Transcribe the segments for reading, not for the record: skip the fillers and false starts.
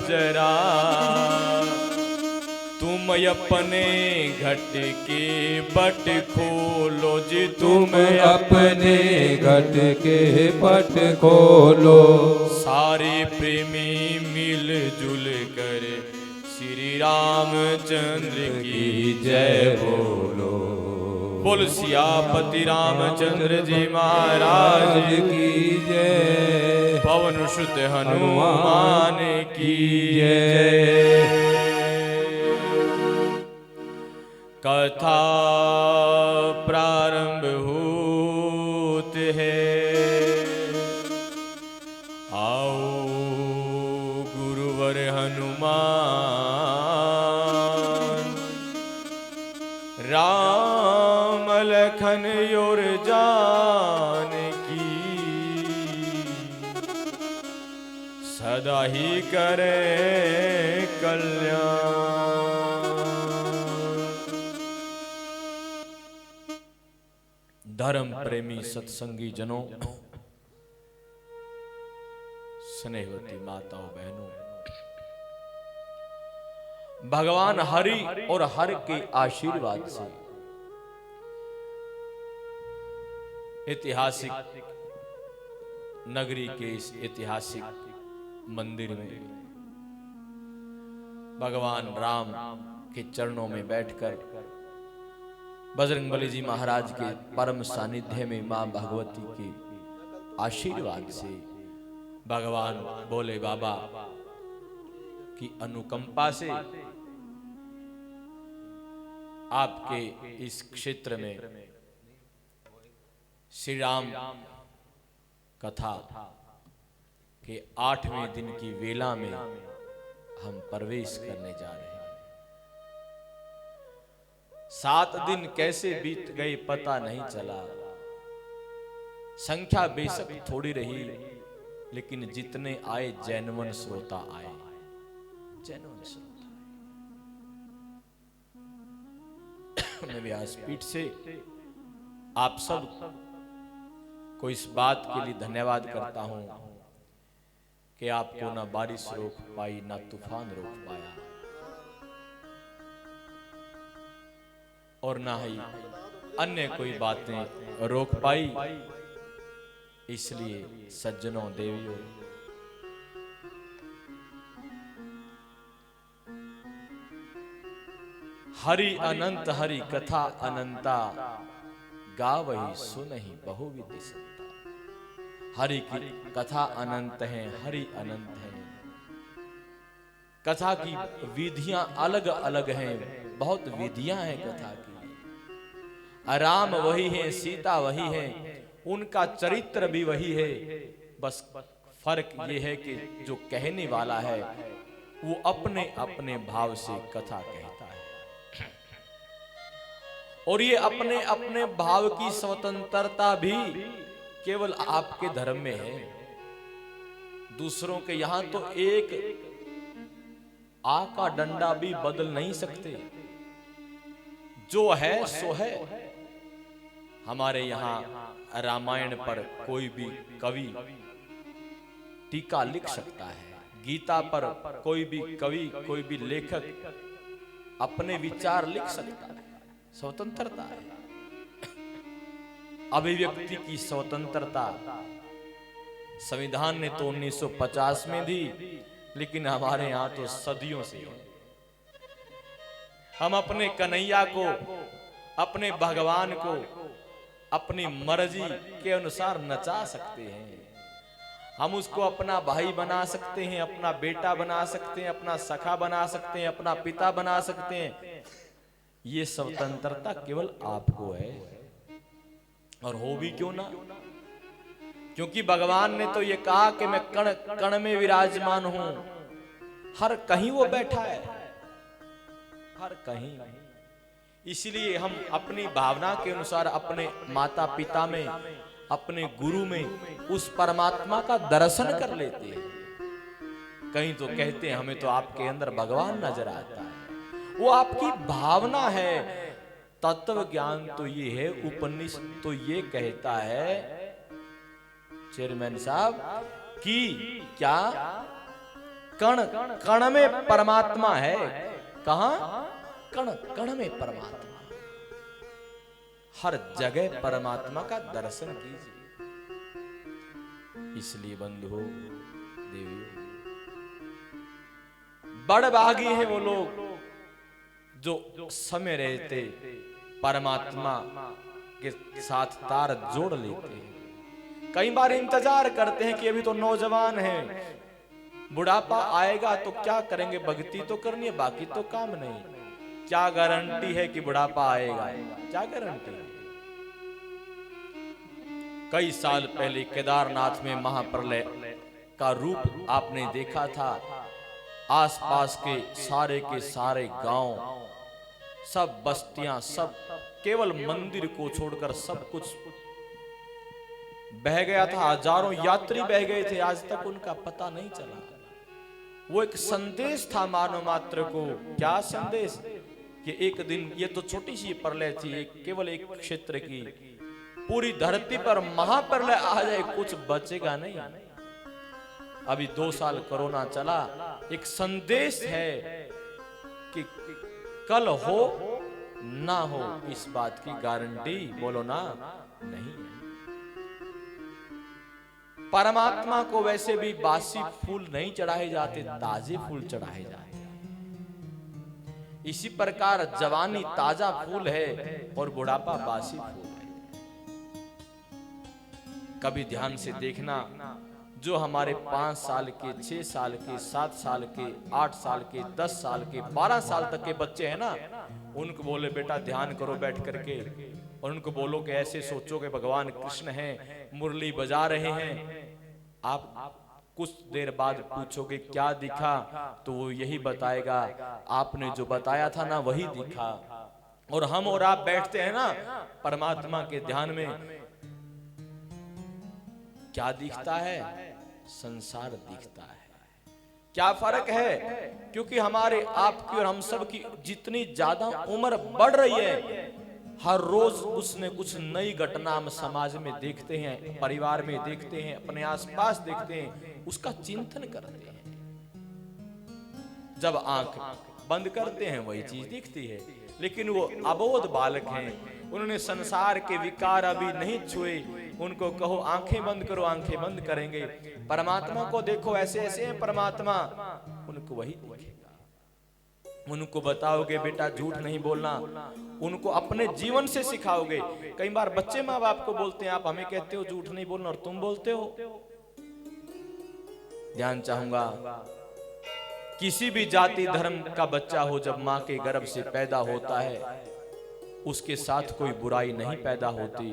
जरा, तुम अपने घट के पट खोलो जी, तुम अपने घट के पट खोलो। सारे प्रेमी मिलजुल कर श्री रामचंद्र की जय बोलो। बोल सियापति रामचंद्र जी महाराज की जय। पवन सुत हनुमान की जय। कथा प्रारंभ होते है, आओ गुरुवर हनुमान, राम लखन और जानकी, सदा ही करे कल्याण। धर्म प्रेमी सत्संगी जनों, स्नेहवती माताओं बहनों, भगवान हरि और हर के आशीर्वाद से ऐतिहासिक नगरी के इस ऐतिहासिक मंदिर में भगवान राम के चरणों में बैठकर बजरंगबली जी महाराज के परम सानिध्य में मां भगवती के आशीर्वाद से भगवान बोले बाबा की अनुकंपा से आपके इस क्षेत्र में श्री राम कथा के 8वें दिन की वेला में हम प्रवेश करने जा रहे हैं। 7 दिन कैसे बीत गए पता नहीं चला। संख्या बेशक थोड़ी रही, लेकिन जितने आए जैनवन श्रोता आए, जैनवन श्रोता आए। मैं व्यासपीठ से आप सब को इस बात के लिए धन्यवाद करता हूं कि आपको ना बारिश रोक पाई, ना तूफान रोक पाया, और ना ही अन्य कोई बातें रोक पाई। इसलिए सज्जनों देवियों, हरि अनंत हरि कथा अनंता, गावहि सुनहि बहुविध संता। हरि की कथा अनंत है, हरि अनंत है। कथा की विधियां अलग अलग हैं, बहुत विधियां हैं कथा की। राम वही है, सीता वही है, उनका चरित्र भी वही है, बस फर्क ये है कि जो कहने वाला है वो अपने अपने भाव से कथा कहता है, और ये अपने अपने भाव की स्वतंत्रता भी केवल आपके धर्म में है। दूसरों के यहां तो एक आ का डंडा भी बदल नहीं सकते, जो है सो है। हमारे यहाँ रामायण पर कोई भी कवि टीका लिख सकता है, गीता पर कोई भी कवि, कोई भी लेखक अपने विचार लिख सकता है, स्वतंत्रता है। अभिव्यक्ति की स्वतंत्रता संविधान ने तो 1950 में दी, लेकिन हमारे यहाँ तो सदियों से है। हम अपने कन्हैया को, अपने भगवान को अपनी मर्जी के अनुसार नचा सकते हैं। हम उसको अपना भाई बना सकते हैं, अपना बेटा बना सकते हैं, अपना सखा बना सकते हैं, अपना पिता बना सकते हैं। ये स्वतंत्रता केवल आपको है, और हो भी क्यों ना, क्योंकि भगवान ने तो ये कहा कि मैं कण कण में विराजमान हूं। हर कहीं वो बैठा है, हर कहीं। इसलिए हम अपनी भावना के अनुसार अपने माता पिता में, अपने गुरु में उस परमात्मा का दर्शन कर लेते हैं। कहीं तो कहते हैं हमें तो आपके अंदर भगवान नजर आता है, वो आपकी भावना है। तत्व ज्ञान तो ये है, उपनिषद तो ये कहता है चेयरमैन साहब कि क्या कण कण में परमात्मा है। कहां? कण कण में परमात्मा। हर जगह परमात्मा का दर्शन कीजिए। इसलिए बंधुओं देवियों, बड़ भागी है वो लोग जो समय रहते परमात्मा के साथ तार जोड़ लेते हैं। कई बार इंतजार करते हैं कि अभी तो नौजवान है, बुढ़ापा आएगा तो क्या करेंगे, भक्ति तो करनी है, बाकी तो काम नहीं। क्या गारंटी है कि बुढ़ापा आएगा? क्या गारंटी है? कई साल पहले केदारनाथ में महाप्रलय का रूप आपने देखा था। आसपास के सारे गांव, सब बस्तियां, सब केवल मंदिर को छोड़कर सब कुछ बह गया था। हजारों यात्री बह गए थे, आज तक उनका पता नहीं चला। वो एक संदेश था मानव मात्र को। क्या संदेश? कि एक दिन, ये तो छोटी सी प्रलय थी, केवल एक क्षेत्र की, पूरी धरती पर महाप्रलय आ जाए, कुछ बचेगा नहीं। अभी 2 साल कोरोना चला। एक संदेश है कि कल हो ना हो, इस बात की गारंटी बोलो ना नहीं है। परमात्मा को वैसे भी बासी फूल नहीं चढ़ाए जाते, ताजे फूल चढ़ाए जाते। इसी प्रकार जवानी ताजा फूल है और बुढ़ापा बासी फूल है। कभी ध्यान से देखना, जो हमारे 5 साल के, 6 साल के, 7 साल के, 8 साल के, 10 साल के, 12 साल तक के बच्चे हैं ना, उनको बोले बेटा ध्यान करो बैठ करके, और उनको बोलो कि ऐसे सोचो कि भगवान कृष्ण हैं, मुरली बजा रहे हैं। आप कुछ देर बाद पूछोगे क्या दिखा, तो वो यही बताएगा आपने जो बताया था ना वही दिखा। और हम और आप बैठते हैं ना परमात्मा के ध्यान में, क्या दिखता है? संसार दिखता है। क्या फर्क है? क्योंकि हमारे आपकी और हम सब की जितनी ज्यादा उम्र बढ़ रही है, हर रोज उसने कुछ नई घटना हम समाज में देखते हैं, परिवार में देखते हैं, अपने आसपास देखते हैं, उसका चिंतन करते हैं। जब आंख बंद करते हैं वही चीज दिखती है। लेकिन वो अबोध बालक हैं, उन्होंने संसार के विकार अभी नहीं छुए। उनको कहो आंखें बंद करो, आंखें बंद करेंगे। परमात्मा को देखो, ऐसे ऐसे हैं परमात्मा, उनको वही दिखेगा। उनको बताओगे बेटा झूठ नहीं बोलना, उनको अपने जीवन से सिखाओगे। कई बार बच्चे माँ बाप को बोलते हैं, आप हमें कहते हो झूठ नहीं बोलना और तुम बोलते हो। ध्यान चाहूंगा, किसी भी जाति धर्म का बच्चा हो, जब माँ के गर्भ से पैदा होता है, उसके साथ कोई बुराई नहीं पैदा होती।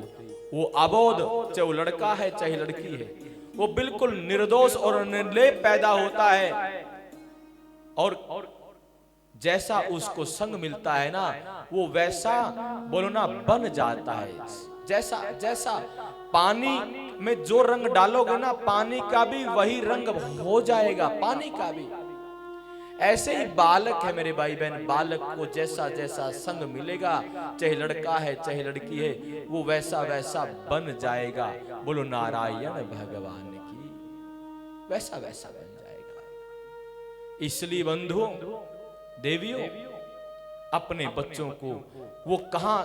वो अबोध, चाहे वो लड़का है चाहे लड़की है, वो बिल्कुल निर्दोष और निर्लेप पैदा होता है। और जैसा उसको संग मिलता है ना, वो वैसा बोलो ना बन जाता है। जैसा जैसा पानी में जो रंग डालोगे ना, पानी का भी वही रंग हो जाएगा, पानी का भी। ऐसे ही बालक है मेरे भाई बहन, बालक को जैसा जैसा संग मिलेगा, चाहे लड़का है चाहे लड़की है, वो वैसा वैसा बन जाएगा। बोलो नारायण भगवान की, वैसा वैसा बन जाएगा। इसलिए बंधुओं देवियों, अपने बच्चों को वो कहां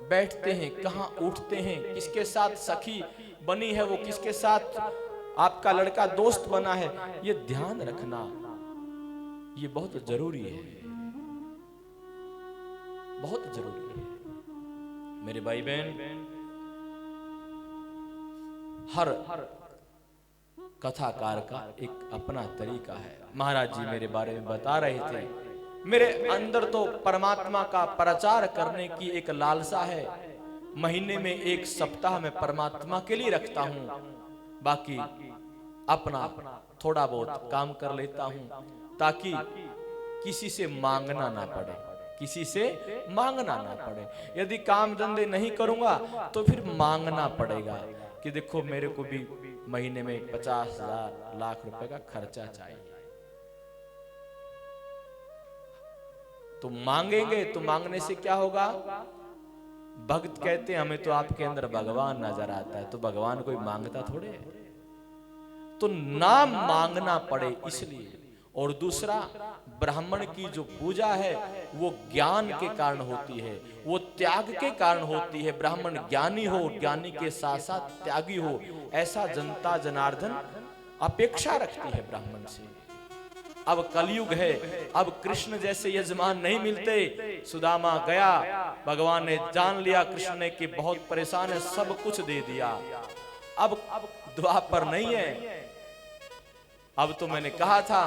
बैठते हैं, कहां उठते हैं, किसके साथ सखी बनी है, वो किसके साथ आपका लड़का दोस्त बना है, ये ध्यान रखना, ये बहुत जरूरी है, बहुत जरूरी है मेरे भाई बहन। हर कथाकार का एक अपना तरीका है। महाराज जी मेरे बारे में बता रहे थे, मेरे अंदर तो परमात्मा का प्रचार करने की एक लालसा है। महीने में 1 सप्ताह में परमात्मा के लिए रखता हूं, बाकी अपना थोड़ा बहुत काम कर लेता हूं, ताकि किसी से मांगना ना पड़े, किसी से मांगना ना पड़े। यदि काम धंधे नहीं करूंगा तो फिर मांगना पड़ेगा कि देखो मेरे को भी महीने में 50,000 लाख रुपए का खर्चा चाहिए। तो मांगेंगे तो मांगने से क्या होगा? भक्त कहते हैं हमें तो आपके अंदर भगवान नजर आता है, तो भगवान कोई मांगता थोड़े है। तो ना मांगना पड़े इसलिए और दूसरा, ब्राह्मण की जो पूजा है वो ज्ञान के कारण होती है, वो त्याग के कारण होती है। ब्राह्मण ज्ञानी हो, ज्ञानी के साथ साथ त्यागी हो, ऐसा जनता जनार्दन अपेक्षा रखती है ब्राह्मण से। अब कलयुग है, अब कृष्ण जैसे यजमान नहीं मिलते। सुदामा गया, भगवान ने जान लिया कृष्ण ने कि बहुत परेशान है, सब कुछ दे दिया। अब द्वापर नहीं है। अब तो मैंने कहा था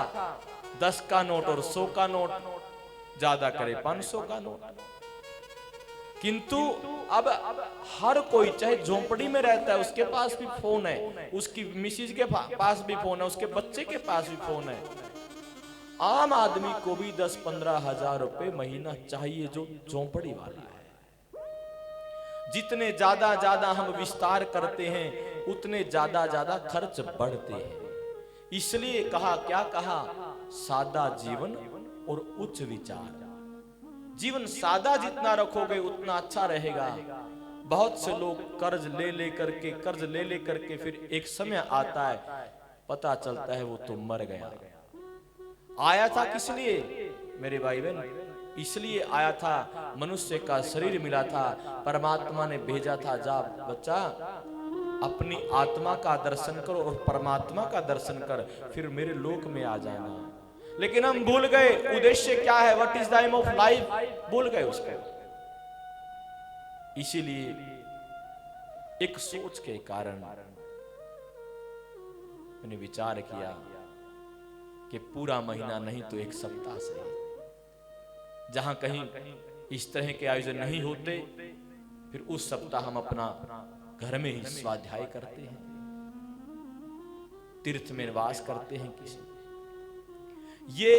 10 का नोट और 100 का नोट, ज्यादा करे 500 का नोट। किंतु अब हर कोई चाहे झोंपड़ी में रहता है, उसके पास भी फोन है, उसकी मिसेज के पास भी फोन है, उसके बच्चे के पास भी फोन है। आम आदमी को भी 10-15 हजार रुपए महीना चाहिए जो झोंपड़ी वाला है। जितने ज्यादा ज्यादा हम विस्तार करते हैं उतने ज्यादा ज्यादा खर्च बढ़ते हैं। इसलिए कहा, क्या कहा, सादा जीवन और उच्च विचार। जीवन सादा जितना रखोगे उतना अच्छा रहेगा। बहुत से लोग कर्ज ले ले करके फिर एक समय आता है पता चलता है वो तो मर गया। आया था किस लिए मेरे भाई बहन? इसलिए आया था, मनुष्य का शरीर मिला था, परमात्मा ने भेजा था, जा बच्चा अपनी आत्मा का दर्शन करो और परमात्मा का दर्शन कर, फिर मेरे लोक में आ जाना। लेकिन हम भूल गए उद्देश्य क्या है, what is the aim of life, भूल गए उसको। इसीलिए एक सोच के कारण मैंने विचार किया कि पूरा महीना नहीं तो एक सप्ताह से, जहां कहीं इस तरह के आयोजन नहीं होते, फिर उस सप्ताह हम अपना घर में ही स्वाध्याय करते हैं, तीर्थ में निवास करते हैं किसी। ये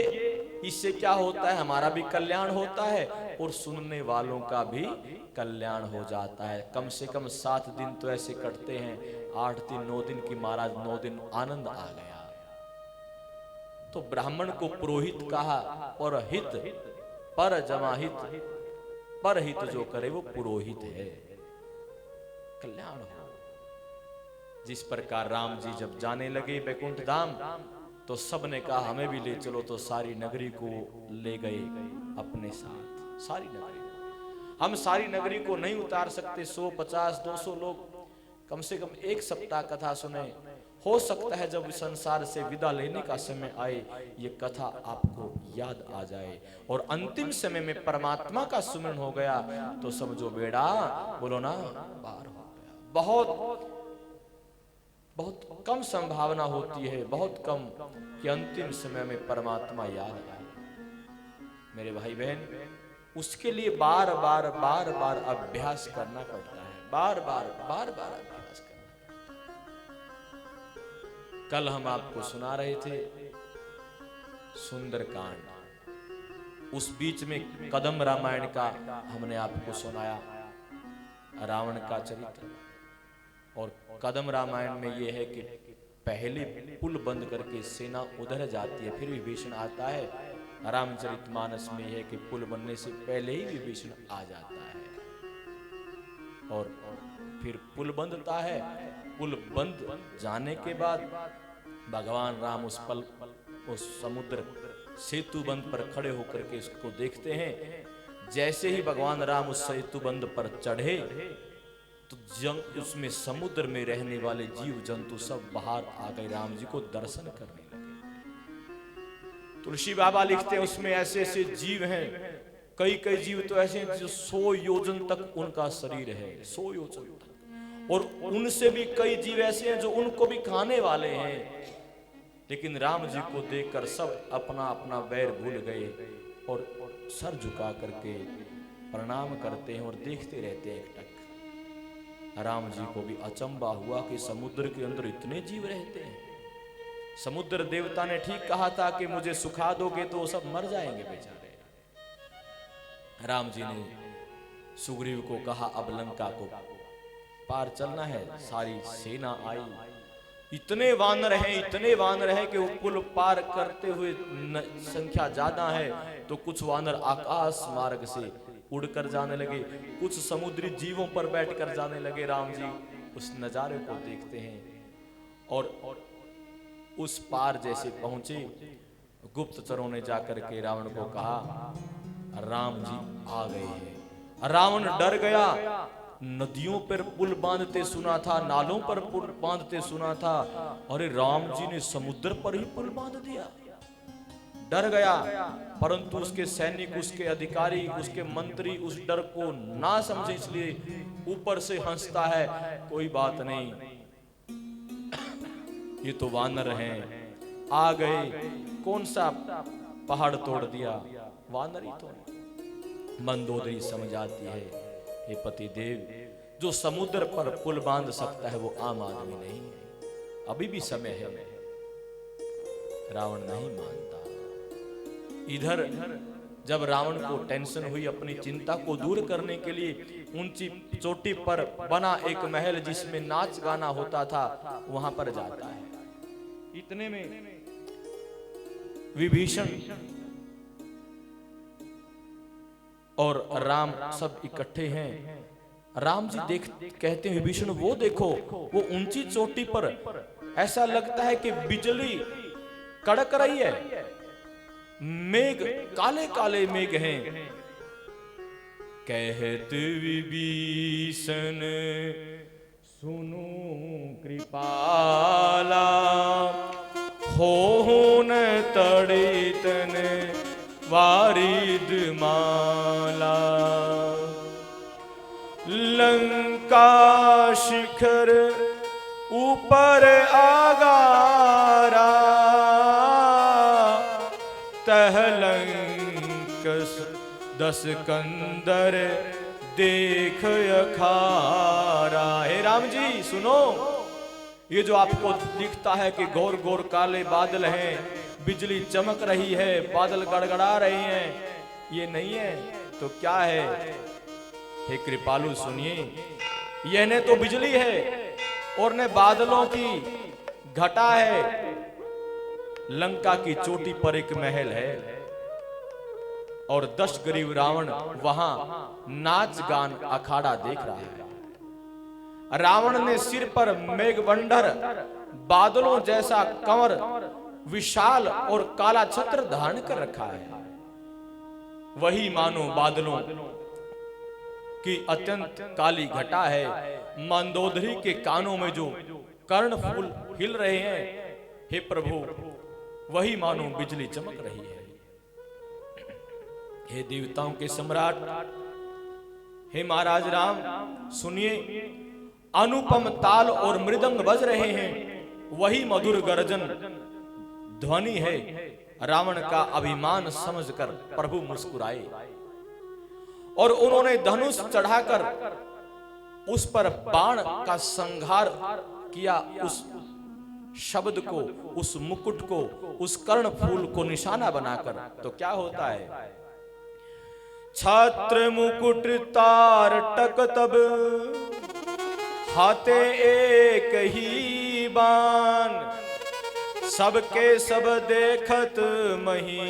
इससे क्या होता है, हमारा भी कल्याण होता है और सुनने वालों का भी कल्याण हो जाता है। कम से कम 7 दिन तो ऐसे कटते हैं, 8 दिन 9 दिन की महाराज 9 दिन आनंद आ गया। तो ब्राह्मण को पुरोहित कहा, और हित पर जमाहित, पर हित जो करे वो पुरोहित है, कल्याण हो। जिस प्रकार राम जी जब जाने लगे बैकुंठ धाम तो सबने कहा हमें भी ले चलो, तो सारी नगरी को ले गए अपने साथ। सारी नगरी, हम सारी नगरी को नहीं उतार सकते, 100, 50, 200 लोग कम से कम एक सप्ताह कथा सुने। हो सकता है जब संसार से विदा लेने का समय आए ये कथा आपको याद आ जाए और अंतिम समय में परमात्मा का सुमरन हो गया तो समझो बेड़ा, बोलो ना, पार हो गया। बहुत बहुत कम संभावना होती है, बहुत कम कि अंतिम समय में परमात्मा याद आए। मेरे भाई बहन, उसके लिए बार बार बार बार अभ्यास करना पड़ता है, बार बार अभ्यास करना। कल हम आपको सुना रहे थे सुंदरकांड, उस बीच में कदम रामायण का हमने आपको सुनाया, रावण का चरित्र। और कदम रामायण में यह है कि पहले पुल बंद करके सेना उधर जाती है, फिर विभीषण आता है। रामचरितमानस में यह है कि पुल बनने से पहले ही विभीषण आ जाता है और फिर पुल बंधता है। पुल बंद जाने के बाद भगवान राम उस समुद्र सेतु बंद पर खड़े होकर के इसको देखते हैं। जैसे ही भगवान राम उस सेतु बंद पर चढ़े तो उसमें समुद्र में रहने वाले जीव जंतु सब बाहर आ गए, राम जी को दर्शन करने लगे। तुलसी बाबा लिखते हैं उसमें ऐसे ऐसे जीव हैं, कई जीव तो ऐसे हैं जो 100 योजन तक उनका शरीर है, 100 योजन तक। और उनसे भी कई जीव ऐसे हैं जो उनको भी खाने वाले हैं। लेकिन राम जी को देखकर सब अपना अपना बैर भूल गए और सर झुका करके प्रणाम करते हैं और देखते रहते हैं एकटक। राम जी को भी अचंबा हुआ कि समुद्र के अंदर इतने जीव रहते हैं। समुद्र देवता ने ठीक कहा था कि मुझे सुखा दोगे तो वो सब मर जाएंगे बेचारे। राम जी ने सुग्रीव को कहा अब लंका को पार चलना है। सारी सेना आई, इतने वानर हैं कि वो पुल पार करते हुए संख्या ज्यादा है तो कुछ वानर आकाश मार्ग से उड़कर जाने लगे, कुछ समुद्री जीवों पर बैठकर जाने लगे। राम जी उस नजारे को देखते हैं और उस पार जैसे पहुंचे गुप्तचरों ने जाकर के रावण को कहा राम जी आ गए हैं। रावण डर गया। नदियों पर पुल बांधते सुना था, नालों पर पुल बांधते सुना था, अरे राम जी ने समुद्र पर ही पुल बांध दिया। डर गया, परंतु उसके सैनिक, उसके अधिकारी, उसके मंत्री उस डर को ना समझे, इसलिए ऊपर से हंसता है, कोई बात नहीं, ये तो वानर हैं, आ गए, कौन सा पहाड़ तोड़ दिया, वानर ही तो। मंदोदरी समझ आती है, हे पति देव, जो समुद्र पर पुल बांध सकता है वो आम आदमी नहीं है, अभी भी समय है। रावण नहीं मानता। इधर जब रावण को टेंशन हुई, अपनी चिंता को दूर करने के लिए ऊंची चोटी पर बना एक महल जिसमें नाच गाना होता था, वहां पर जाता है। इतने में विभीषण और राम सब इकट्ठे हैं। राम जी कहते हैं विभीषण वो देखो, वो ऊंची चोटी पर ऐसा लगता है कि बिजली कड़क रही है, मेघ काले काले मेघ हैं। कहत विभीषण सुनो कृपाला, हो न तड़ितन वारिद माला, लंका शिखर ऊपर आगारा, तहलंक 10 कंदर देख अखारा। हे राम जी सुनो, ये जो आपको दिखता है कि गौर गौर काले बादल हैं, बिजली चमक रही है, बादल गड़गड़ा रहे हैं, ये नहीं है तो क्या है? हे कृपालु सुनिए, यह ने तो बिजली है और ने बादलों की घटा है। लंका की चोटी पर एक महल है और 10 गरीब रावण वहां नाच गान अखाड़ा देख रहा है। रावण ने सिर पर मेघबंडर, बादलों जैसा कंवर, विशाल और काला छत्र धारण कर रखा है। वही मानो बादलों की अत्यंत काली घटा है। मंदोदरी के कानों में जो कर्ण फूल हिल रहे हैं, हे प्रभु, वही मानो बिजली चमक रही है। हे देवताओं के सम्राट, हे महाराज राम सुनिए, अनुपम ताल और मृदंग बज रहे हैं, वही मधुर गर्जन ध्वनि है। रावण का अभिमान समझकर प्रभु मुस्कुराए और उन्होंने धनुष चढ़ाकर उस पर बाण का संहार किया। उस शब्द को, उस मुकुट को, उस कर्ण फूल को निशाना बनाकर। तो क्या होता है? छत्र मुकुट तार टक तब, हाथे एक ही बाण, सबके सब देखत मही,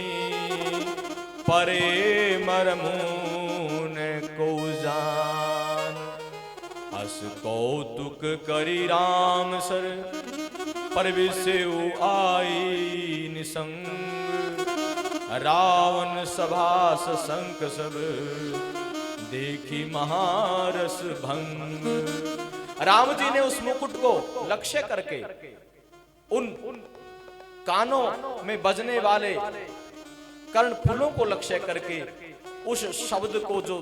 परे मरमून को जान। अस कौतुक करी राम सर, पर विसेउ आई निसंग, रावण सभास संक सब, देखी महारस भंग। राम जी ने उस मुकुट को लक्ष्य करके, उन कानों में बजने वाले कर्ण फूलों को लक्ष्य करके, उस शब्द को जो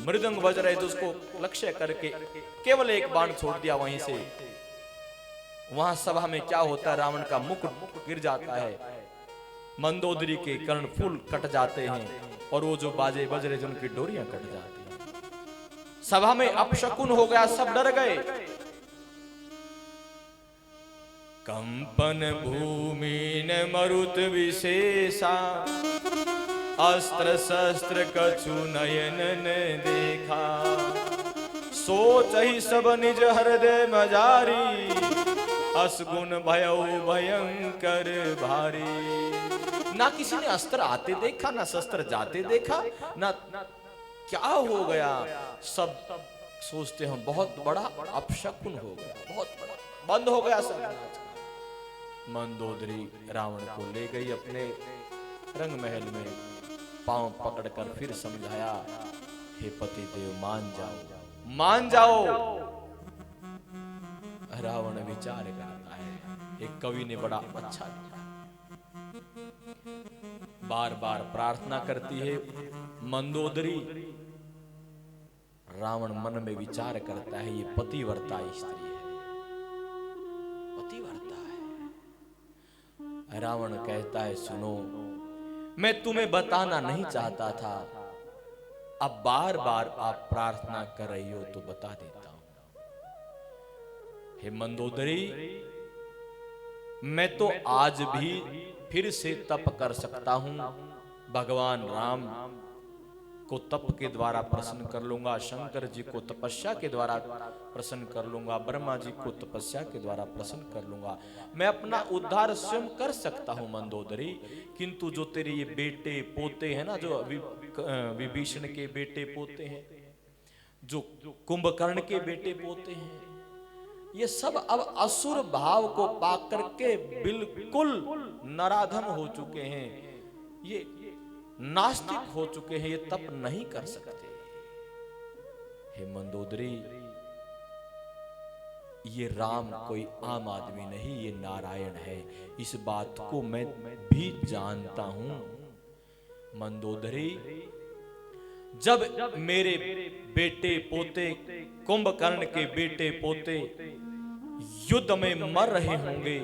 मृदंग बज रहे थे उसको लक्ष्य करके केवल एक बाण छोड़ दिया। वहीं से वहां सभा में क्या होता है? रावण का मुकुट गिर जाता है, मंदोदरी के कर्ण फूल कट जाते हैं और वो जो बाजे बज रहे थे उनकी डोरियां कट जाती हैं। सभा में अपशकुन हो गया, सब डर गए। कंपन भूमि न मरुत विशेषा, अस्त्र शस्त्र कछु नयन न देखा, सोच ही सब निज हृदय मजारी, असगुन भयउ भयंकर भारी। ना किसी ने अस्त्र आते देखा, ना शस्त्र जाते देखा, ना क्या हो गया। सब सोचते हैं बहुत बड़ा अपशकुन हो गया, बहुत बड़ा, बंद हो गया सब। मंदोदरी रावण को ले गई अपने रंग महल में पांव पकड़कर फिर समझाया, हे पति देव मान जाओ, मान जाओ। रावण विचार करता है। एक कवि ने बड़ा अच्छा लिखा, बार बार प्रार्थना करती है मंदोदरी। रावण मन में विचार करता है, ये पतिव्रता स्त्री है, पतिव्रता है। रावण कहता है, सुनो, मैं तुम्हें बताना नहीं चाहता था, अब बार बार आप प्रार्थना कर रही हो तो बता देता हूं। हे मंदोदरी, मैं तो आज भी फिर से तप कर सकता हूं। भगवान राम को तप के द्वारा प्रसन्न कर लूंगा, शंकर जी को तपस्या के द्वारा प्रसन्न कर लूंगा, ब्रह्मा जी को तपस्या के द्वारा प्रसन्न कर लूंगा। मैं अपना उद्धार स्वयं कर सकता हूं मंदोदरी, किंतु जो तेरे ये बेटे पोते हैं ना, जो विभीषण के बेटे पोते हैं, जो कुंभकर्ण के बेटे पोते हैं, ये सब अब असुर भाव को पाकर के बिल्कुल नराधम हो चुके हैं, ये नास्तिक हो चुके हैं, ये तप नहीं कर सकते। हे मंदोदरी, ये राम कोई आम आदमी नहीं, ये नारायण है, इस बात को मैं भी जानता हूं। मंदोदरी, जब मेरे बेटे पोते, कुंभकर्ण के बेटे पोते युद्ध में मर रहे होंगे,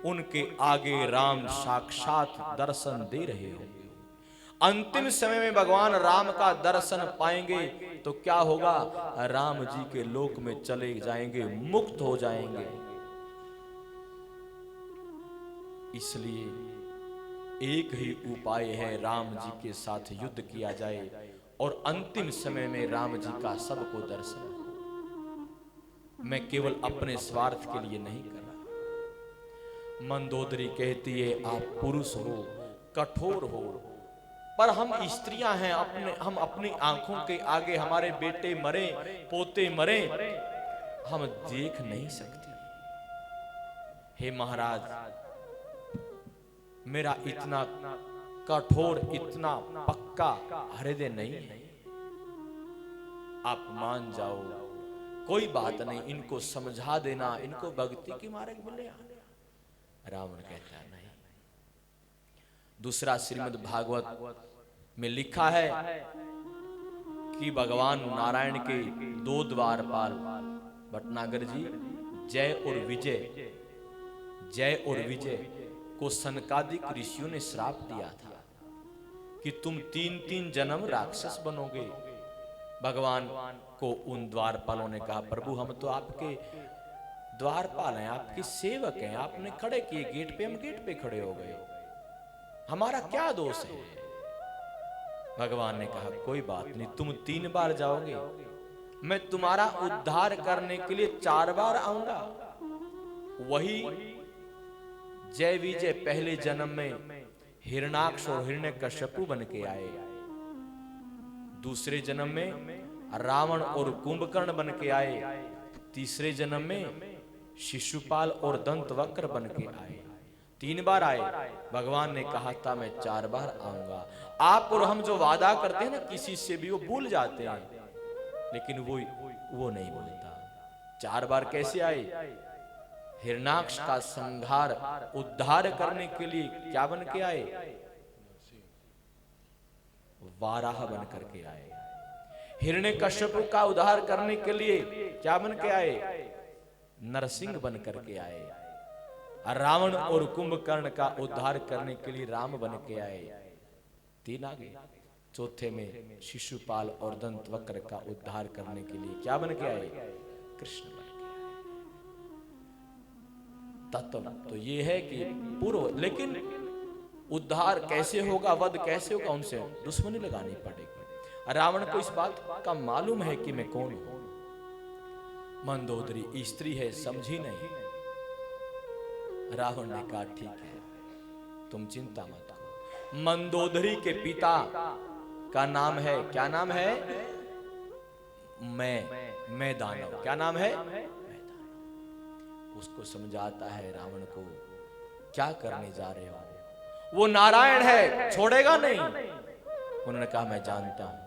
उनके आगे राम साक्षात दर्शन दे रहे होंगे। अंतिम समय में भगवान राम का दर्शन पाएंगे तो क्या होगा? राम जी के लोक में चले जाएंगे, मुक्त हो जाएंगे। इसलिए एक ही उपाय है, राम जी के साथ युद्ध किया जाए और अंतिम समय में राम जी का सबको दर्शन। मैं केवल अपने स्वार्थ के लिए नहीं कर रहा। मंदोदरी कहती है, आप पुरुष हो, कठोर हो, पर हम स्त्रियां हैं, हम अपनी आंखों के आगे हमारे बेटे मरे, पोते मरे, हम देख नहीं सकते। हे महाराज, मेरा इतना कठोर, इतना पक्का हृदय नहीं है, आप मान जाओ, कोई बात नहीं, इनको समझा देना, इनको भक्ति के मार्ग मिले। रावण कहता नहीं। दूसरा श्रीमद् भागवत में लिखा है कि भगवान नारायण के दो द्वारपाल भटनागर जी, जय और विजय, जय और विजय को सनकादिक ऋषियों ने श्राप दिया था कि तुम 3-3 जन्म राक्षस बनोगे। भगवान को उन द्वारपालों ने कहा, प्रभु हम तो आपके द्वारपाल हैं, आपके सेवक हैं, आपने खड़े किए गेट पे, हम गेट पे खड़े हो गए, हमारा क्या दोष है? भगवान ने कहा, कोई बात नहीं, तुम 3 बार जाओगे, मैं तुम्हारा उद्धार करने के लिए 4 बार आऊंगा। वही जय विजय पहले जन्म में हिरणाक्ष और हिरण्यकश्यपु बन के आए, दूसरे जन्म में रावण और कुंभकर्ण बन के आए, तीसरे जन्म में शिशुपाल और दंतवक्र बन के आए। 3 बार आए। भगवान ने कहा था मैं 4 बार आऊंगा। आप और हम जो वादा करते हैं ना किसी से भी, वो भूल जाते हैं, लेकिन वो नहीं भूलता। 4 बार कैसे आए? हिरणाक्ष का संहार, उद्धार करने के लिए क्या बन के आए? वाराह बन करके आए। हिरण्यकश्यपु का उद्धार करने के लिए क्या बन के आए? नरसिंह बन करके आए। रावण और कुंभकर्ण का उद्धार करने के लिए राम बन के आए। 3 आ गए। चौथे में शिशुपाल और दंतवक्र का उद्धार करने के लिए क्या बन के आए? कृष्ण बन के आए। तत्व तो ये है कि पूर्व, लेकिन उद्धार कैसे होगा, वध कैसे होगा? उनसे दुश्मनी लगानी पड़ेगी। रावण को इस बात का मालूम है कि मैं कौन हूं। मंदोदरी स्त्री है, समझी नहीं। रावण ने कहा ठीक है, तुम चिंता मत करो। मंदोदरी के पिता का नाम है, क्या नाम है? मैं दानव। क्या नाम है? मैं दानव। उसको समझाता है रावण को, क्या करने जा रहे हो? वो नारायण है, छोड़ेगा नहीं। उन्होंने कहा मैं जानता हूं,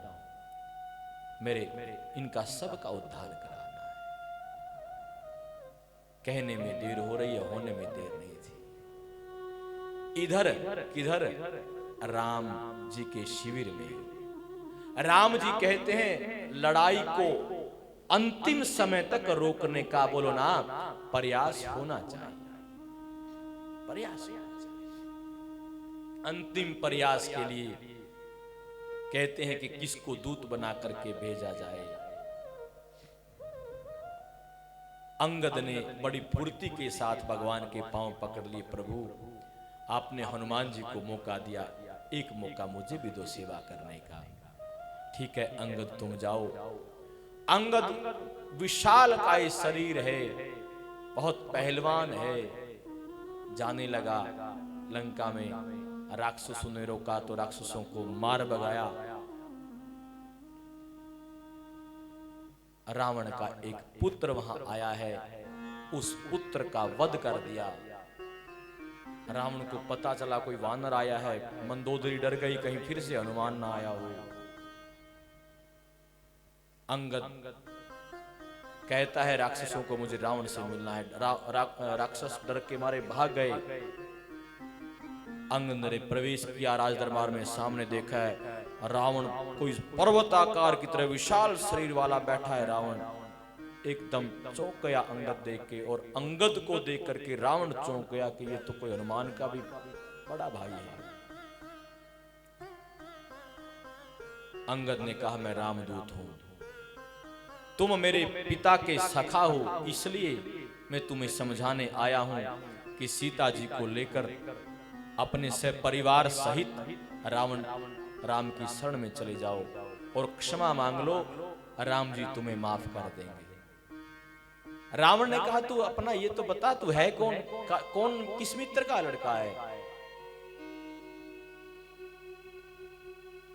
मेरे इनका सबका उद्धार कराना है। कहने में देर हो रही है, होने में देर नहीं थी। इधर किधर? राम जी के शिविर में। राम जी कहते हैं लड़ाई को अंतिम समय तक रोकने का, बोलो ना, प्रयास होना चाहिए। प्रयास होना चाहिए। अंतिम प्रयास के लिए कहते हैं कि किसको दूत बना करके भेजा जाए। अंगद ने बड़ी फुर्ती के साथ भगवान के पांव पकड़ लिए। प्रभु आपने हनुमान जी को मौका दिया, एक मौका मुझे भी दो सेवा करने का। ठीक है अंगद तुम जाओ। अंगद विशाल काय शरीर है, बहुत पहलवान है। जाने लगा लंका में, राक्षसों ने रोका तो राक्षसों को मार भगाया। रावण का एक पुत्र वहां आया है, उस पुत्र का वध कर दिया। रावण को पता चला कोई वानर आया है, मंदोदरी डर गई कहीं फिर से हनुमान ना आया हो। अंगद कहता है राक्षसों को मुझे रावण से मिलना है। राक्षस डर के मारे भाग गए। अंगद ने प्रवेश किया राज दरबार में, सामने देखा है रावण कोई पर्वताकार की तरह विशाल शरीर वाला बैठा है। रावण एकदम चौंक गया अंगद देख के, और अंगद को देख करके रावण चौंक गया कि ये तो कोई हनुमान का भी बड़ा भाई है। अंगद ने कहा मैं रामदूत हूं, तुम मेरे पिता के सखा हो, इसलिए मैं तुम्हें समझाने आया हूं कि सीता जी को लेकर अपने से परिवार सहित राम की शरण में चले जाओ और क्षमा मांग लो, राम जी तुम्हें माफ कर देंगे। रावण ने कहा तू अपना ये तो बता, तू है कौन? कौन किस मित्र का लड़का है?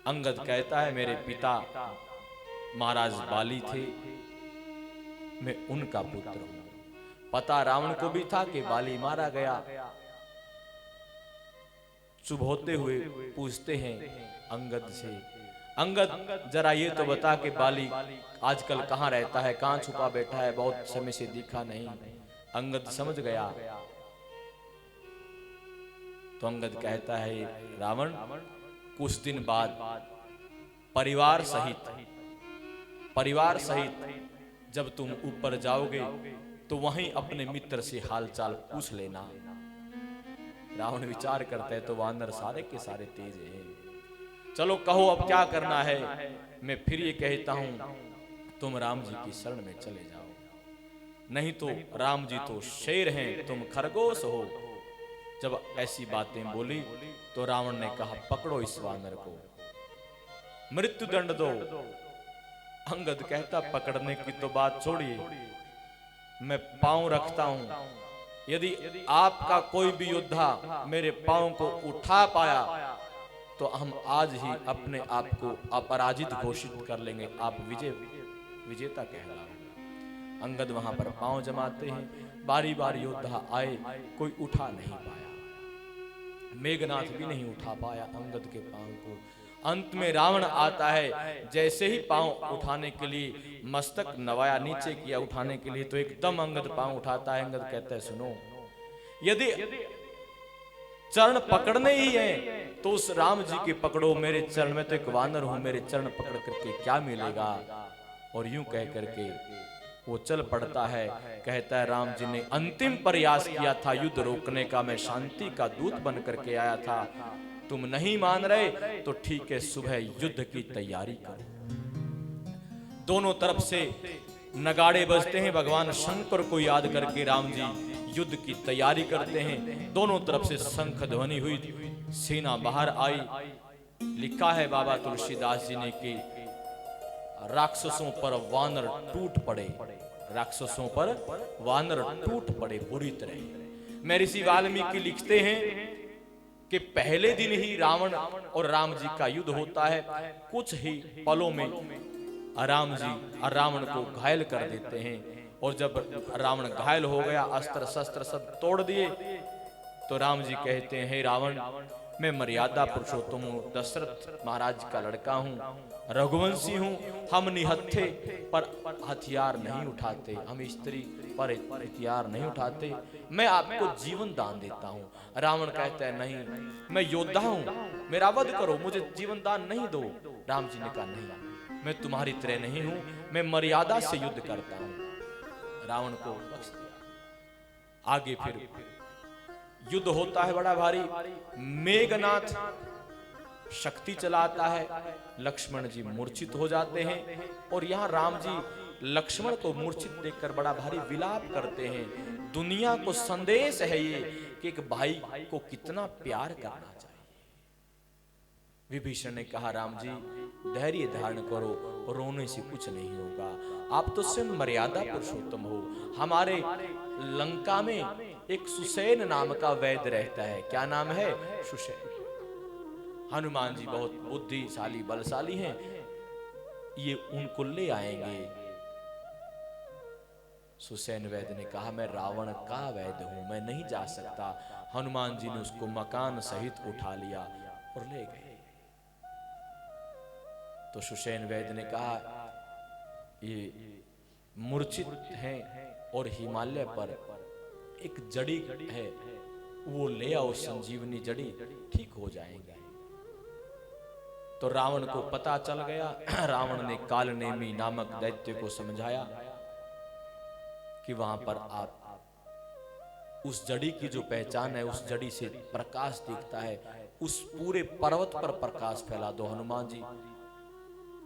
अंगद कहता है मेरे पिता महाराज बाली थे, मैं उनका पुत्र हूं। पता रावण को भी था कि बाली मारा गया। चुप होते हुए पूछते हैं अंगद से, अंगद जरा ये तो बता कि बाली आजकल कहाँ रहता है, कहाँ छुपा बैठा है, बहुत समय से दिखा नहीं। अंगद समझ गया तो अंगद कहता है रावण कुछ दिन बाद परिवार सहित जब तुम ऊपर जाओगे तो वहीं अपने मित्र से हालचाल पूछ लेना। रावण विचार करता है तो वानर सारे के सारे तेज हैं। चलो कहो अब क्या करना है। मैं फिर ये कहता हूं तुम राम जी की शरण में चले जाओ, नहीं तो राम जी तो शेर हैं, तुम खरगोश हो। जब ऐसी बातें बोली तो रावण ने कहा पकड़ो इस वानर को, मृत्यु दंड दो। अंगद कहता पकड़ने की तो बात छोड़िए, मैं पांव रखता हूं, यदि आपका कोई भी योद्धा मेरे पांव को उठा पाया तो हम आज ही अपने आप को अपराजित घोषित कर लेंगे, आप विजेता कहलाओगे। अंगद वहां पर पांव जमाते हैं, बारी बारी योद्धा आए, कोई उठा नहीं पाया। मेघनाथ भी नहीं उठा पाया अंगद के पांव को। अंत में रावण आता है, जैसे ही पांव उठाने के लिए मस्तक नवाया नीचे किया उठाने के लिए, तो एकदम अंगद पांव उठाता है। अंगद कहता है सुनो, यदि चरण पकड़ने ही हैं तो उस राम जी के पकड़ो, मेरे चरण में तो एक वानर हूं, मेरे चरण पकड़ करके क्या मिलेगा। और यूं कह करके वो चल पड़ता है। कहता है राम जी ने अंतिम प्रयास किया था युद्ध रोकने का, मैं शांति का दूत बन करके आया था, तुम नहीं मान रहे तो ठीक है, सुबह युद्ध की तैयारी करो। दोनों तरफ से नगाड़े बजते हैं, भगवान शंकर को याद करके राम जी युद्ध की तैयारी करते हैं। दोनों तरफ से शंख ध्वनि हुई, सेना बाहर आई। लिखा है बाबा तुलसीदास जी ने कि राक्षसों पर वानर टूट पड़े, राक्षसों पर वानर टूट पड़े बुरी तरह। महर्षि वाल्मीकि लिखते हैं कि पहले दिन ही रावण और राम जी का युद्ध होता है। कुछ ही पलों में राम जी रावण को घायल कर देते हैं, और जब रावण घायल हो गया, अस्त्र शस्त्र सब तोड़ दिए, तो राम जी कहते हैं हे रावण, मैं मर्यादा पुरुषोत्तम हूँ, दशरथ महाराज का लड़का हूँ, रघुवंशी हूँ। हम निहत्थे पर हथियार नहीं उठाते, हम स्त्री पर हथियार नहीं उठाते। मैं आपको जीवन दान देता हूँ। रावण कहता है नहीं, मैं योद्धा हूँ, मेरा वध करो, मुझे जीवन दान नहीं दो। राम जी ने कहा नहीं, मैं तुम्हारी तरह नहीं हूँ, मैं मर्यादा से युद्ध करता हूँ। रावण को बख्श दिया। आगे फिर युद्ध होता है बड़ा भारी। मेघनाथ शक्ति चलाता है, लक्ष्मण जी मूर्छित हो जाते हैं। और यहाँ राम जी लक्ष्मण को मूर्छित देखकर बड़ा भारी विलाप करते हैं। दुनिया को संदेश है ये कि एक भाई को कितना प्यार करना चाहिए। विभीषण ने कहा राम जी धैर्य धारण करो, रोने से कुछ नहीं होगा, आप तो स्वयं मर्यादा पुरुषोत्तम हो। हमारे लंका में एक सुसैन नाम का वैद्य रहता है। क्या नाम है? सुसैन। हनुमान जी बहुत बुद्धिशाली बलशाली हैं, ये उनको ले आएंगे। सुसैन वैद्य ने कहा मैं रावण का वैद्य हूं, मैं नहीं जा सकता। हनुमान जी ने उसको मकान सहित उठा लिया और ले गए। तो सुसैन वैद्य ने कहा ये मूर्छित हैं और हिमालय पर एक जड़ी है, वो ले आओ, संजीवनी जड़ी, ठीक हो जाएंगे। तो रावण को पता चल गया। रावण ने कालनेमी नामक दैत्य को समझाया कि वहां पर आप उस जड़ी की जो पहचान है, उस जड़ी से प्रकाश दिखता है, उस पूरे पर्वत पर प्रकाश फैला दो। हनुमान जी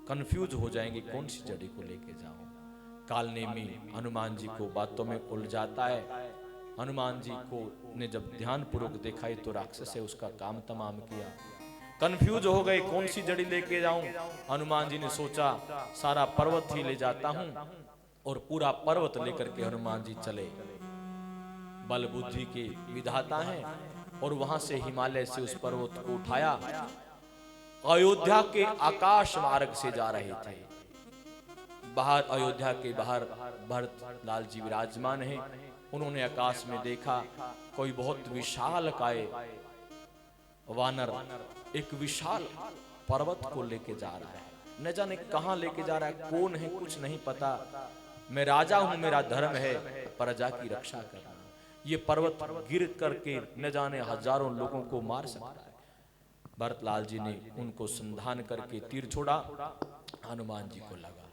कंफ्यूज हो जाएंगे, कौन सी जड़ी को लेके जाऊं। कालनेमी हनुमान जी को बातों में उलझाता है। हनुमान जी को ने जब ध्यान पूर्वक देखा तो राक्षस है, उसका काम तमाम किया। कंफ्यूज हो गए, कौन सी जड़ी लेके जाऊं। हनुमान जी ने सोचा सारा पर्वत ही ले जाता हूं, और पूरा पर्वत लेकर के हनुमान जी चले। बल बुद्धि के विधाता हैं, और वहां से हिमालय से उस पर्वत को उठाया। अयोध्या के आकाश मार्ग से जा रहे थे। बाहर अयोध्या के बाहर भरत लाल जी विराजमान हैं। उन्होंने आकाश में देखा कोई बहुत विशाल काय वानर एक विशाल पर्वत को लेके जा रहा है। न जाने कहां लेके जा रहा है, कौन है, कुछ नहीं पता। मैं राजा हूं, मेरा धर्म है प्रजा की रक्षा करना। ये पर्वत गिर करके न जाने हजारों लोगों को मार सकता है। भरतलाल जी ने उनको संधान करके तीर छोड़ा, हनुमान जी को लगा।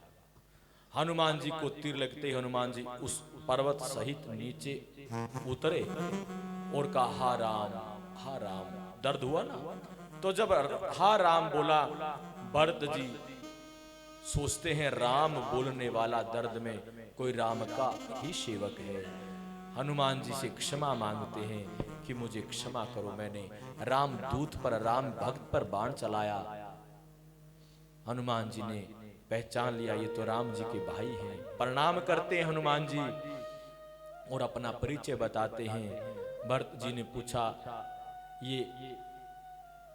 हनुमान जी को तीर लगते हनुमान जी उस पर्वत सहित नीचे उतरे और कहा हा राम, हा राम। दर्द हुआ ना, तो जब हा राम बोला, भरत जी सोचते हैं राम बोलने वाला दर्द में कोई राम का ही सेवक है। हनुमान जी से क्षमा मांगते हैं कि मुझे क्षमा करो, मैंने राम दूत पर, राम भक्त पर बाण चलाया। हनुमान जी ने पहचान लिया ये तो राम जी के भाई हैं। प्रणाम करते हैं हनुमान जी और अपना परिचय बताते हैं। भरत जी ने पूछा ये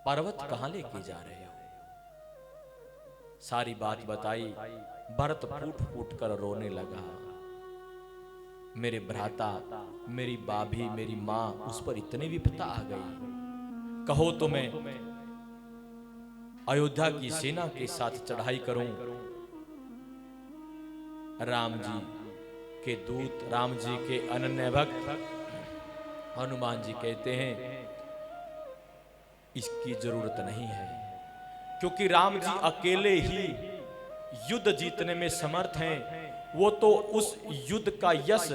पर्वत कहां लेके जा रहे हो? सारी बात बताई। भरत फूट फूट कर रोने लगा। मेरे भ्राता, मेरी भाभी, मेरी मां, उस पर इतनी विपदा आ गई। कहो तो मैं अयोध्या की सेना के साथ चढ़ाई करूं। राम जी के दूत, राम जी के अनन्य भक्त हनुमान जी कहते हैं इसकी जरूरत नहीं है, क्योंकि राम जी अकेले ही युद्ध जीतने में समर्थ हैं। वो तो उस युद्ध का यश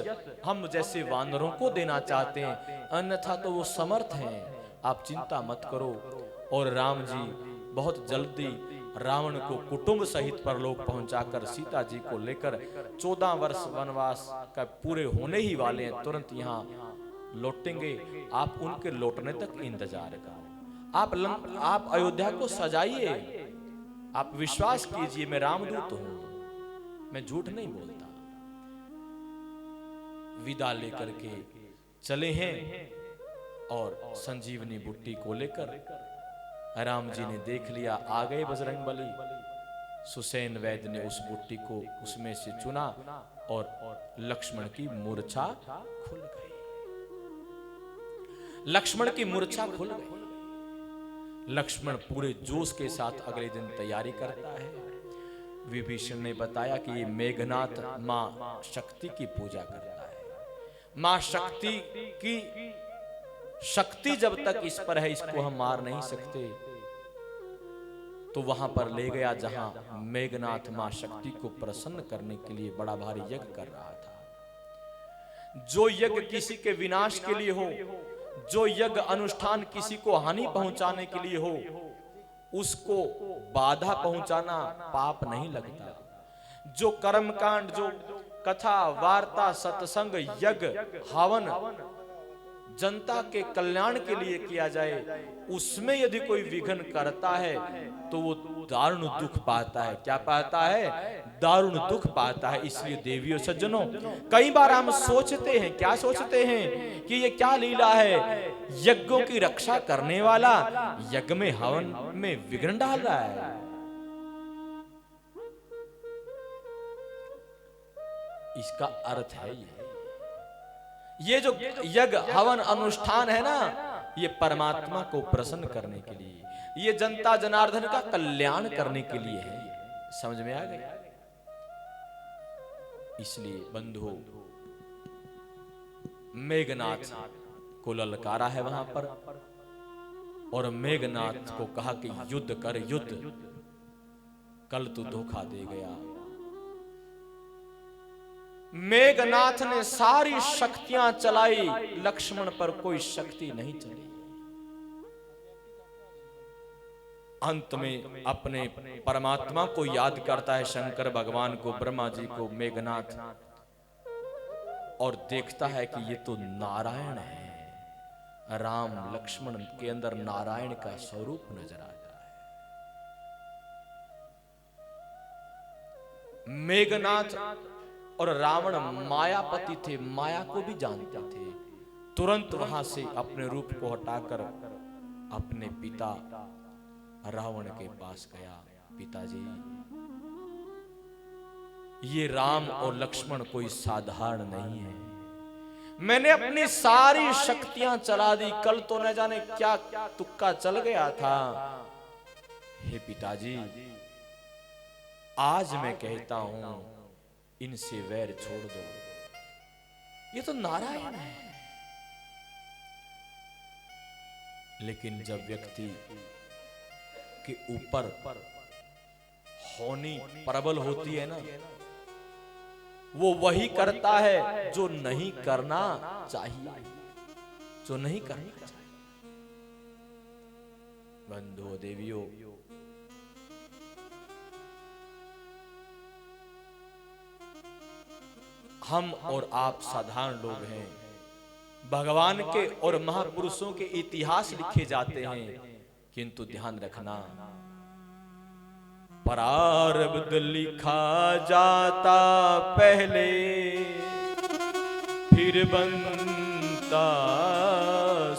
हम जैसे वानरों को देना चाहते हैं, अन्यथा तो वो समर्थ हैं। आप चिंता मत करो। और राम जी बहुत जल्दी रावण को कुटुंब सहित परलोक पहुंचाकर सीता जी को लेकर 14 वर्ष वनवास का पूरे होने ही वाले हैं, तुरंत यहाँ लौटेंगे। आप उनके लौटने तक इंतजार करो। आप अयोध्या को सजाइए, आप विश्वास कीजिए मैं रामदूत हूं, मैं झूठ नहीं बोलता। विदा लेकर के चले हैं और संजीवनी बुट्टी को लेकर राम जी ने देख लिया, आ गए बजरंगबली। सुसैन वैद्य ने उस बुट्टी को उसमें से चुना और लक्ष्मण की मूर्छा खुल गई। लक्ष्मण की मूर्छा खुल गई। लक्ष्मण पूरे जोश के साथ अगले दिन तैयारी करता है। विभीषण ने बताया कि ये मेघनाथ मां शक्ति की पूजा करता है। मां शक्ति की शक्ति जब तक इस पर है, इसको हम मार नहीं सकते। तो वहां पर ले गया जहां मेघनाथ मां शक्ति को प्रसन्न करने के लिए बड़ा भारी यज्ञ कर रहा था। जो यज्ञ किसी के विनाश के लिए हो, जो यज्ञ अनुष्ठान किसी को हानि पहुंचाने के लिए हो, उसको बाधा पहुंचाना पाप नहीं लगता। जो कर्मकांड, जो कथा वार्ता सत्संग यज्ञ हवन जनता के कल्याण के लिए किया जाए, उसमें यदि कोई विघ्न करता है तो वो दारुण दुख पाता है। क्या पाता है? दारुण दुख पाता है। इसलिए देवियों सज्जनों, कई बार हम सोचते हैं, क्या सोचते हैं कि ये क्या लीला है, यज्ञों की रक्षा करने वाला यज्ञ में हवन में विघ्न डाल रहा है। इसका अर्थ है ये जो यज्ञ हवन अनुष्ठान है ना, ये परमात्मा को प्रसन्न करने के लिए, ये जनता जनार्दन का कल्याण करने के लिए है। समझ में आ गया? इसलिए बंधु, मेघनाथ को ललकारा है वहां पर, और मेघनाथ को कहा कि युद्ध कर, युद्ध, कल तू धोखा दे गया। मेघनाथ ने सारी शक्तियां चलाई, लक्ष्मण पर कोई शक्ति नहीं चली। अंत में अपने परमात्मा को याद करता है, शंकर भगवान को, ब्रह्मा जी को, मेघनाथ, और देखता है कि ये तो नारायण है। राम लक्ष्मण के अंदर नारायण का स्वरूप नजर आता है। मेघनाथ और रावण मायापति थे, माया को भी जानते थे। तुरंत वहां से अपने रूप को हटाकर अपने पिता रावण के पास गया। पिताजी, ये राम और लक्ष्मण कोई साधारण नहीं है। मैंने अपनी सारी शक्तियां चला दी, कल तो न जाने क्या तुक्का चल गया था। हे पिताजी, आज मैं कहता हूं, इनसे वैर छोड़ दो। ये तो नारायण है। लेकिन जब व्यक्ति के ऊपर होनी प्रबल होती है ना, वो वही करता है जो नहीं करना चाहिए, जो नहीं करना चाहिए। बंधुओं देवियों, हम और आप साधारण लोग हैं। भगवान के और महापुरुषों के इतिहास लिखे जाते हैं, किंतु ध्यान रखना, प्रारब्ध लिखा जाता पहले, फिर बनता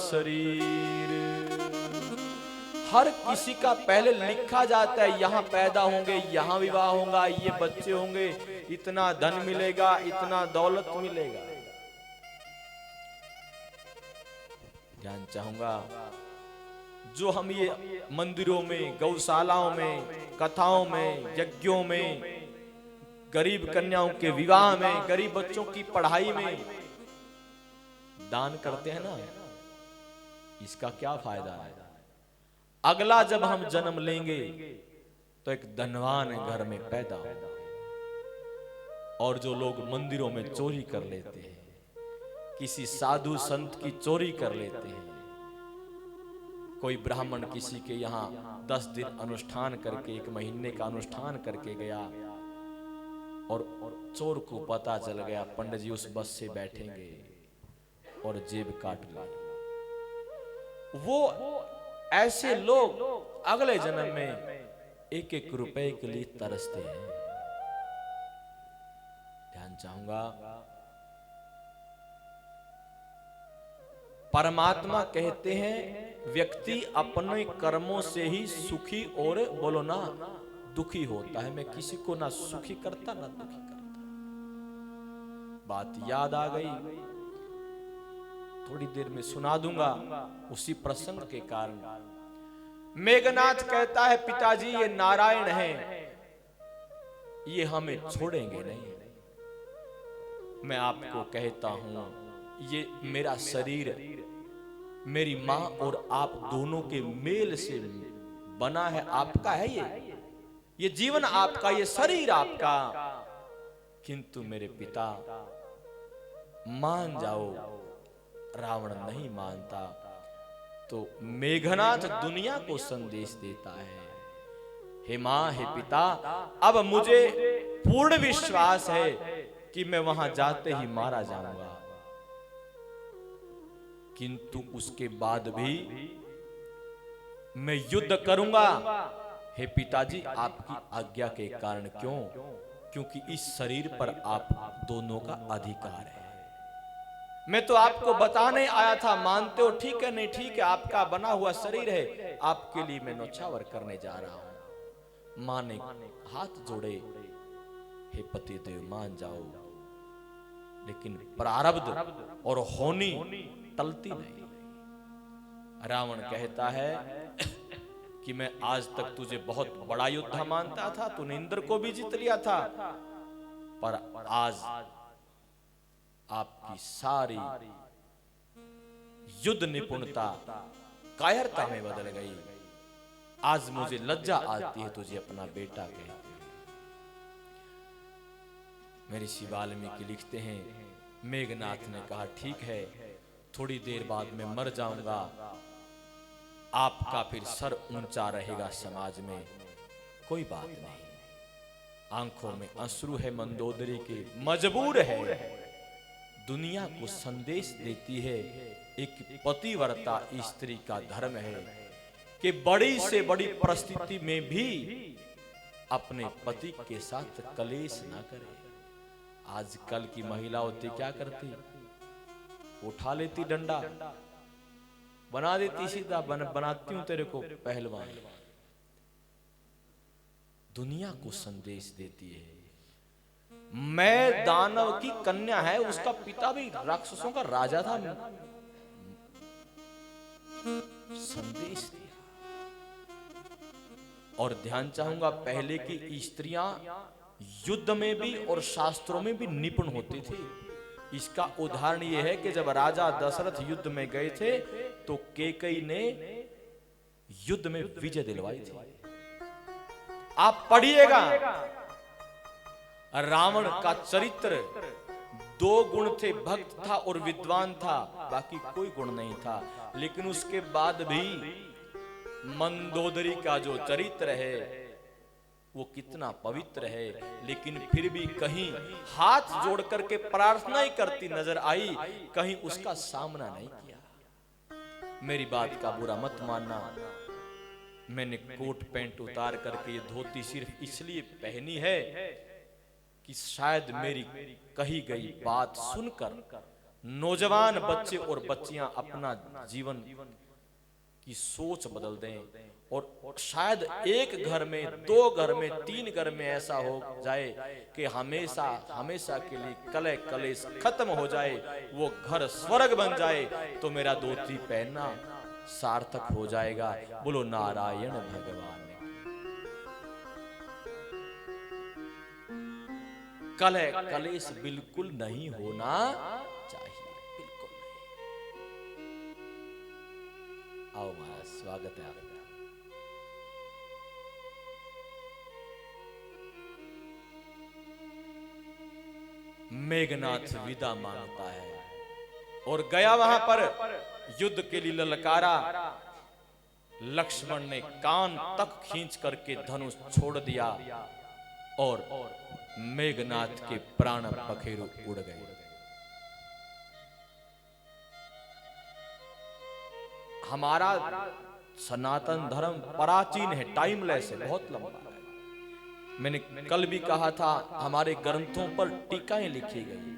शरीर। हर किसी का पहले लिखा जाता है, यहां पैदा होंगे, यहां विवाह होगा, ये बच्चे होंगे, इतना धन मिलेगा, इतना दौलत मिलेगा। ध्यान चाहूंगा, जो हम ये मंदिरों में, गौशालाओं में, कथाओं में, यज्ञों में, गरीब कन्याओं के विवाह में, गरीब बच्चों की पढ़ाई में दान करते हैं ना, इसका क्या फायदा है? अगला जब हम जन्म लेंगे तो एक धनवान घर में पैदा होगा। और जो लोग मंदिरों में चोरी कर लेते हैं, किसी साधु संत की चोरी कर लेते हैं, कोई ब्राह्मण किसी के यहाँ 10 दिन अनुष्ठान करके, 1 महीने का अनुष्ठान करके गया, और चोर को पता चल गया, पंडित जी उस बस से बैठेंगे और जेब काट लेंगे। वो ऐसे लोग अगले जन्म में 1-1 रुपए के लिए तरसते हैं। ध्यान चाहूंगा, परमात्मा कहते हैं व्यक्ति अपने कर्मों से ही सुखी और बोलो ना दुखी होता है। मैं किसी को ना सुखी करता ना दुखी करता। बात याद आ गई, थोड़ी देर में सुना दूंगा उसी प्रसंग के कारण। मेघनाथ कहता है पिताजी ये नारायण हैं, ये हमें छोड़ेंगे नहीं। मैं आपको कहता हूं ये मेरा शरीर मेरी मां और आप दोनों के मेल से बना है, आपका है ये जीवन आपका, ये शरीर आपका। किंतु मेरे पिता मान जाओ, रावण नहीं मानता। तो मेघनाथ दुनिया को संदेश देता है, हे मां हे पिता, अब मुझे पूर्ण विश्वास है कि मैं वहां जाते ही मारा जाऊंगा, किंतु उसके बाद भी मैं युद्ध करूंगा। हे पिताजी आपकी आज्ञा के कारण। क्यों? क्योंकि इस शरीर पर आप दोनों का अधिकार है। मैं तो आपको बताने आया था, मानते हो ठीक है नहीं ठीक है, आपका बना हुआ शरीर है, आपके लिए मैं नौछावर करने जा रहा हूं। मां ने हाथ जोड़े, हे पतिदेव मान जाओ, लेकिन प्रारब्ध और होनी टलती नहीं। रावण कहता है कि मैं आज तक तुझे बहुत बड़ा योद्धा मानता था, तूने इंद्र को भी जीत लिया था, पर आज आपकी सारी युद्ध निपुणता कायरता में बदल गई। आज मुझे लज्जा आती है तुझे अपना बेटा कहते। मेरे ऋषि वाल्मीकि लिखते हैं, मेघनाथ ने कहा ठीक है, थोड़ी देर बाद मैं मर जाऊंगा, आपका फिर सर ऊंचा रहेगा समाज में, कोई बात नहीं। आंखों में अश्रु है मंदोदरी के, मजबूर है, दुनिया को संदेश देती है। एक पतिव्रता स्त्री का धर्म है कि बड़ी से बड़ी परिस्थिति में भी अपने पति के साथ कलेश ना करे। आजकल की महिला होती क्या करती, उठा लेती डंडा, बना देती सीधा, बनाती हूं तेरे को पहलवान। दुनिया को संदेश देती है, मैं दानव की कन्या है, उसका पिता भी राक्षसों का राजा था, संदेश दिया। और ध्यान चाहूंगा, पहले की स्त्रियां युद्ध में भी और शास्त्रों में भी निपुण होती थी। इसका उदाहरण यह है कि जब राजा दशरथ युद्ध में गए थे तो कैकेयी ने युद्ध में विजय दिलवाई थी। आप पढ़िएगा, रावण का चरित्र 2 गुण थे, भक्त था और विद्वान था, बाकी कोई गुण नहीं था। लेकिन उसके बाद भी मंदोदरी का जो चरित्र है वो कितना पवित्र है, लेकिन फिर भी कहीं हाथ जोड़ करके प्रार्थना ही करती नजर आई, कहीं उसका सामना नहीं किया। मेरी बात का बुरा मत मानना, मैंने कोट पैंट उतार करके ये धोती सिर्फ इसलिए पहनी है कि शायद मेरी कही गई बात सुनकर नौजवान बच्चे और बच्चियां अपना जीवन की सोच बदल दें, और शायद एक घर में, 2 घर में, 3 घर में ऐसा हो जाए कि हमेशा हमेशा के लिए कलह कलेश खत्म हो जाए, वो घर स्वर्ग बन जाए, तो मेरा धोती पहनना सार्थक हो जाएगा। बोलो नारायण भगवान। कलह कलेश बिल्कुल नहीं होना चाहिए, बिल्कुल नहीं। आओ महाराज, स्वागत है आपका। मेघनाथ विदा मांगता है और गया वहां पर युद्ध के लिए ललकारा। लक्ष्मण ने कान तक खींच करके धनुष छोड़ दिया और मेघनाथ के प्राण पखेरु उड़ गए। हमारा सनातन धर्म प्राचीन है, टाइमलेस है, बहुत लंबा है। मैंने कल भी कहा था, हमारे ग्रंथों पर टीकाएं लिखी गई,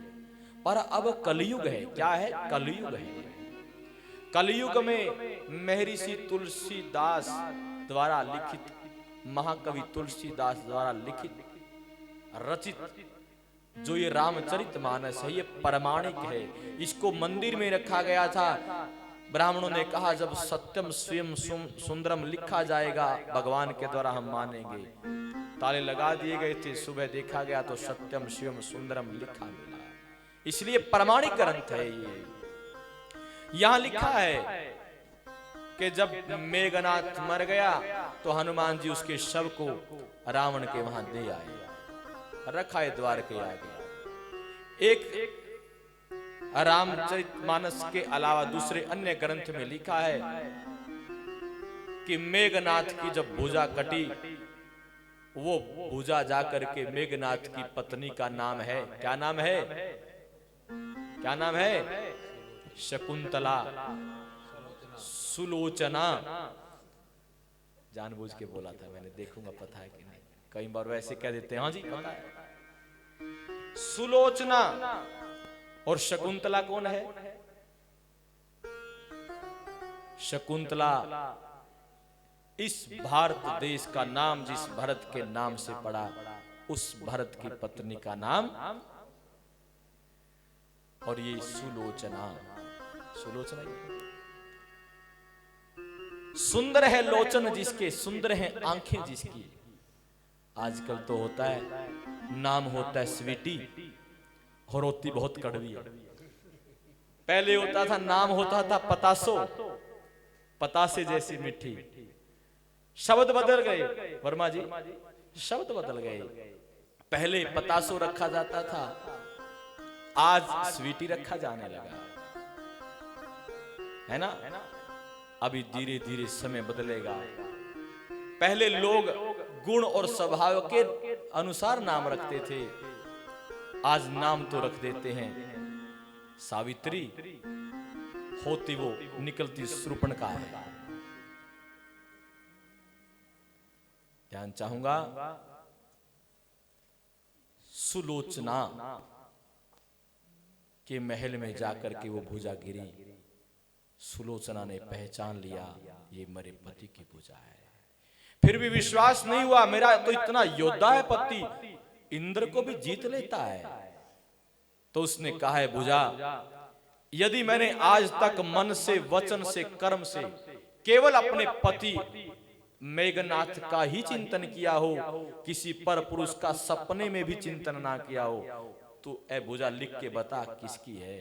पर अब कलयुग है। क्या है? कलयुग है। कलयुग में महर्षि तुलसीदास द्वारा लिखित, महाकवि तुलसीदास द्वारा लिखित रचित जो ये रामचरितमानस है, ये प्रमाणिक है। इसको मंदिर में रखा गया था, ब्राह्मणों ने कहा जब सत्यम स्वयं सुंदरम लिखा जाएगा भगवान के द्वारा हम मानेंगे। ताले लगा दिए गए थे, सुबह देखा गया तो सत्यम शिवम सुंदरम लिखा मिला। इसलिए प्रमाणिक ग्रंथ है ये। यहां लिखा है कि जब मेघनाथ मर गया तो हनुमान जी उसके शव को रावण के वहां दे आए, रखा है द्वार के आगे। एक रामचरितमानस के अलावा दूसरे अन्य ग्रंथ में लिखा है कि मेघनाथ की जब भुजा कटी, वो भुजा जाकर के मेघनाथ की पत्नी का नाम है, क्या नाम है, क्या नाम है, शकुंतला सुलोचना। जानबूझ के बोला था मैंने, देखूंगा पता है कि नहीं, कई बार वैसे कह देते हैं हाँ जी पता है। सुलोचना और शकुंतला कौन है? शकुंतला इस भारत देश का नाम जिस भरत के नाम से पड़ा, उस भरत की पत्नी का नाम, और ये सुलोचना, सुलोचना सुंदर है लोचन जिसके, सुंदर है आंखें जिसकी। आजकल तो होता है नाम होता है स्वीटी और होती बहुत कड़वी है। पहले होता था नाम होता था पतासो, पतासे जैसी मिठी। शब्द बदल गए वर्मा जी, शब्द बदल गए। पहले पतासो रखा जाता था, आज स्वीटी रखा जाने लगा है ना। अभी धीरे धीरे समय बदलेगा। पहले लोग गुण और स्वभाव के अनुसार नाम रखते थे, आज नाम तो रख देते हैं सावित्री, होती वो निकलती शूर्पणखा है। ध्यान चाहूंगा, सुलोचना के महल में जाकर के वो भुजा गिरी। सुलोचना ने पहचान लिया ये मेरे पति की भुजा है। फिर भी विश्वास नहीं हुआ, मेरा तो इतना योद्धा है पति, इंद्र को भी जीत लेता है। तो उसने कहा है भुजा, यदि मैंने आज तक मन से, वचन से, कर्म से केवल अपने पति मेघनाथ का ही चिंतन किया हो, किसी पर पुरुष का सपने में भी चिंतन ना किया हो, तो ए भुजा लिख के बता किसकी है।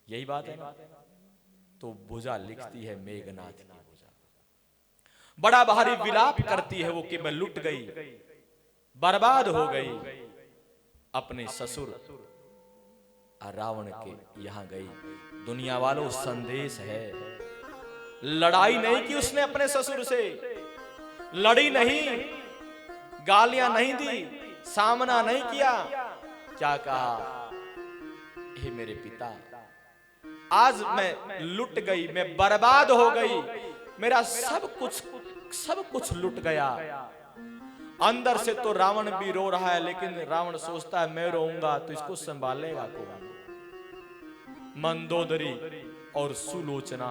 यही बात है ना। तो भुजा लिखती है मेघनाथ की भुजा। बड़ा भारी विलाप करती है वो कि मैं लुट गई, बर्बाद हो गई, अपने ससुर रावण के यहां गई। दुनिया वालों संदेश है, लड़ाई नहीं की उसने अपने ससुर से, लड़ी नहीं, गालियां नहीं दी, सामना नहीं किया। क्या कहा, हे मेरे पिता, आज मैं लुट गई, मैं बर्बाद हो गई, मेरा सब कुछ लुट गया। अंदर से तो रावण भी रो रहा है, लेकिन रावण सोचता है मैं रोऊंगा तो इसको संभालेगा कौन। मंदोदरी और सुलोचना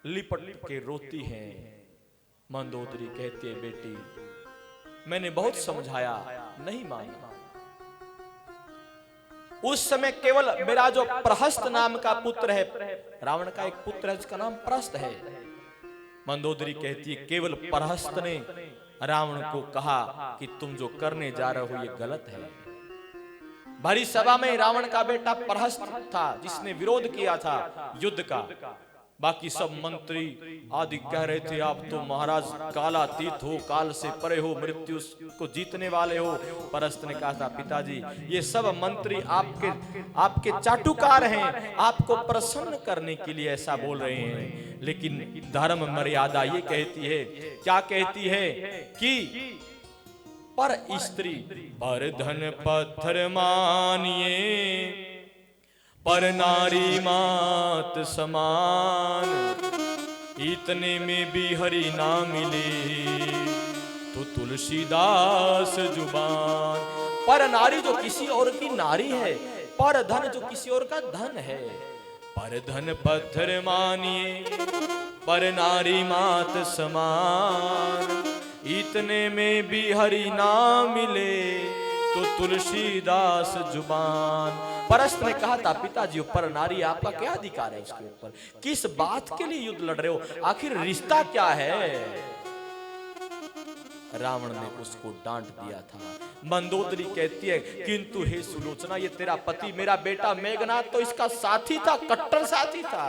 लिपट के रोती हैं। मंदोदरी कहती है बेटी, मैंने बहुत समझाया, नहीं माना। उस समय केवल मेरा जो प्रहस्त नाम का पुत्र है, रावण का एक पुत्र है जिसका नाम प्रहस्त है। मंदोदरी कहती है केवल प्रहस्त ने रावण को कहा कि तुम जो करने जा रहे हो ये गलत है। भरी सभा में रावण का बेटा प्रहस्त था जिसने विरोध किया था युद्ध का। बाकी सब मंत्री आदि कह रहे थे आप तो महाराज कालातीत हो, काल से परे हो, मृत्यु को जीतने वाले हो। प्रहस्त ने कहा था पिताजी ये सब मंत्री आपके चाटुकार हैं, आपको प्रसन्न करने के लिए ऐसा बोल रहे हैं, लेकिन धर्म मर्यादा ये कहती है, क्या कहती है कि पर स्त्री पर धन पत्थर मानिए, पर नारी मात समान, इतने में भी हरि ना मिले तो तुलसीदास जुबान। पर नारी जो किसी और की नारी है, पर धन जो किसी और का धन है। पर धन पत्थर मानिए, पर नारी मात समान, इतने में भी हरि ना मिले तो तुलसीदास जुबान। परस्त ने कहा था, पिताजी पर नारी आपका क्या अधिकार है उसके ऊपर, किस बात के लिए युद्ध लड़ रहे हो, आखिर रिश्ता क्या है। रावण ने उसको डांट दिया था। मंदोदरी कहती है, किंतु हे सुलोचना, ये तेरा पति मेरा बेटा मेघनाथ तो इसका साथी था, कट्टर साथी था।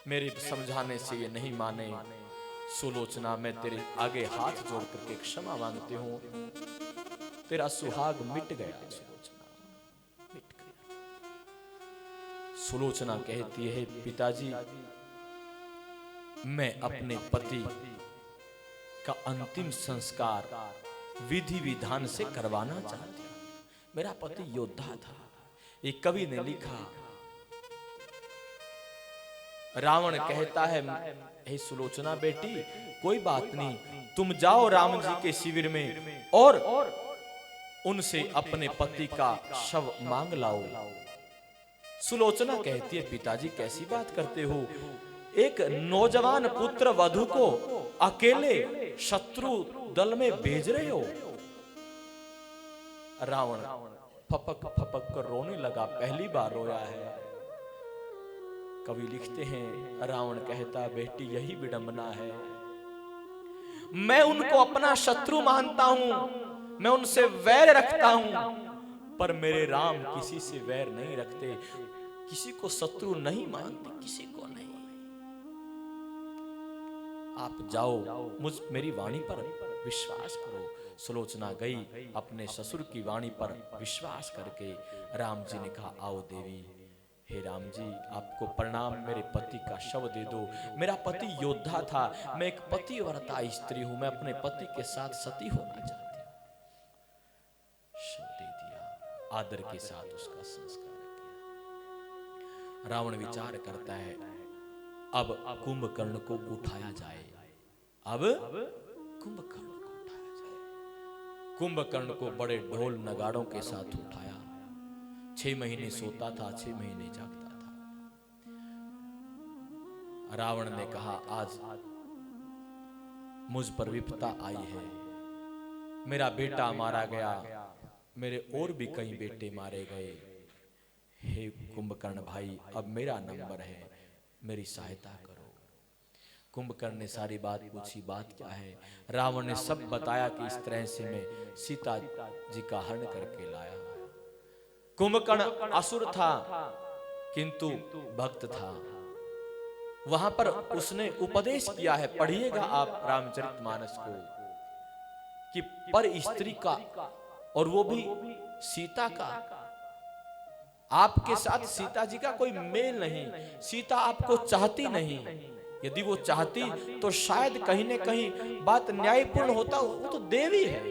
मेरे समझाने से ये नहीं माने। सुलोचना, मैं तेरे आगे हाथ जोड़ करके क्षमा मांगती हूं, तेरा सुहाग मिट गया। सुलोचना मिट गया। सुलोचना कहती है, पिताजी मैं अपने पति का अंतिम संस्कार विधि विधान से करवाना चाहती हूं। मेरा पति योद्धा था। एक कवि ने लिखा, रावण कहता है, हे सुलोचना बेटी, कोई बात नहीं, तुम जाओ राम जी के शिविर में और उनसे अपने पति का शव मांग लाओ। सुलोचना कहती है, पिताजी कैसी बात करते हो, एक नौजवान पुत्र वधु को अकेले शत्रु दल में भेज रहे हो। रावण फपक फपक कर रोने लगा, पहली बार रोया है। कवि लिखते हैं, रावण कहता, बेटी यही विडंबना है, मैं उनको अपना शत्रु मानता हूं, मैं उनसे वैर रखता हूं, पर मेरे राम किसी से वैर नहीं रखते, किसी को शत्रु नहीं मानते, किसी को नहीं। आप जाओ, मेरी वाणी पर विश्वास करो। सुलोचना गई, अपने ससुर की वाणी पर विश्वास करके। राम जी ने कहा, आओ देवी, हे राम जी आपको प्रणाम, मेरे पति का शव दे दो। मेरा पति योद्धा था, मैं एक पतिव्रता स्त्री हूं, मैं अपने पति के साथ सती होना चाहती हूं। शव दे दिया, आदर के साथ उसका संस्कार किया। रावण विचार करता है, अब कुंभकर्ण को उठाया जाए, अब कुंभकर्ण को उठाया जाए। कुंभकर्ण को बड़े ढोल नगाड़ों के साथ उठाया। 6 महीने सोता था, 6 महीने जागता था। रावण ने कहा, आज मुझ पर विपदा आई है, मेरा बेटा मारा गया, मेरे और भी कई बेटे मारे गए। हे कुंभकर्ण भाई, अब मेरा नंबर है, मेरी सहायता करो। कुंभकर्ण ने सारी बात पूछी, बात क्या है। रावण ने सब बताया कि इस तरह से मैं सीता जी का हरण करके लाया। कुंभकर्ण असुर था किंतु भक्त था। वहां पर उसने उपदेश किया है, पढ़िएगा आप रामचरितमानस को, कि पर स्त्री का, और वो भी सीता का, आपके साथ सीता जी का कोई मेल नहीं, सीता आपको चाहती नहीं। यदि वो चाहती तो शायद कहीं न कहीं बात न्यायपूर्ण होता। वो तो देवी है।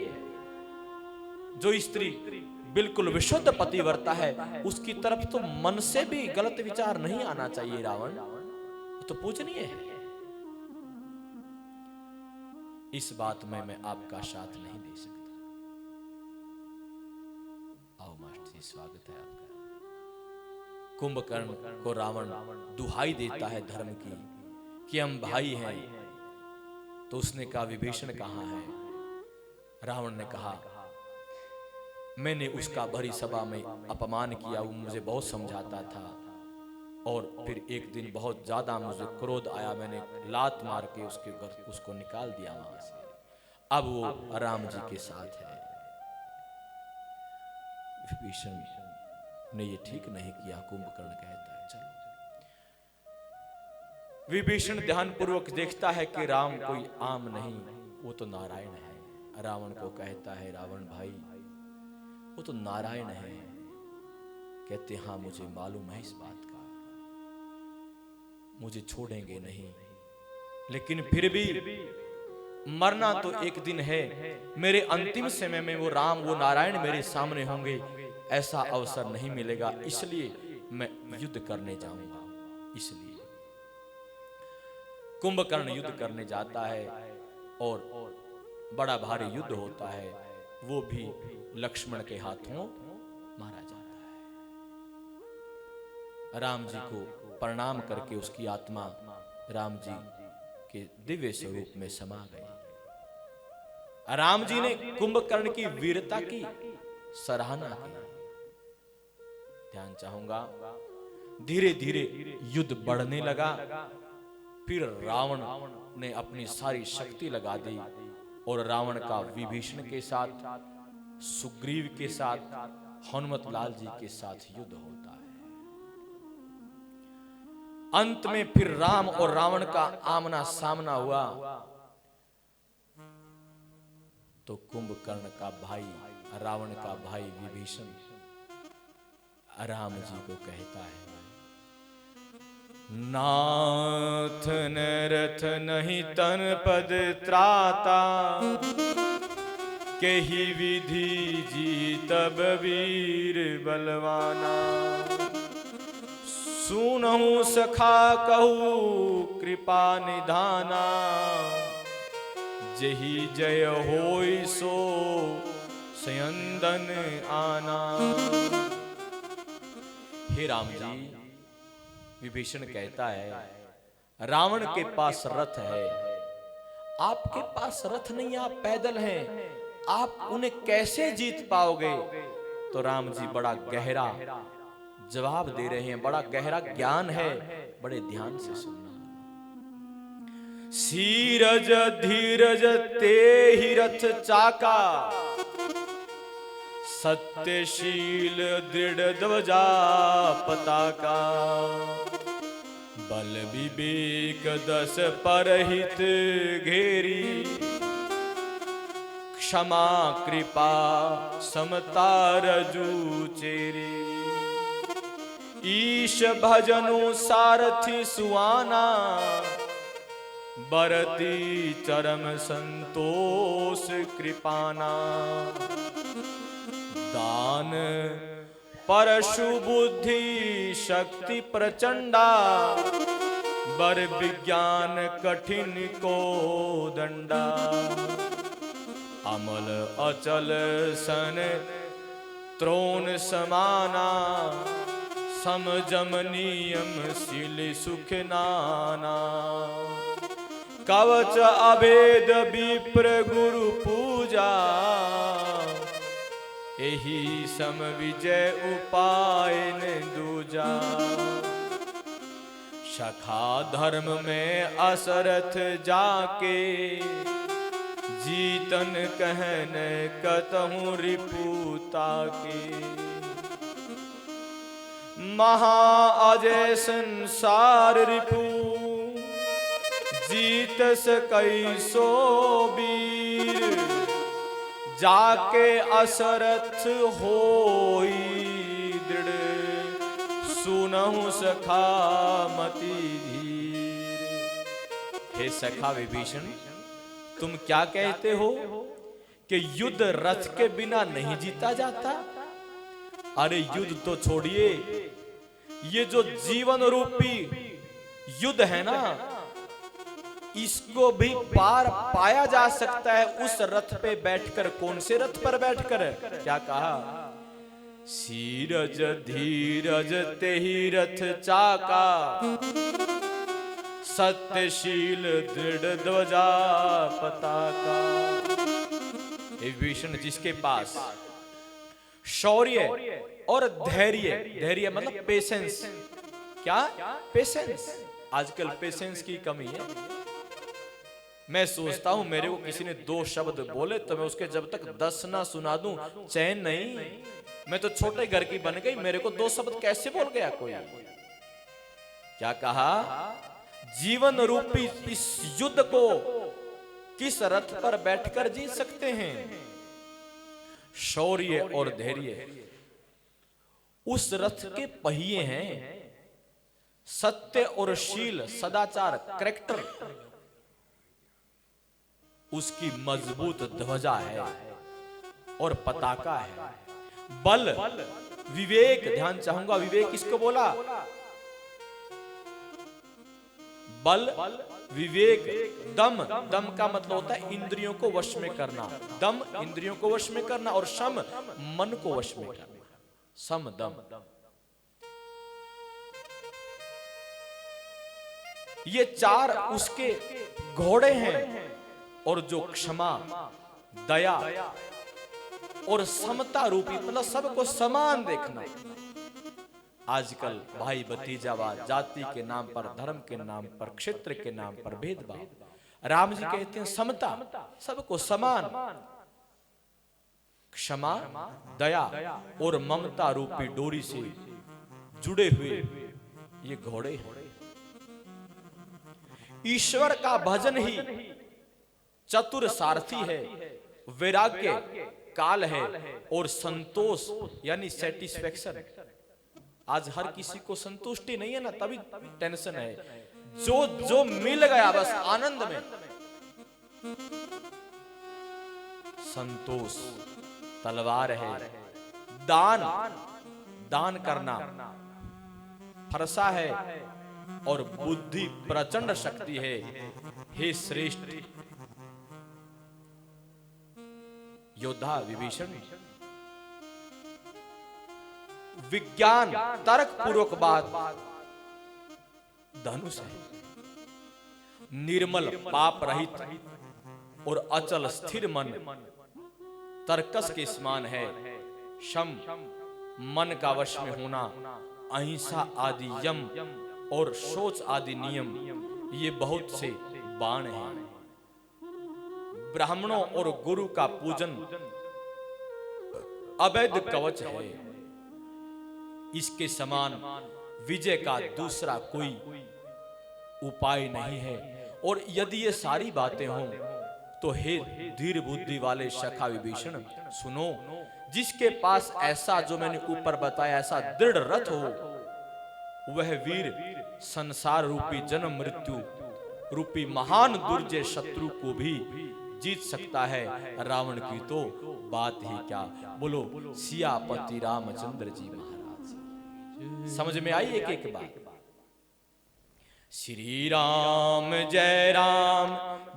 जो स्त्री बिल्कुल विशुद्ध पतिव्रता है, उसकी तरफ तो मन से भी गलत विचार नहीं आना चाहिए। रावण तो पूजनीय है। इस बात में मैं आपका साथ नहीं दे सकता। आओ मास्टर जी, स्वागत है आपका। कुंभकर्ण को रावण दुहाई देता है धर्म की कि हम भाई हैं। तो उसने कहा, विभीषण कहाँ है। रावण ने कहा, मैंने उसका भरी सभा में अपमान किया, वो मुझे बहुत समझाता था, और फिर एक दिन बहुत ज्यादा मुझे क्रोध आया, मैंने लात मार के उसके घर उसको निकाल दिया वहां से। अब वो राम जी के साथ है। विभीषण ने ये ठीक नहीं किया। कुंभकर्ण कहता है, चलो। विभीषण ध्यानपूर्वक देखता है कि राम कोई आम नहीं, वो तो नारायण है। रावण को कहता है, रावण भाई, वो तो नारायण है। कहते, हाँ मुझे मालूम है इस बात का, मुझे छोड़ेंगे नहीं, लेकिन फिर भी मरना तो एक दिन है। मेरे अंतिम समय में वो राम, वो नारायण मेरे सामने होंगे, ऐसा अवसर नहीं मिलेगा, इसलिए मैं युद्ध करने जाऊंगा। इसलिए कुंभकर्ण युद्ध करने जाता है और बड़ा भारी युद्ध होता है। वो भी लक्ष्मण के हाथों मारा जाता है। राम जी को प्रणाम करके उसकी आत्मा राम जी के दिव्य स्वरूप में समा गई। राम जी ने कुंभकर्ण की वीरता की सराहना की। ध्यान चाहूंगा, धीरे धीरे युद्ध बढ़ने लगा। फिर रावण ने अपनी सारी शक्ति लगा दी और रावण का विभीषण के साथ, सुग्रीव के साथ, हनुमत लाल जी के साथ युद्ध होता है। अंत में फिर राम और रावण का आमना सामना हुआ तो कुंभकर्ण का भाई, रावण का भाई विभीषण राम जी को कहता है, नाथ नरथ नहीं तन पद त्राता, केहि विधि जीतब वीर बलवाना। सुनहु सखा कहू कृपा निधाना, जेहि जय होय सो सयंदन आना। हे राम जी, विभीषण कहता है, रावण के पास रथ है, आपके पास रथ नहीं, आप पैदल हैं, आप उन्हें कैसे जीत पाओगे? तो राम जी बड़ा गहरा जवाब दे रहे हैं, बड़ा गहरा ज्ञान है, बड़े ध्यान से सुनना। सीरज धीरज ते ही रथ चाका, सत्यशील दृढ़ ध्वजा पताका। बल विवेक दस परहित घेरी, क्षमा कृपा समता रजू चेरी। ईश भजनु सारथी सुआना, बरती चरम संतोष कृपाना। दान परशु बुद्धि शक्ति प्रचंडा, बर विज्ञान कठिन को दंडा। अमल अचल सन त्रोण समाना, समजम नियम शील सुख नाना। कवच अभेद विप्र गुरु पूजा, एही सम विजय उपाय न दूजा। सखा धर्म में असरथ जाके, जीतन कहन कतहु रिपुता के। महा अजय संसार रिपु, जीत सकई सो वीर। जाके असरथ होई दृढ़, सुनहु सखा मति धीर। हे सखा विभीषण, तुम क्या कहते हो कि युद्ध रथ के बिना नहीं जीता जाता? अरे युद्ध तो छोड़िए, ये जो जीवन रूपी युद्ध है ना, इसको भी पार पाया जा सकता है उस रथ पे बैठकर। कौन से रथ पर बैठकर? क्या कहा? सीरज धीरज तेहि रथ चाका, सत्यशील दृढ़ ध्वजा पताका। विभीषण, जिसके पास शौर्य और धैर्य, धैर्य मतलब पेशेंस, क्या? पेशेंस। आजकल पेशेंस की कमी है। मैं सोचता हूं मेरे को किसी ने 2 शब्द बोले तो मैं उसके जब तक 10 ना सुना दूं चैन नहीं। मैं तो छोटे घर की बन गई, मेरे को 2 शब्द कैसे बोल गया कोई? क्या कहा? जीवन रूपी इस युद्ध को किस रथ पर बैठकर जीत सकते हैं? शौर्य और धैर्य उस रथ के पहिए हैं। सत्य और शील, सदाचार, कैरेक्टर उसकी मजबूत ध्वजा है और पताका है। बल, विवेक, ध्यान चाहूंगा, विवेक किसको बोला? बल, विवेक, दम, दम का मतलब होता है इंद्रियों को वश में करना। दम इंद्रियों को वश में करना, और शम मन को वश में करना। सम दम, ये 4 उसके घोड़े हैं। और जो क्षमा, दया और समता रूपी, मतलब सबको समान देखना। आजकल भाई भतीजावाद, जाति के नाम पर, धर्म के नाम पर, क्षेत्र के नाम पर भेदभाव। राम जी कहते हैं समता, सबको समान। क्षमा, दया और ममता रूपी डोरी से जुड़े हुए ये घोड़े हैं। ईश्वर का भजन ही चतुर सारथी है, वैराग्य काल है और संतोष यानी सेटिस्फेक्शन। आज हर किसी को संतुष्टि नहीं है ना, तभी टेंशन है। जो जो मिल गया बस आनंद में। संतोष तलवार है, दान करना फरसा है और बुद्धि प्रचंड शक्ति है। हे श्रेष्ठ योद्धा विभीषण, विज्ञान तर्क पूर्वक बात धनुष है। निर्मल पाप रहित और अचल स्थिर मन तर्कस के समान है। शम मन का वश में होना, अहिंसा आदि यम और शौच आदि नियम, ये बहुत से बाण हैं। ब्राह्मणों और गुरु का पूजन अवैध कवच है। इसके समान विजय का दूसरा कोई उपाय नहीं है। और यदि ये सारी बातें हों तो हे धीर बुद्धि वाले सखा विभीषण सुनो, जिसके पास ऐसा जो मैंने ऊपर बताया ऐसा दृढ़ रथ हो, वह वीर संसार रूपी जन्म मृत्यु रूपी महान दुर्जय शत्रु को भी जीत सकता है। रावण की तो बात ही क्या। बोलो सियापति रामचंद्र जी महाराज। समझ में आई एक एक बात। श्री राम जय राम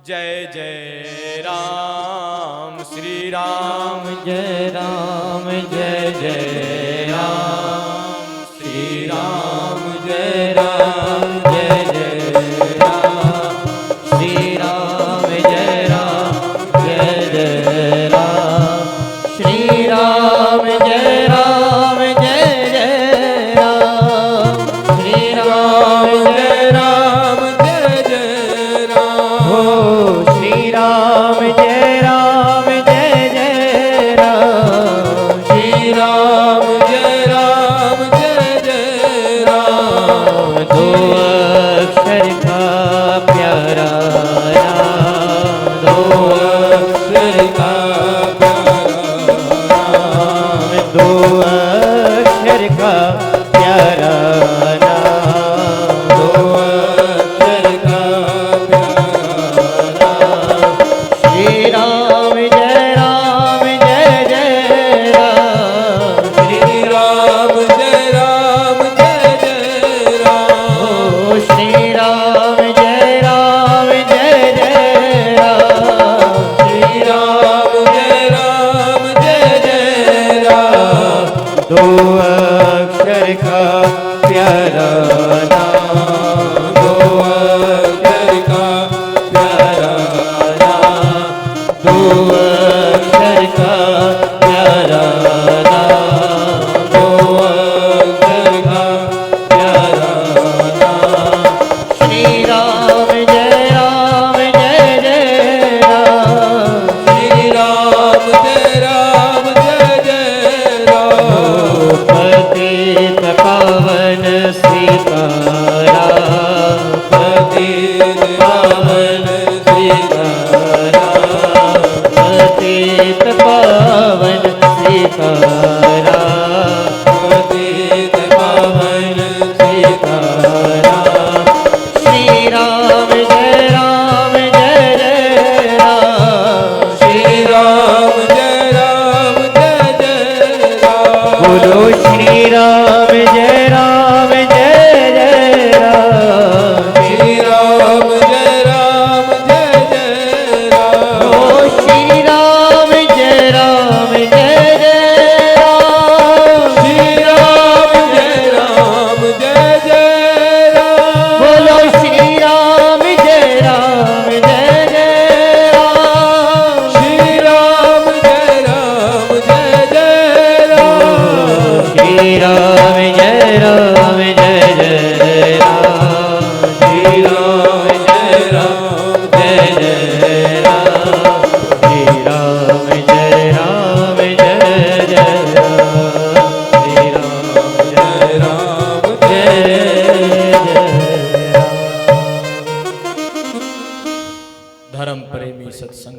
जय जय राम, श्री राम जय राम जय जय राम, श्री राम जय राम जय जय राम, श्री राम जय राम जय जय राम, श्री राम जय राम जय जय राम, श्री राम जय राम जय जय राम, हो श्री राम जय राम जय जय राम, श्री राम जय राम जय जय राम। दो अक्षर का प्यारा नाम, दो अक्षर का प्यारा नाम, दो अक्षर का प्यारा नाम, दो अक्षर का प्यारा नाम। श्री राम जय राम जय जय राम, श्री राम जय राम जय जय राम, ओ श्री राम जय राम जय जय राम, श्री राम जय राम जय जय राम। दो अक्षर का प्यारा नाम, दो अक्षर का प्यारा नाम, दो अक्षर का प्यारा नाम, दो अक्षर का प्यारा नाम। श्री राम जय राम जय जय राम, श्री राम जय राम जय जय राम। पतित पावन सीताराम, पतित पावन सीताराम,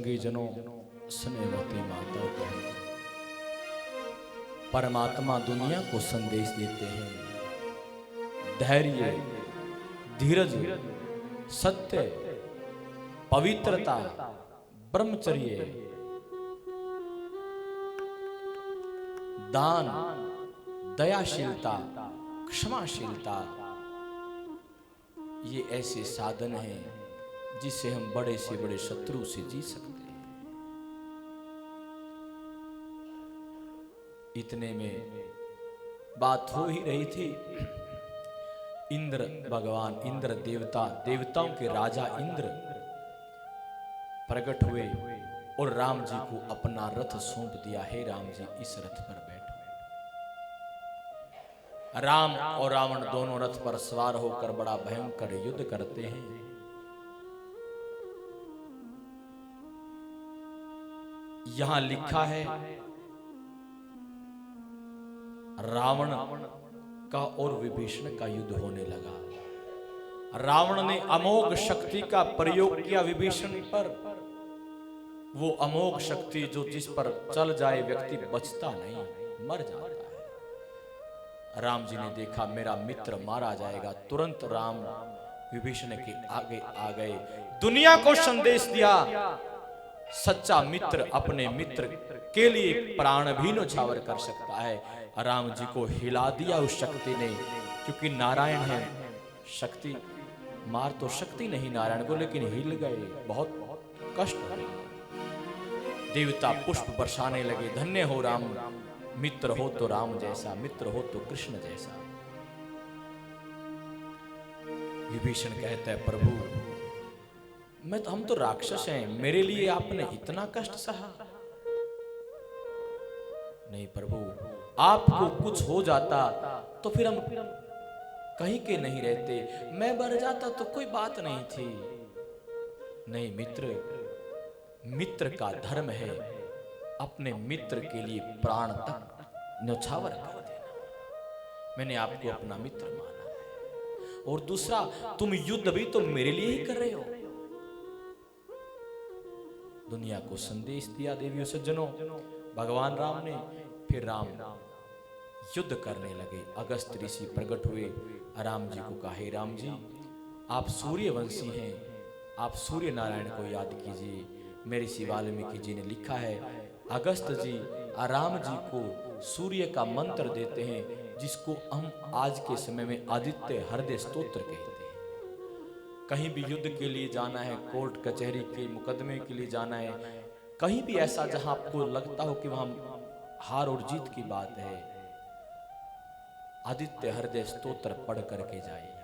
सत्संगी जनों, स्नेहवती माताओं बहनों, परमात्मा दुनिया को संदेश देते हैं, धैर्य, धीरज, सत्य, पवित्रता, ब्रह्मचर्य, दान, दयाशीलता, क्षमाशीलता, ये ऐसे साधन हैं जिससे हम बड़े से बड़े शत्रु से जीत सकते हैं। इतने में बात हो ही रही थी, इंद्र भगवान, इंद्र देवता, देवताओं के राजा इंद्र प्रकट हुए और राम जी को अपना रथ सौंप दिया। हे राम जी, इस रथ पर बैठो। राम और रावण दोनों रथ पर सवार होकर बड़ा भयंकर युद्ध करते हैं। यहां लिखा है रावण का और विभीषण का युद्ध होने लगा। रावण ने अमोघ शक्ति का प्रयोग किया विभीषण पर। वो अमोघ शक्ति जो जिस पर चल जाए व्यक्ति बचता नहीं, मर जाता है। राम जी ने देखा मेरा मित्र मारा जाएगा, तुरंत राम विभीषण के आगे आ गए, दुनिया को संदेश दिया सच्चा मित्र अपने मित्र के लिए प्राण भी न्यौछावर कर सकता है। राम जी को हिला दिया उस शक्ति ने, क्योंकि नारायण है शक्ति, मार तो शक्ति नहीं नारायण को, लेकिन हिल गए, बहुत कष्ट हुआ। देवता पुष्प बरसाने लगे, धन्य हो राम, मित्र हो तो राम जैसा, मित्र हो तो कृष्ण जैसा। विभीषण कहता है प्रभु हम तो राक्षस हैं, मेरे लिए आपने इतना कष्ट सहा। नहीं प्रभु, आपको कुछ हो जाता तो फिर हम कहीं के नहीं रहते, मैं मर जाता तो कोई बात नहीं थी। नहीं मित्र, मित्र का धर्म है अपने मित्र के लिए प्राण तक न्यौछावर कर देना। मैंने आपको अपना मित्र माना है। और दूसरा, तुम युद्ध भी तो मेरे लिए ही कर रहे हो। दुनिया को संदेश दिया देवियों सज्जनों भगवान राम ने। फिर राम युद्ध करने लगे। अगस्त ऋषि प्रकट हुए, राम जी को कहा, हे राम जी, आप सूर्यवंशी हैं, आप सूर्य नारायण को याद कीजिए। मेरे ऋषि वाल्मीकि जी ने लिखा है, अगस्त जी राम जी को सूर्य का मंत्र देते हैं, जिसको हम आज के समय में आदित्य हृदय स्तोत्र कहते हैं। कहीं भी युद्ध के लिए जाना है, कोर्ट कचहरी के मुकदमे के लिए जाना है, कहीं भी ऐसा जहां आपको लगता हो कि वहां हार और जीत की बात है, आदित्य हृदय स्तोत्र पढ़ करके जाइए।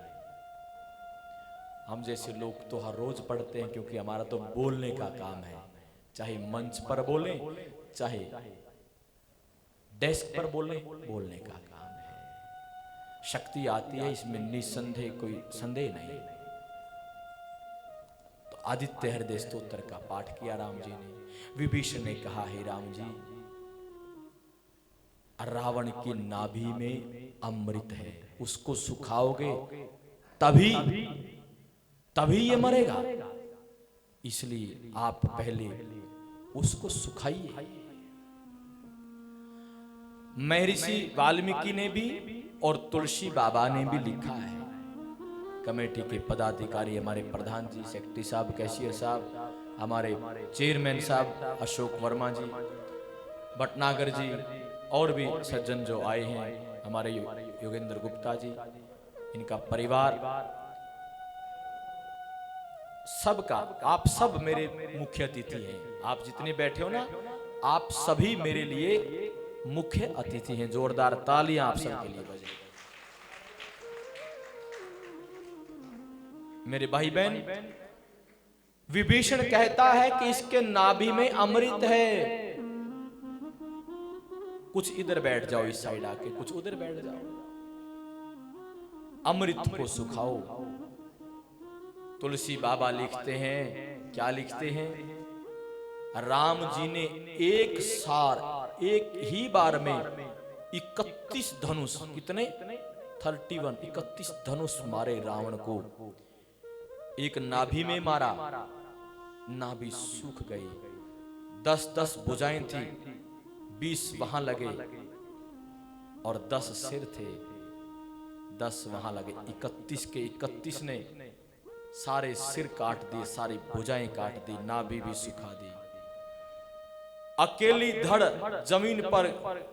हम जैसे लोग तो हर रोज पढ़ते हैं, क्योंकि हमारा तो बोलने का काम है, चाहे मंच पर बोले चाहे डेस्क पर बोले, बोलने का काम है। शक्ति आती है इसमें, निसंदेह कोई संदेह नहीं। तो आदित्य हृदय स्तोत्र का पाठ किया राम जी ने। विभीषण ने कहा, हे राम जी, रावण की नाभि में अमृत है, उसको सुखाओगे तभी ये मरेगा, इसलिए आप पहले उसको सुखाइए। महर्षि वाल्मीकि ने भी और तुलसी बाबा ने भी लिखा है। कमेटी के पदाधिकारी हमारे प्रधान जी, सेक्रेटरी साहब, कैशियर साहब, हमारे चेयरमैन साहब अशोक वर्मा जी, भटनागर जी, और भी सज्जन जो आए हैं, हमारे योगेंद्र गुप्ता जी, इनका परिवार, सबका, आप सब मेरे मुख्य अतिथि हैं। आप जितने बैठे हो ना, आप सभी मेरे लिए मुख्य अतिथि हैं। जोरदार तालियां आप सबके लिए बजे। मेरे भाई बहन, विभीषण कहता है कि इसके नाभि में अमृत है। कुछ इधर बैठ जाओ इस साइड आके, कुछ उधर बैठ जाओ। अमृत को सुखाओ। तुलसी बाबा लिखते हैं, क्या लिखते हैं, राम जी ने एक ही बार में 31 धनुष, कितने 31 धनुष मारे रावण को। एक नाभि में मारा, नाभि सूख गई, 10-10 भुजाएं थी, 20 वहां लगे और 10 सिर थे, 10 वहां लगे। 31 के 31 ने सारे सिर काट दिए, सारी भुजाएं काट दी, नाभि भी सुखा दी। अकेली धड़ जमीन पर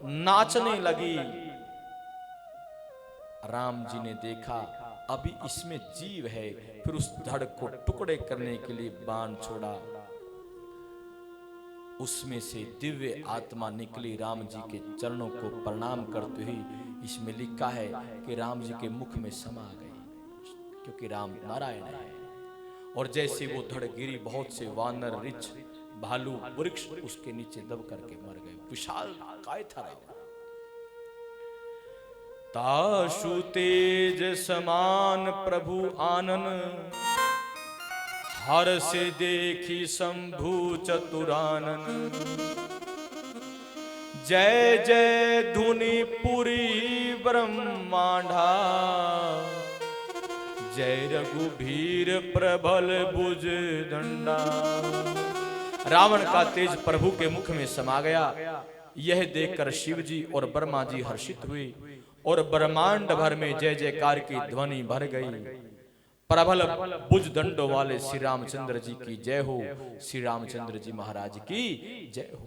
नाचने लगी। राम जी ने देखा अभी इसमें जीव है, फिर उस धड़ को टुकड़े करने के लिए बाण छोड़ा। उसमें से दिव्य आत्मा निकली, राम जी के चरणों को प्रणाम करते हुए। इसमें लिखा है कि राम जी के मुख में समा गई, क्योंकि राम नारायण है। और जैसे वो धड़ गिरी, बहुत से वानर, रिछ, भालू, वृक्ष उसके नीचे दब करके मर गए। विशाल काय था रावण। ताशु तेज समान प्रभु आनन, हर से देखी शंभु चतुरानन। जय जय धुनि पुरी ब्रह्मांडा, जय रघुबीर प्रबल भुज दंडा। रावण का तेज प्रभु के मुख में समा गया। यह देखकर शिव जी और ब्रह्मा जी हर्षित हुए और ब्रह्मांड भर में जय जयकार की ध्वनि भर गई। प्रबल भुज दंडों वाले श्री रामचंद्र जी की जय हो, श्री रामचंद्र जी महाराज की जय हो।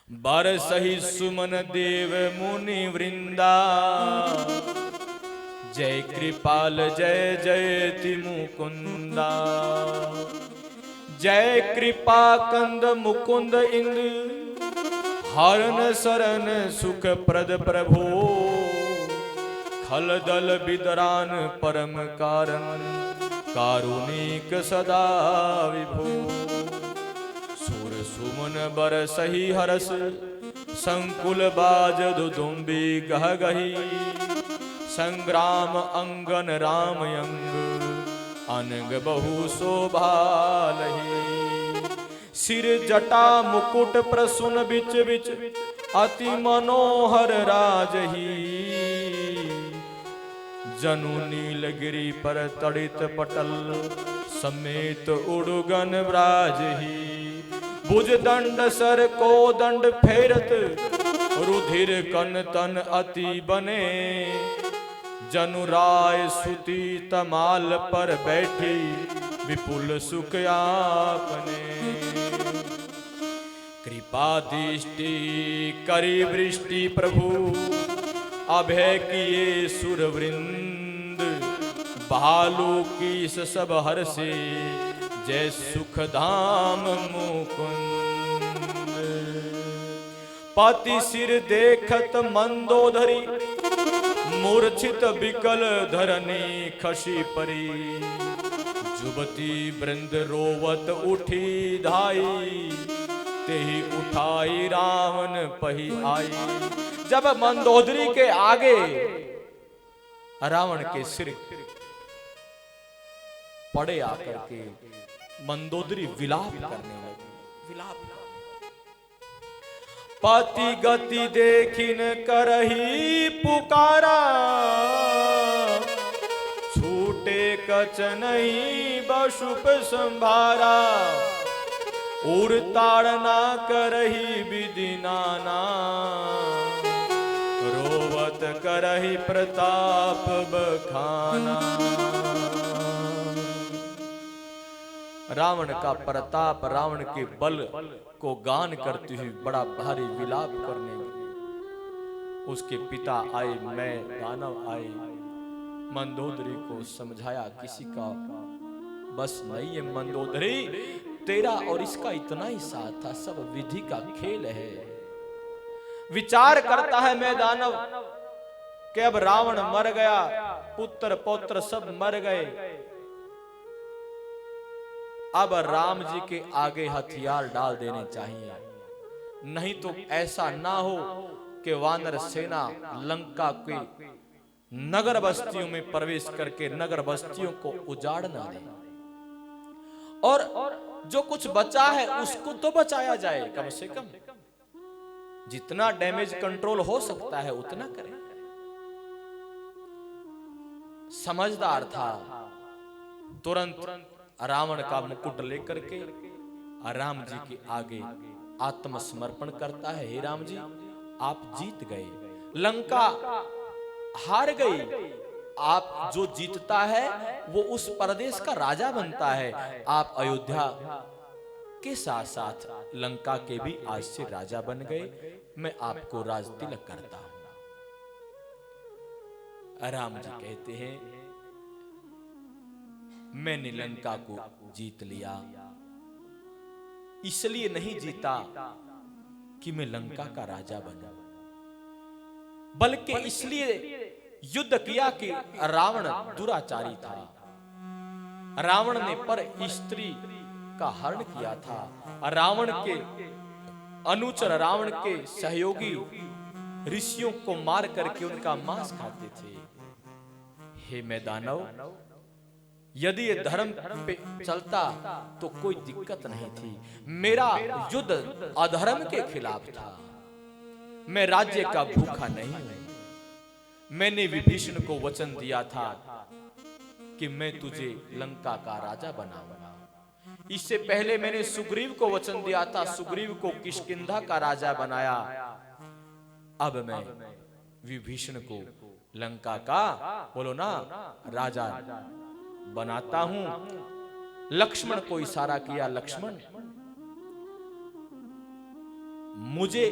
बरसहि सुमन देव मुनि वृंदा, जय कृपाल जय जयति मुकुंदा। जय कृपा कंद मुकुंद इंद, हरन शरण सुख प्रद प्रभो। खल दल विदरान परम कारण, कारुणिक सदा विभो। सुर सुमन बरसहि हरस, संकुल बाजद दुम्बी गह गही। संग्राम अंगन राम अंग, अनग बहु शोभालहि। सिर जटा मुकुट प्रसून बिच बिच, अति मनोहर राजही। जनु नीलगिरी पर तड़ित पटल, समेत उड़गन व्राजही। भुज दंड सर को दंड फेरत, रुधिर कन तन अति बने। जनु राय सुती तमाल पर बैठी, विपुल सुख आपने। कृपा दृष्टि करी वृष्टि प्रभु, अभय किए सुर वृंद। भालू की सब हर से, जय सुख धाम मुकुंद। पति सिर देखत मंदोदरी, मूर्छित विकल धरनी खसी परी। जुबती वृंद रोवत उठी धाई, तेहि उठाई रावण पही आई। जब मंदोदरी के आगे रावण के सिर पड़े आकर के मंदोदरी विलाप करने लगी। विलाप पति गति देखिन करही पुकारा, छूटे कच नहीं बशुप संभारा। उर ताड़ना करही विधि नाना, रोवत करही प्रताप बखाना। रावण का प्रताप, रावण के बल को गान करती हुई बड़ा भारी विलाप करने लगी। उसके पिता आए, मैं दानव आए, मंदोदरी को समझाया किसी का बस नहीं है। मंदोदरी तेरा और इसका इतना ही साथ था, सब विधि का खेल है। विचार करता है मैं दानव कि अब रावण मर गया, पुत्र पौत्र सब मर गए, अब राम जी के आगे हथियार डाल देने चाहिए, नहीं तो ऐसा ना हो कि वानर सेना लंका के नगर बस्तियों में प्रवेश करके नगर बस्तियों को उजाड़ ना दे, और जो कुछ बचा है उसको तो बचाया जाए। कम से कम जितना डैमेज कंट्रोल हो सकता है उतना करें। समझदार था, तुरंत रावण का मुकुट लेकर के राम जी के आगे आत्मसमर्पण करता है, हे राम जी आप जीत गए, लंका हार गई। आप जो जीतता है वो उस प्रदेश का राजा बनता है। आप अयोध्या के साथ साथ लंका के भी आज से राजा बन गए। मैं आपको राज तिलक करता हूं। राम जी कहते हैं मैंने लंका को जीत लिया, इसलिए नहीं जीता कि मैं लंका का राजा बनूं, बल्कि इसलिए युद्ध किया कि रावण दुराचारी था। रावण ने पर स्त्री का हरण किया था। रावण के अनुचर, रावण के सहयोगी ऋषियों को मार करके उनका मांस खाते थे। हे मैं दानव, यदि ये धर्म पे चलता तो कोई दिक्कत नहीं थी। मेरा युद्ध अधर्म के खिलाफ था। मैं राज्य का भूखा नहीं हूं। मैंने विभीषण को वचन दिया था कि मैं तुझे लंका का राजा बनाऊंगा। इससे पहले मैंने सुग्रीव को वचन दिया था, सुग्रीव को किष्किंधा का राजा बनाया। अब मैं विभीषण को लंका का, बोलो ना, राजा बनाता हूं। लक्ष्मण को इशारा किया, लक्ष्मण मुझे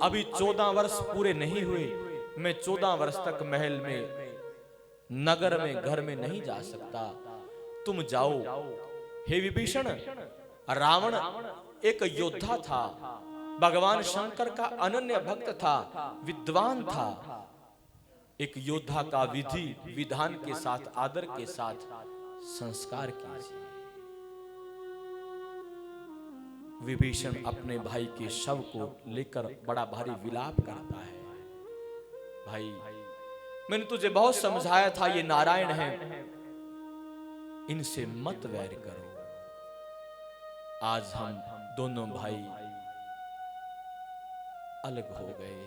अभी 14 वर्ष पूरे नहीं हुए, मैं 14 वर्ष तक महल में, नगर में, घर में नहीं जा सकता, तुम जाओ। हे विभीषण, रावण एक योद्धा था, भगवान शंकर का अनन्य भक्त था, विद्वान था। एक योद्धा का विधि विधान के साथ, आदर के साथ संस्कार कीजिए। विभीषण अपने भाई के शव को लेकर बड़ा भारी विलाप करता है। भाई, मैंने तुझे बहुत समझाया था, ये नारायण है, इनसे मत वैर करो। आज हम दोनों भाई अलग हो गए,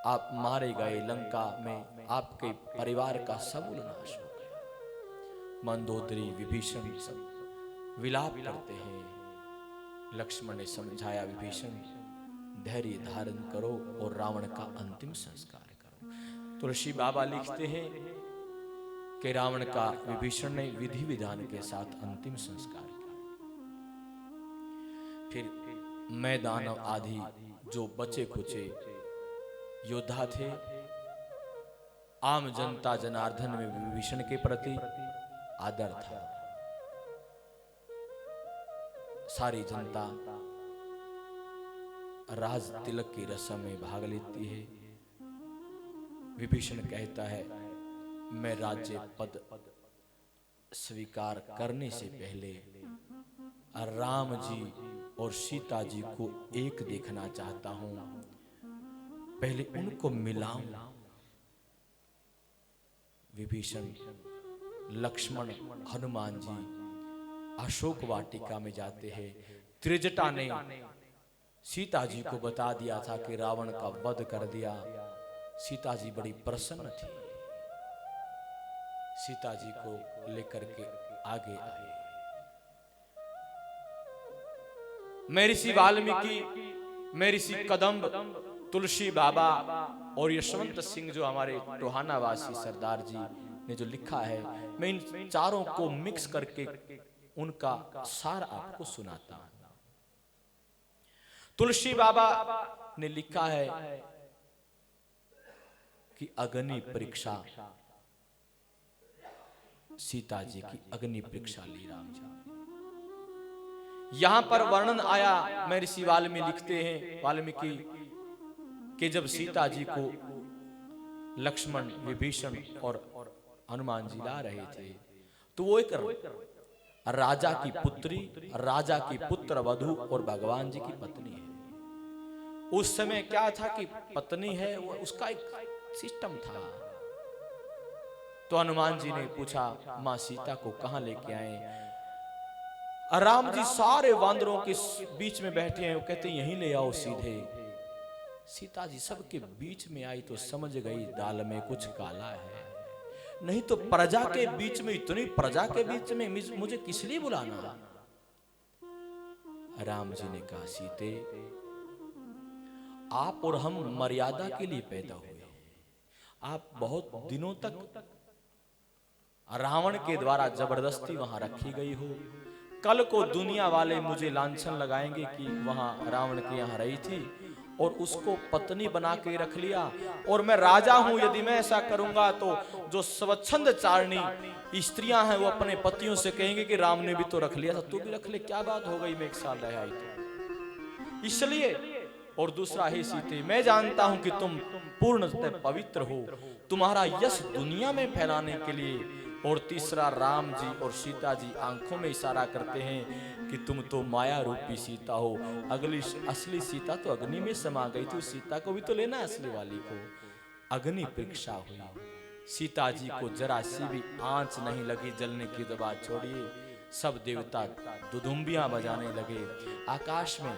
आप मारे गए, लंका में आपके परिवार का समूल नाश हो गया। मंदोदरी, विभीषण सब विलाप करते हैं। लक्ष्मण ने समझाया, विभीषण धैर्य धारण करो और रावण का अंतिम संस्कार करो। तुलसी बाबा लिखते हैं कि रावण का विभीषण ने विधि विधान के साथ अंतिम संस्कार किया। फिर मैदान आदि जो बचे खुचे योद्धा थे, आम जनता जनार्दन में विभीषण के प्रति आदर था। सारी जनता राज तिलक की रस्म में भाग लेती है। विभीषण कहता है, मैं राज्य पद स्वीकार करने से पहले राम जी और सीता जी को एक देखना चाहता हूं, पहले उनको मिलाऊं। विभीषण, लक्ष्मण, हनुमान जी अशोक वाटिका में जाते हैं। त्रिजटा ने सीता जी को बता दिया था कि रावण का वध कर दिया। सीता जी बड़ी प्रसन्न थी, सीता जी को लेकर के आगे आए। मैं ऋषि वाल्मीकि, मैं ऋषि कदम्ब, तुलसी बाबा और यशवंत सिंह जो हमारे टोहाना वासी सरदार जी ने जो लिखा है, मैं इन चारों को मिक्स करके उनका सार आपको सुनाता हूं। तुलसी बाबा ने लिखा है कि अग्नि परीक्षा, सीता जी की अग्नि परीक्षा ली राम जी। यहां पर वर्णन आया, मैं ऋषि वाल्मीकि लिखते हैं, वाल्मीकि कि जब सीता जी को लक्ष्मण, विभीषण और हनुमान जी ला रहे थे, तो वो एक राजा की पुत्री, राजा की पुत्र वधू और भगवान जी की पत्नी है। उस समय क्या था कि पत्नी है, वो उसका एक सिस्टम था। तो हनुमान जी ने पूछा, मां सीता को कहां लेके आए? राम जी सारे वानरों के बीच में बैठे हैं, वो कहते हैं यहीं ले आओ सीधे। सीता जी सबके बीच में आई तो समझ गई दाल में कुछ काला है, नहीं तो प्रजा के बीच में, इतनी प्रजा के बीच में मुझे किस लिए बुलाना? राम जी ने कहा, सीते आप और हम मर्यादा के लिए पैदा हुए, आप बहुत दिनों तक रावण के द्वारा जबरदस्ती वहां रखी गई हो। कल को दुनिया वाले मुझे लांछन लगाएंगे कि वहां रावण के यहाँ रही थी और उसको पत्नी बना के रख लिया, और मैं राजा हूं, यदि मैं ऐसा करूंगा तो जो स्वच्छंद चारणी स्त्रियां हैं वो अपने पतियों से कहेंगे कि राम ने भी तो रख लिया था, तू भी रख ले, क्या बात हो गई, मैं 1 साल रह आई तो। इसलिए, और दूसरा, हे सीते, मैं जानता हूं कि तुम पूर्णतः पवित्र हो, तुम्हारा यश दुनिया में फैलाने के लिए। और तीसरा, राम जी और सीता जी आंखों में इशारा करते हैं कि तुम तो माया रूपी सीता हो, असली सीता तो अग्नि में समा गई थी, उस सीता को भी तो लेना, असली वाली को। अग्नि परीक्षा हुई, सीता जी को जरा सी भी आंच नहीं लगी जलने की, तो बात छोड़िए, सब देवता दुदुम्बियां बजाने लगे। आकाश में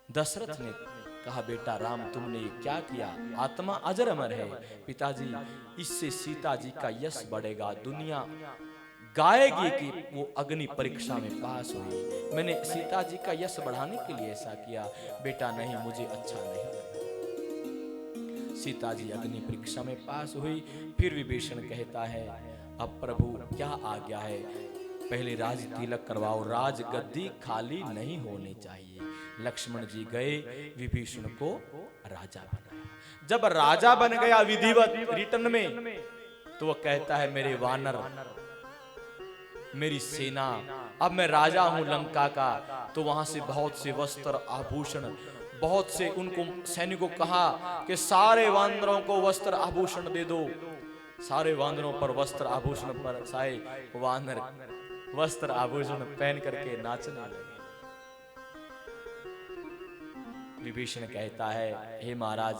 दशरथ ने कहा, बेटा राम, तुमने ये क्या किया, आत्मा अजर अमर है। पिताजी, इससे सीता जी का यश बढ़ेगा, दुनिया गाएगी कि वो अग्नि परीक्षा में पास हुई, मैंने सीता जी का यश बढ़ाने के लिए ऐसा किया। बेटा नहीं, मुझे अच्छा नहीं लगा। सीता जी अग्नि परीक्षा में पास हुई। फिर विभीषण कहता है, अब प्रभु क्या आज्ञा है, पहले राज तिलक करवाओ, राज गद्दी खाली नहीं होनी चाहिए। लक्ष्मण जी गए, विभीषण को राजा बनाया। जब राजा बन गया विधिवत रिटर्न में, तो वह कहता है, मेरे वानर, मेरी सेना, अब मैं राजा हूं लंका का। तो वहां से बहुत से वस्त्र आभूषण, बहुत से उनको सैनिकों को कहा कि सारे वानरों को वस्त्र आभूषण दे दो। सारे वानरों पर वस्त्र आभूषण पर साए वानर वस्त्र आभूषण पहन करके नाचने लगे। विभीषण कहता है, हे महाराज,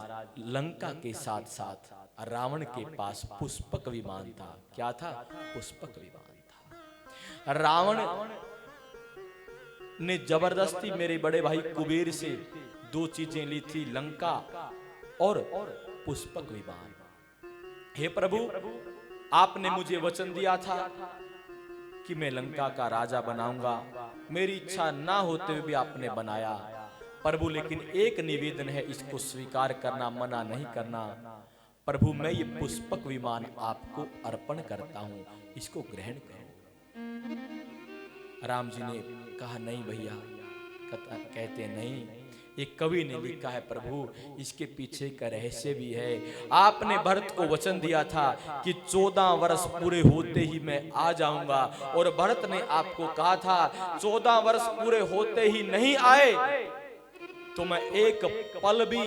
लंका के साथ साथ रावण के पास पुष्पक विमान था। क्या था? पुष्पक विमान था। रावण ने जबरदस्ती मेरे बड़े भाई कुबेर से 2 चीजें ली थी, लंका और पुष्पक विमान। हे प्रभु, आपने मुझे वचन दिया था कि मैं लंका का राजा बनाऊंगा, मेरी इच्छा ना होते हुए भी आपने बनाया। प्रभु, लेकिन एक निवेदन है, इसको स्वीकार करना, मना नहीं करना। प्रभु, मैं ये पुष्पक विमान आपको अर्पण करता हूं, इसको ग्रहण करो। राम जी ने कहा, नहीं भैया, कहते नहीं, एक कवि ने लिखा है, प्रभु इसके पीछे का रहस्य भी है। आपने भरत को वचन दिया था कि 14 वर्ष पूरे होते ही मैं आ जाऊंगा, और भरत ने आपको कहा था 14 वर्ष पूरे होते ही नहीं आए तो मैं एक पल भी,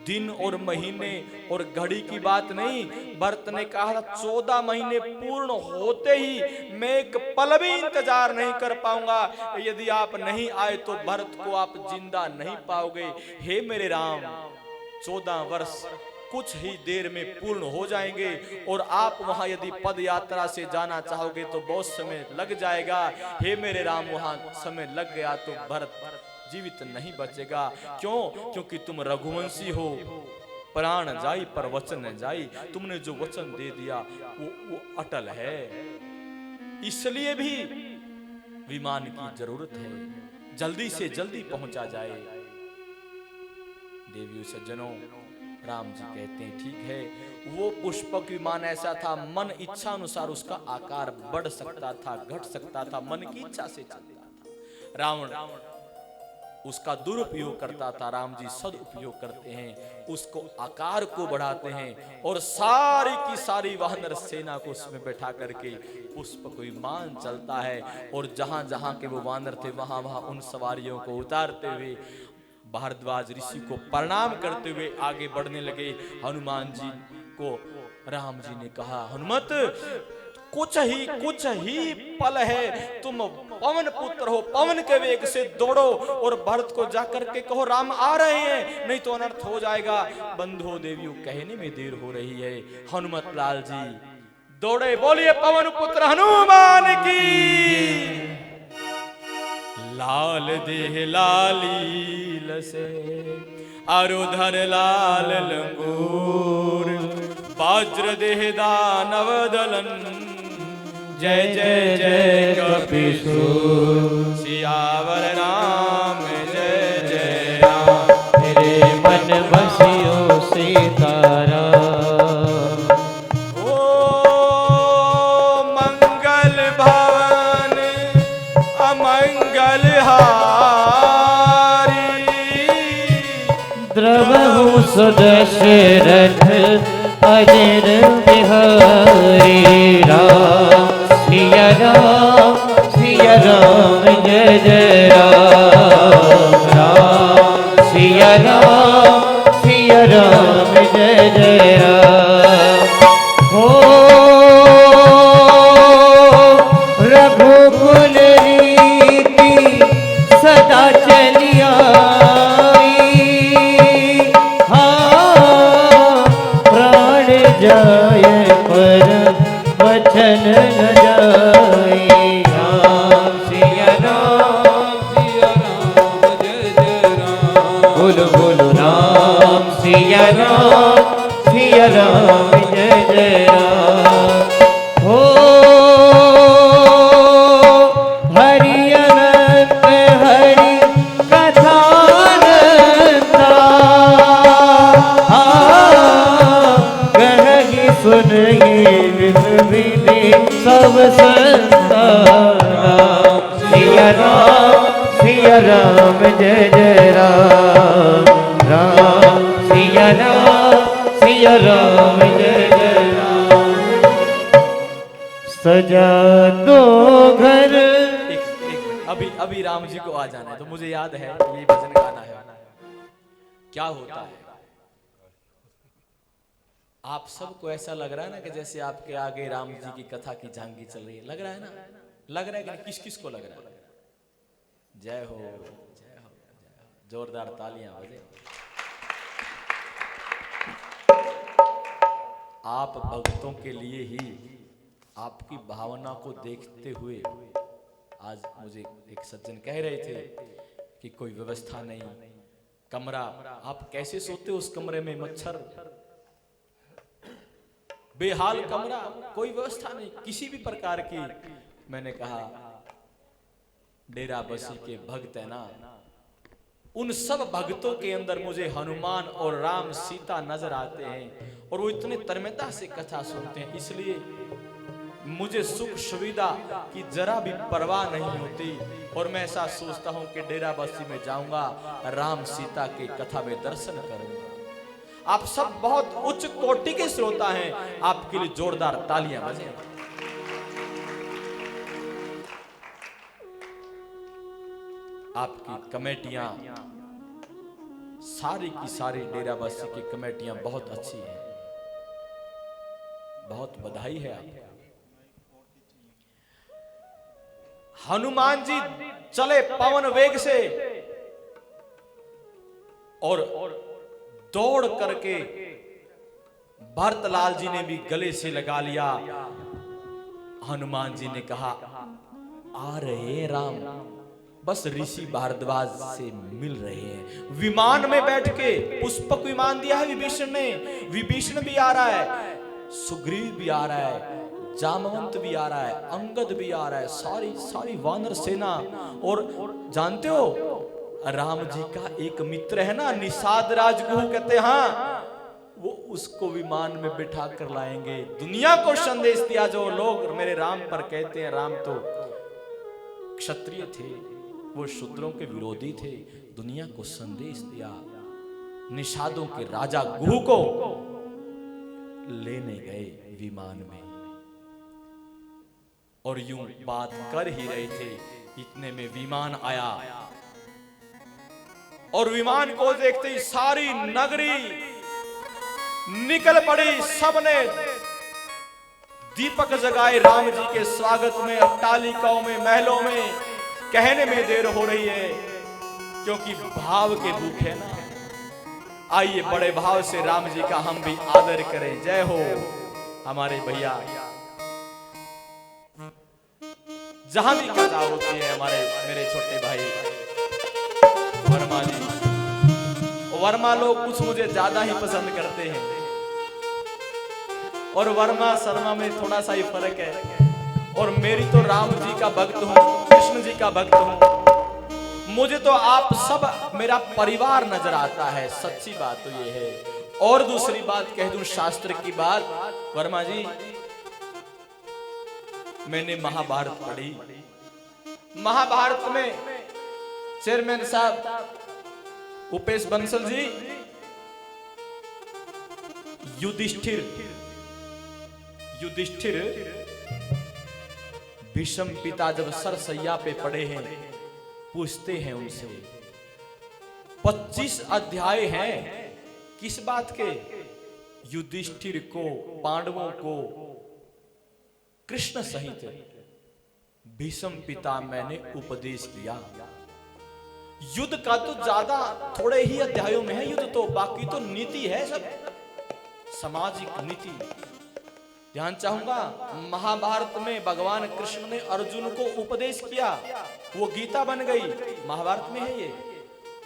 दिन और महीने और घड़ी की बात नहीं, भरत ने कहा था 14 महीने पूर्ण होते ही मैं एक पल भी इंतजार नहीं कर पाऊंगा। यदि आप नहीं आए तो भरत को आप जिंदा नहीं पाओगे। हे मेरे राम, 14 वर्ष कुछ ही देर में पूर्ण हो जाएंगे, और आप वहां यदि पद यात्रा से जाना चाहोगे तो बहुत समय लग जाएगा। हे मेरे राम, वहां समय लग गया तो भरत जीवित नहीं बचेगा। क्यों? क्योंकि तुम रघुवंशी हो, प्राण जाई पर वचन न जाई। तुमने जो वचन दे दिया वो अटल है, इसलिए भी विमान की जरूरत है, जल्दी से जल्दी पहुंचा जाए। देवियों सज्जनों, राम जी कहते हैं, ठीक है, वो पुष्पक विमान ऐसा था, मन इच्छा अनुसार उसका आकार बढ़ सकता था, घट सकता था, मन की इच्छा से चलता था। रावण उसका दुरुपयोग करता था, राम जी सदुपयोग करते हैं, उसको आकार को बढ़ाते हैं, और सारी की सारी वानर सेना को उसमें बैठा करके पुष्पक विमान चलता है। और जहां जहां के वो वानर थे वहां वहां उन सवारियों को उतारते हुए भारद्वाज ऋषि को प्रणाम करते हुए आगे बढ़ने लगे। हनुमान जी को राम जी ने कहा, हनुमत, कुछ ही पल है, तुम पवन पुत्र हो, पवन के वेग से दौड़ो और भरत को जाकर के कहो राम आ रहे हैं, नहीं तो अनर्थ हो जाएगा। बंधुओं देवियों, कहने में देर हो रही है। हनुमत लाल जी दौड़े, बोलिए पवन पुत्र हनुमान की। लाल देह लाली लसे, अरुधर लाल लंगूर, वज्र देह दानव दलन, जय जय जय कपीसूर सियावर राम जय जय राम। मेरे मन बसियो सीताराम। ओ मंगल भवन अमंगल हारी द्रवहु सुदशरथ अजर बिहारी राम सिया राम जय जय राम राम सिया राम जय जय राम। हो रघुकुल रीति सदा चलिया जाय पर वचन न जाय राम सिया राम जय जय राम। बोलो बोलो राम सिया राम जय जय राम। हो हरि अनंत हरि कथा सुनिए विधि सब संता राम सिया राम जय जय राम राम सिया राम जय जय राम। सजा दो घर। अभी राम जी को आ जाना है तो मुझे याद है ये भजन गाना है। क्या होता है आप सबको ऐसा लग रहा है ना कि जैसे आपके आगे राम जी की कथा की झांकी चल रही है, लग रहा है ना? लग रहा है कि किस किस को लग रहा है? जय हो जय हो, जोरदार तालियां बजे। आप भक्तों के लिए ही आपकी भावना को देखते हुए आज मुझे एक सज्जन कह रहे थे कि कोई व्यवस्था नहीं, कमरा आप कैसे सोते हो उस कमरे में, मच्छर बेहाल कमरा, कोई व्यवस्था नहीं किसी भी प्रकार की। मैंने कहा डेरा बसी के भक्त है ना, उन सब भक्तों के अंदर मुझे हनुमान और राम सीता नजर आते हैं और वो इतने तन्मयता से कथा सुनते हैं, इसलिए मुझे सुख सुविधा की जरा भी परवाह नहीं होती और मैं ऐसा सोचता हूं कि डेरा बस्ती में जाऊंगा, राम सीता के कथा में दर्शन करूंगा। आप सब बहुत उच्च कोटि के श्रोता हैं, आपके लिए जोरदार तालियां बजें। आपकी कमेटियां सारी की सारी डेरा बस्ती की कमेटियां बहुत अच्छी हैं, बहुत बधाई है आपको। हनुमान जी चले पवन वेग से और दौड़ करके भरतलाल जी ने भी गले से लगा लिया। हनुमान जी ने कहा आ रहे राम, बस ऋषि भारद्वाज से मिल रहे हैं। विमान में बैठ के, पुष्पक विमान दिया है विभीषण ने, विभीषण भी आ रहा है, सुग्रीव भी आ रहा है, जामवंत भी आ रहा है, अंगद भी आ रहा है, सारी सारी वानर सेना। और जानते हो राम जी का एक मित्र है ना, निषाद राजगुह कहते हैं, हाँ वो उसको विमान में बिठा कर लाएंगे। दुनिया को संदेश दिया। जो लोग मेरे राम पर कहते हैं राम तो क्षत्रिय थे, वो शूद्रों के विरोधी थे, दुनिया को संदेश दिया। निषादों के राजा गुह को लेने गए विमान में और यूं बात कर ही रहे थे, इतने में विमान आया और विमान को देखते ही सारी नगरी निकल पड़ी। सबने दीपक जगाए राम जी के स्वागत में, अट्टालिकाओं में, महलों में। कहने में देर हो रही है क्योंकि भाव के भूखे ना। आइए बड़े भाव से राम जी का हम भी आदर करें। जय हो हमारे भैया। जहां भी कथा होती है हमारे मेरे छोटे भाई वर्मा जी, वर्मा लोग कुछ मुझे ज्यादा ही पसंद करते हैं और वर्मा शर्मा में थोड़ा सा ही फर्क है। और मेरी तो राम जी का भक्त हूं, कृष्ण जी का भक्त हूं, मुझे तो आप सब मेरा परिवार नजर आता है। सच्ची बात तो ये है। और दूसरी बात कह दूं, शास्त्र की बात, वर्मा जी, मैंने महाभारत पढ़ी। महाभारत में चेयरमैन साहब उपेश बंसल जी, युधिष्ठिर भीष्म पिता जब सरसैया पे पड़े हैं, पूछते हैं उनसे, 25 अध्याय हैं, किस बात के? युधिष्ठिर को, पांडवों को कृष्ण सहित भीष्म पिता मैंने उपदेश किया। युद्ध का तो ज्यादा थोड़े ही अध्यायों में है युद्ध, तो बाकी तो नीति है, सब सामाजिक नीति। ध्यान चाहूंगा, महाभारत में भगवान कृष्ण ने अर्जुन को उपदेश किया, वो गीता बन गई, महाभारत में है ये।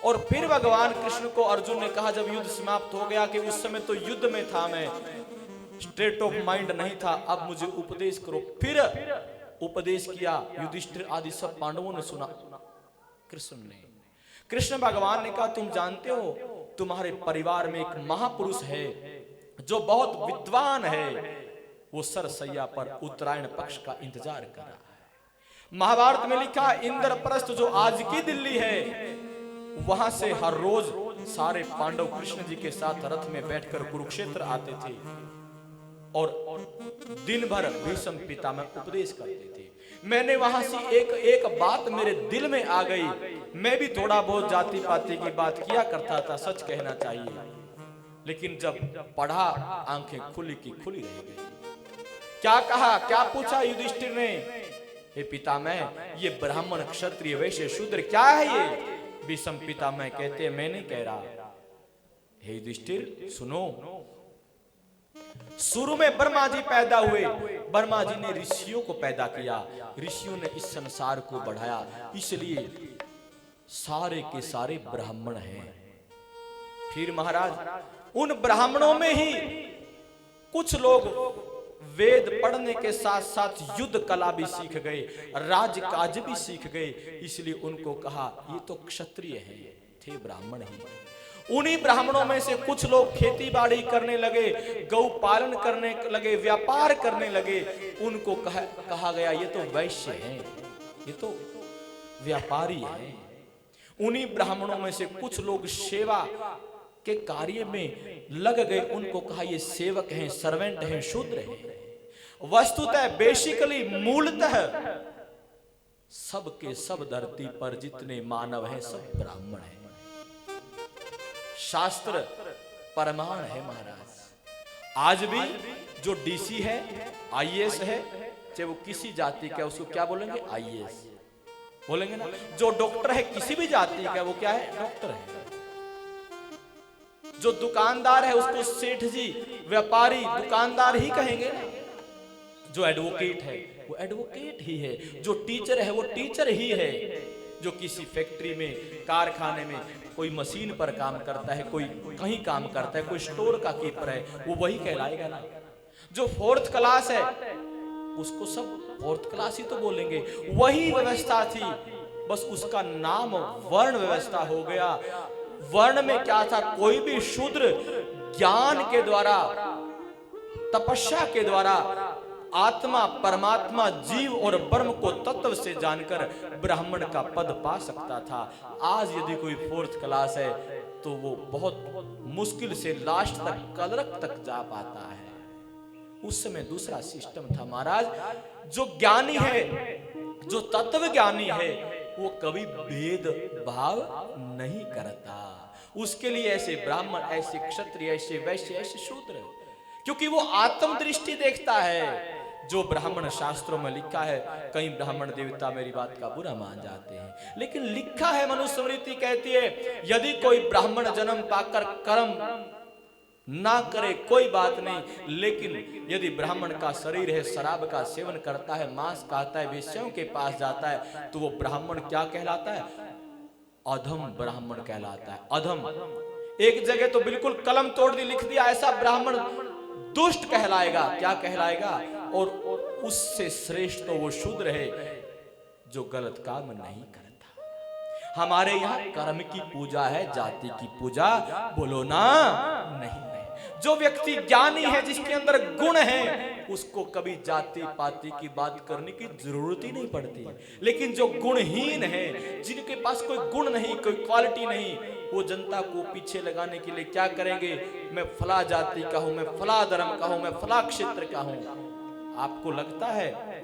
और फिर भगवान कृष्ण को अर्जुन ने कहा जब युद्ध समाप्त हो गया कि उस समय तो युद्ध में था, मैं स्टेट ऑफ माइंड नहीं था, अब मुझे उपदेश करो। फिर उपदेश किया, युधिष्ठिर आदि सब पांडवों ने सुना, कृष्ण ने, कृष्ण भगवान ने कहा तुम जानते हो तुम्हारे परिवार में एक महापुरुष है जो बहुत विद्वान है, वो सरसैया पर उत्तरायण पक्ष का इंतजार कर रहा है। महाभारत में लिखा, इंद्रप्रस्थ जो आज की दिल्ली है, वहां से हर रोज सारे पांडव कृष्ण जी के साथ रथ में बैठकर कुरुक्षेत्र आते थे और दिन भर भीष्म पितामह उपदेश करते थे। मैंने वहां से एक बात मेरे दिल में आ गई, मैं भी थोड़ा बहुत जाति पाति की बात किया करता था, सच कहना चाहिए, लेकिन जब पढ़ा आंखें खुली की खुली रह गई। क्या कहा, क्या पूछा युधिष्ठिर ने? हे पितामह, ये ब्राह्मण क्षत्रिय वैश्य शूद्र क्या है ये? भीष्म पितामह कहते मैं नहीं कह रहा। हे युधिष्ठिर सुनो, शुरू में ब्रह्मा जी पैदा हुए, ब्रह्मा जी ने ऋषियों को पैदा किया, ऋषियों ने इस संसार को बढ़ाया, इसलिए सारे के सारे ब्राह्मण हैं। फिर महाराज उन ब्राह्मणों में ही कुछ लोग वेद पढ़ने के साथ साथ युद्ध कला भी सीख गए, राजकाज भी सीख गए, इसलिए उनको कहा ये तो क्षत्रिय हैं, थे ब्राह्मण ही। उन्हीं ब्राह्मणों में से कुछ लोग खेती बाड़ी करने लगे, गौ पालन करने लगे, व्यापार करने लगे, उनको कहा गया ये तो वैश्य हैं, ये तो व्यापारी हैं। उन्हीं ब्राह्मणों में से कुछ लोग सेवा के कार्य में लग गए, उनको कहा ये सेवक हैं, सर्वेंट हैं, शूद्र हैं। वस्तुतः बेसिकली मूलतः सबके सब धरती पर जितने मानव हैं सब ब्राह्मण हैं। शास्त्र प्रमाण है महाराज। आज भी जो डीसी है, आईएएस है, चाहे वो किसी जाति का, उसको क्या बोलेंगे? आईएएस बोलेंगे ना। जो डॉक्टर है किसी भी जाति का, वो क्या है? डॉक्टर है। जो दुकानदार है उसको सेठ जी, व्यापारी, दुकानदार ही कहेंगे ना। जो एडवोकेट है वो एडवोकेट ही है, जो टीचर है वो टीचर ही है, जो किसी फैक्ट्री में, कारखाने में कोई मशीन पर काम करता है, कोई कहीं काम करता है, कोई स्टोर का कीपर है, वो वही कहलाएगा ना। जो 4th क्लास है उसको सब 4th क्लास ही तो बोलेंगे। वही व्यवस्था थी, बस उसका नाम वर्ण व्यवस्था हो गया। वर्ण में क्या था? कोई भी शूद्र ज्ञान के द्वारा, तपस्या के द्वारा आत्मा, परमात्मा, जीव और ब्रह्म को तत्व से जानकर ब्राह्मण का पद पा सकता था। आज यदि कोई 4th क्लास है तो वो बहुत मुश्किल से लास्ट तक, कलरक तक जा पाता है। उस समय दूसरा सिस्टम था महाराज। जो ज्ञानी है, जो तत्व ज्ञानी है, वो कभी भेद भाव नहीं करता। उसके लिए ऐसे ब्राह्मण, ऐसे क्षत्रिय, ऐसे वैश्य, ऐसे शूद्र, क्योंकि वो आत्म दृष्टि देखता है। जो ब्राह्मण शास्त्रों में लिखा है, कई ब्राह्मण देवता मेरी बात का बुरा मान जाते हैं, लेकिन लिखा है, मनुस्मृति कहती है, यदि कोई ब्राह्मण जन्म पाकर कर्म ना करे कोई बात नहीं, लेकिन यदि ब्राह्मण का शरीर है, शराब का सेवन करता है, मांस खाता है, वेश्याओं के पास जाता है, तो वो ब्राह्मण क्या कहलाता है? अधम ब्राह्मण कहलाता है। अधम। एक जगह तो बिल्कुल कलम तोड़ दी, लिख दिया, ऐसा ब्राह्मण दुष्ट कहलाएगा। क्या कहलाएगा? और उससे श्रेष्ठ तो वो शूद्र है जो गलत काम नहीं करता। हमारे यहाँ कर्म की पूजा है, जाति की पूजा बोलो ना नहीं। जो व्यक्ति ज्ञानी है, जिसके अंदर गुण है, उसको कभी जाति पाति की बात करने की जरूरत ही नहीं पड़ती। लेकिन जो गुणहीन है, जिनके पास कोई गुण नहीं, कोई क्वालिटी नहीं, वो जनता को पीछे लगाने के लिए क्या करेंगे, मैं फला जाति का हूं, मैं फला धर्म का हूं, मैं फला क्षेत्र का हूं। आपको लगता है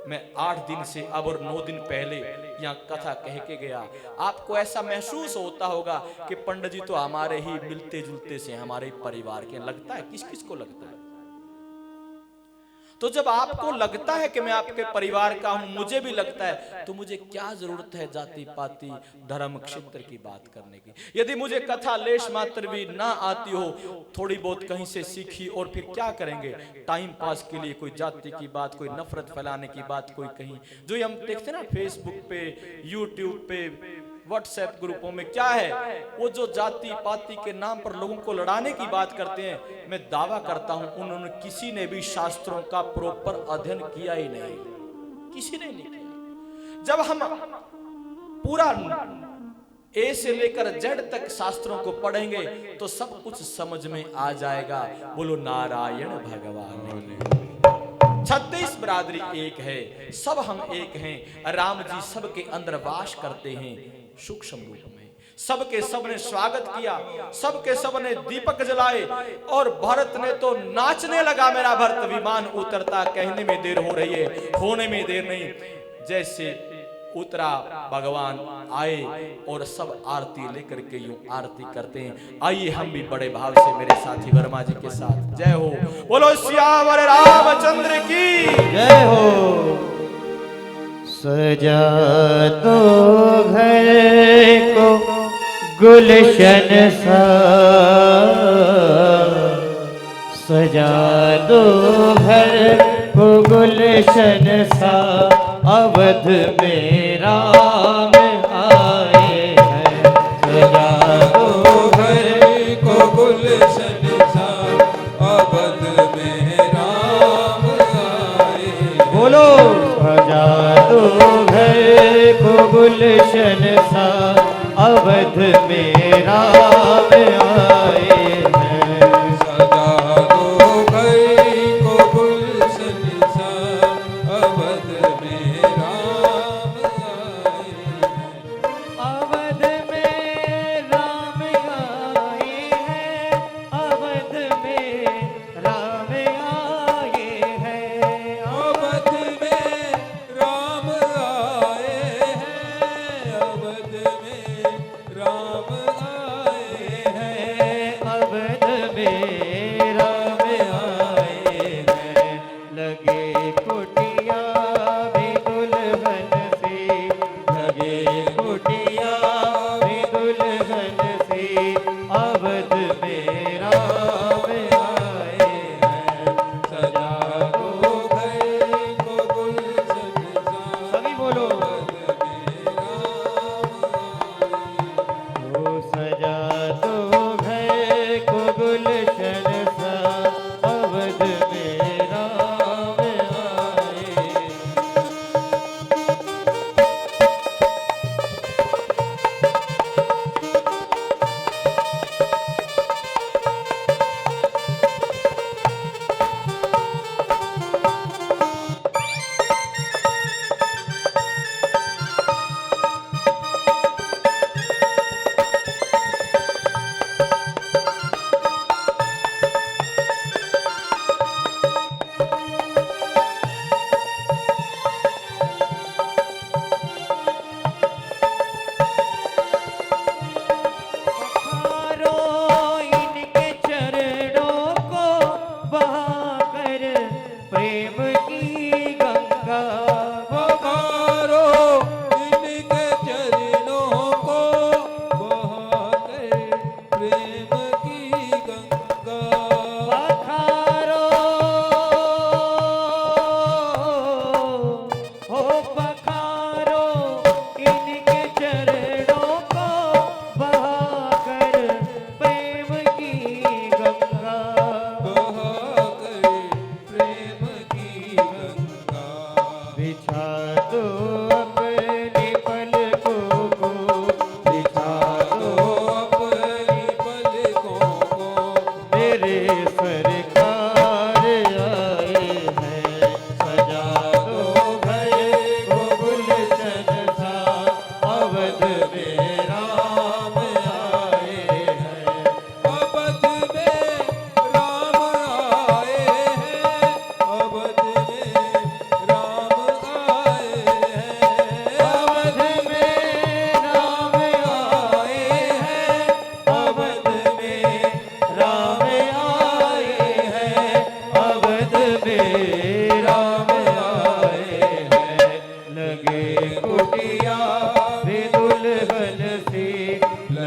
मैं 8 दिन से अब और 9 दिन पहले यहाँ कथा कह के गया, आपको ऐसा महसूस होता होगा कि पंडित जी तो हमारे ही मिलते जुलते से, हमारे ही परिवार के। लगता है, किस किस को लगता है? तो जब आपको लगता है कि मैं आपके परिवार का हूं, मुझे भी लगता है, तो मुझे क्या जरूरत है जाति पाति धर्म क्षेत्र की बात करने की? यदि मुझे कथा लेश मात्र भी ना आती हो, थोड़ी बहुत कहीं से सीखी, और फिर क्या करेंगे टाइम पास के लिए, कोई जाति की बात, कोई नफरत फैलाने की बात, कोई कहीं जो हम देखते ना फेसबुक पे, यूट्यूब पे, व्हाट्सएप ग्रुपों में, क्या है वो जो जाति पाति के नाम पर लोगों को लड़ाने की बात करते हैं। मैं दावा करता हूं उन्होंने किसी ने भी शास्त्रों का प्रॉपर अध्ययन किया ही नहीं, किसी ने नहीं किया। जब हम पूरा ए से लेकर जेड तक शास्त्रों को पढ़ेंगे तो सब कुछ समझ में आ जाएगा। बोलो नारायण भगवान। 36 बिरादरी एक है, सब हम एक हैं। राम जी सबके अंदर वास करते हैं सूक्ष्म रूप में। सबके सब ने स्वागत किया, सबके सब ने दीपक जलाए, और भरत ने तो नाचने लगा, मेरा भरत विमान उतरता, कहने में देर हो रही है, होने में देर नहीं। जैसे उतरा भगवान आए और सब आरती लेकर के यूं आरती करते हैं। आइए हम भी बड़े भाव से मेरे साथी वर्मा जी के साथ जय हो। बोलो सियावर रामचंद्र की जय हो। सजा दो घर को गुलशन सा, सजा दो घर को गुलशन सा, अवध में राम आए हैं। सजा दो घर को गुलशन सा, अवध में राम आए। बोलो सजा दो घर को गुलशन सा, अवध में राम आए हैं। सजा दो घर को गुलशन सा, अवध में राम आए हैं। अवध में राम आए हैं, अवध में राम आए हैं। अवध में राम आए हैं, अवध में राम आए हैं। अवध में राम आए हैं। लगे कुटिया भी दुल्हन से, लगे कुटिया भी दुल्हन से, अवध में राम आए हैं। सजा दो घर को गुलशन सा, सभी बोलो। अवध में राम आए हैं। ओ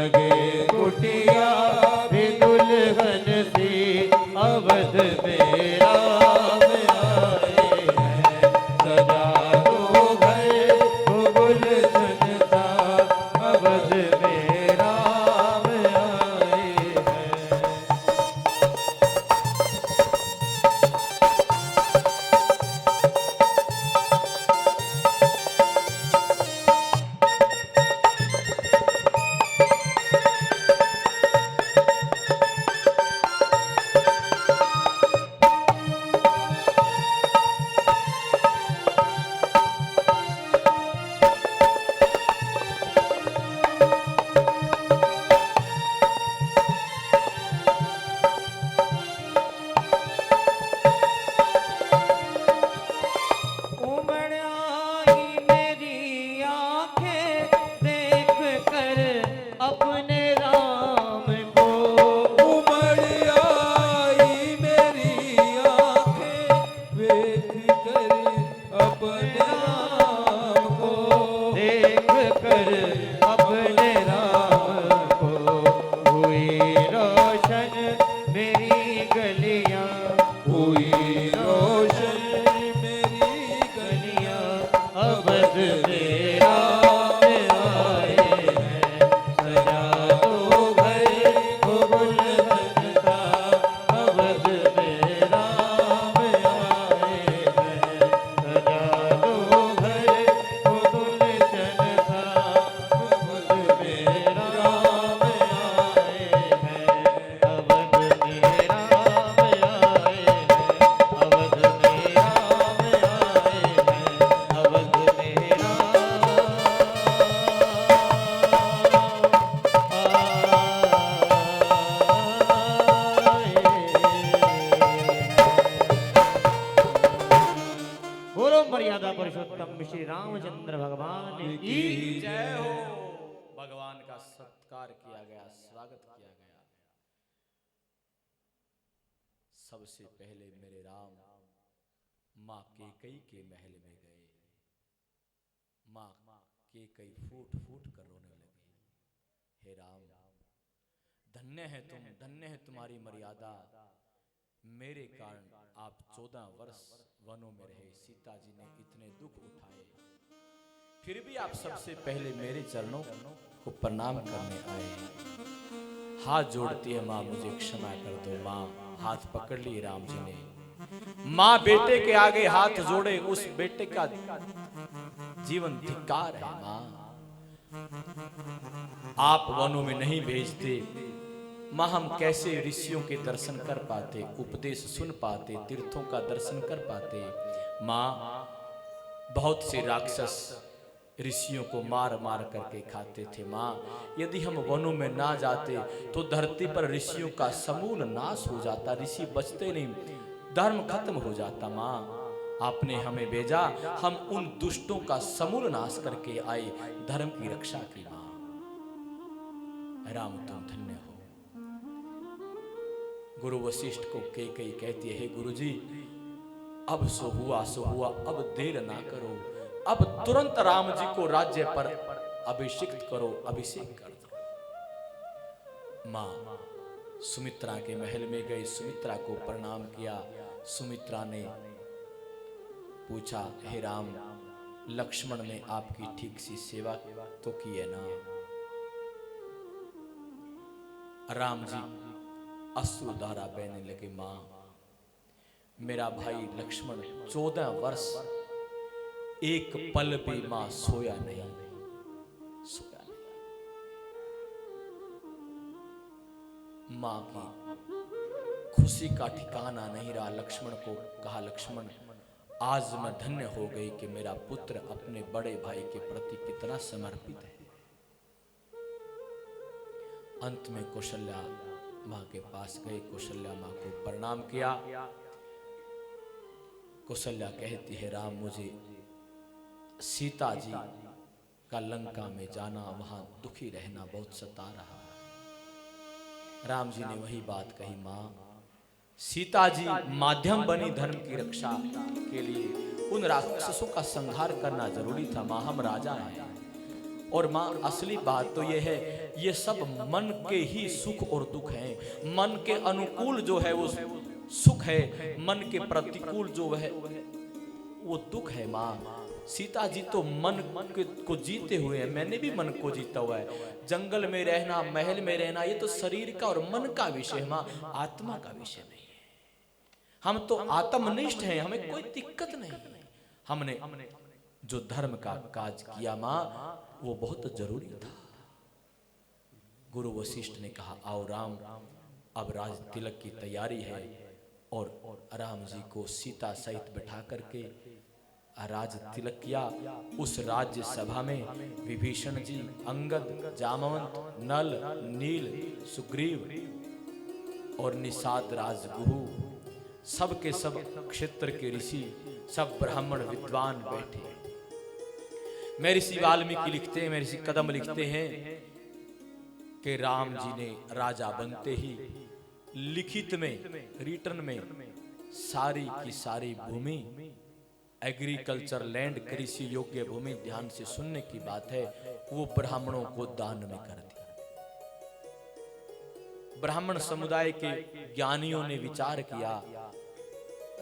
लगे कुटिया रे दुल्हन से अवध में राम आए हैं। सजा दो घर वो गुलशन सा अवध में राम आए हैं। उमड़ आई मेरी आंखें देख कर अपने राम को। उमड़ आई मेरी आंखें देख कर अपने राम को। देख कर अपने राम को हुई रोशन मेरी गलियां। हुई रोशन मेरी गलियां अवध में राम आए हैं। सजा दो घर वो गुलशन सा अवध में राम आए हैं। सजा दो घर वो गुलशन सा अवध में राम आए हैं। अवध में राम आए हैं। अवध में राम आए हैं। अवध में बोलो मर्यादा पुरुषोत्तम श्री रामचंद्र भगवान की जय हो। भगवान का सत्कार किया गया, स्वागत किया गया। सबसे पहले मेरे राम माँ केकई के महल में गए। माँ केकई फूट फूट कर रोने लगी। हे राम, धन्य है तुम, धन्य है तुम्हारी मर्यादा। मेरे कारण आप 14 वर्ष वनों में रहे, सीता जी ने इतने दुख उठाए, फिर भी आप सबसे पहले मेरे चरणों को प्रणाम करने आए। हाथ जोड़ती है माँ, मुझे क्षमा कर दो माँ। हाथ पकड़ लिए राम जी ने। माँ बेटे के आगे हाथ जोड़े, उस बेटे का जीवन धिक्कार है माँ। आप वनों में नहीं भेजते माँ, हम कैसे ऋषियों के दर्शन कर पाते, उपदेश सुन पाते, तीर्थों का दर्शन कर पाते। माँ, बहुत से राक्षस ऋषियों को मार मार करके खाते थे माँ। यदि हम वनों में ना जाते तो धरती पर ऋषियों का समूल नाश हो जाता, ऋषि बचते नहीं, धर्म खत्म हो जाता। माँ, आपने हमें भेजा, हम उन दुष्टों का समूल नाश करके आए, धर्म की रक्षा की। माँ राम, तुम धन्य हो। गुरु वशिष्ठ को केकई कहती है, हे गुरुजी, अब सो हुआ, अब देर ना करो, अब तुरंत राम जी को राज्य पर अभिषिक्त करो, अभिषेक कर दो। माँ सुमित्रा के महल में गई, सुमित्रा को प्रणाम किया। सुमित्रा ने पूछा, हे राम, लक्ष्मण ने आपकी ठीक सी सेवा तो की है ना? राम जी अश्रुधारा बहने लगे। माँ, मेरा भाई लक्ष्मण 14 वर्ष एक पल भी माँ सोया नहीं। माँ की खुशी का ठिकाना नहीं रहा। लक्ष्मण को कहा, लक्ष्मण, आज मैं धन्य हो गई कि मेरा पुत्र अपने बड़े भाई के प्रति कितना समर्पित है। अंत में कौशल्या माँ के पास गए, कौशल्या माँ को प्रणाम किया। कौशल्या कहती है, राम, मुझे सीता जी का लंका में जाना, वहां दुखी रहना बहुत सता रहा है। राम जी ने वही बात कही, माँ, सीता जी माध्यम बनी धर्म की रक्षा के लिए, उन राक्षसों का संहार करना जरूरी था। माँ, हम राजा हैं, और माँ असली बात तो ये है, ये सब मन के ही सुख और दुख हैं। मन के अनुकूल जो है वो सुख है, मन के प्रतिकूल जो है वो दुख है। माँ सीता जी तो मन को जीते हुए हैं, मैंने भी मन को जीता हुआ है। जंगल में रहना, महल में रहना, ये तो शरीर का और मन का विषय है माँ, आत्मा का विषय नहीं है। हम तो आत्मनिष्ठ हैं, हमें कोई दिक्कत नहीं। हमने जो धर्म का काज किया माँ, वो बहुत जरूरी था। गुरु वशिष्ठ ने कहा, आओ राम, अब राज तिलक की तैयारी है। और राम जी को सीता सहित बिठा करके राज तिलक किया। उस राज्य सभा में विभीषण जी, अंगद, जामवंत, नल, नील, सुग्रीव और निषाद राजगुहु, सब के सब क्षेत्र के ऋषि, सब ब्राह्मण विद्वान बैठे। मैं ऋषि वाल्मीकि लिखते हैं, मैं ऋषि कदम लिखते हैं कि राम जी ने राजा बनते ही लिखित में, रिटर्न में सारी की सारी भूमि, एग्रीकल्चर लैंड, कृषि योग्य भूमि, ध्यान से सुनने की बात है, वो ब्राह्मणों को दान में कर दी। ब्राह्मण समुदाय के ज्ञानियों ने विचार किया,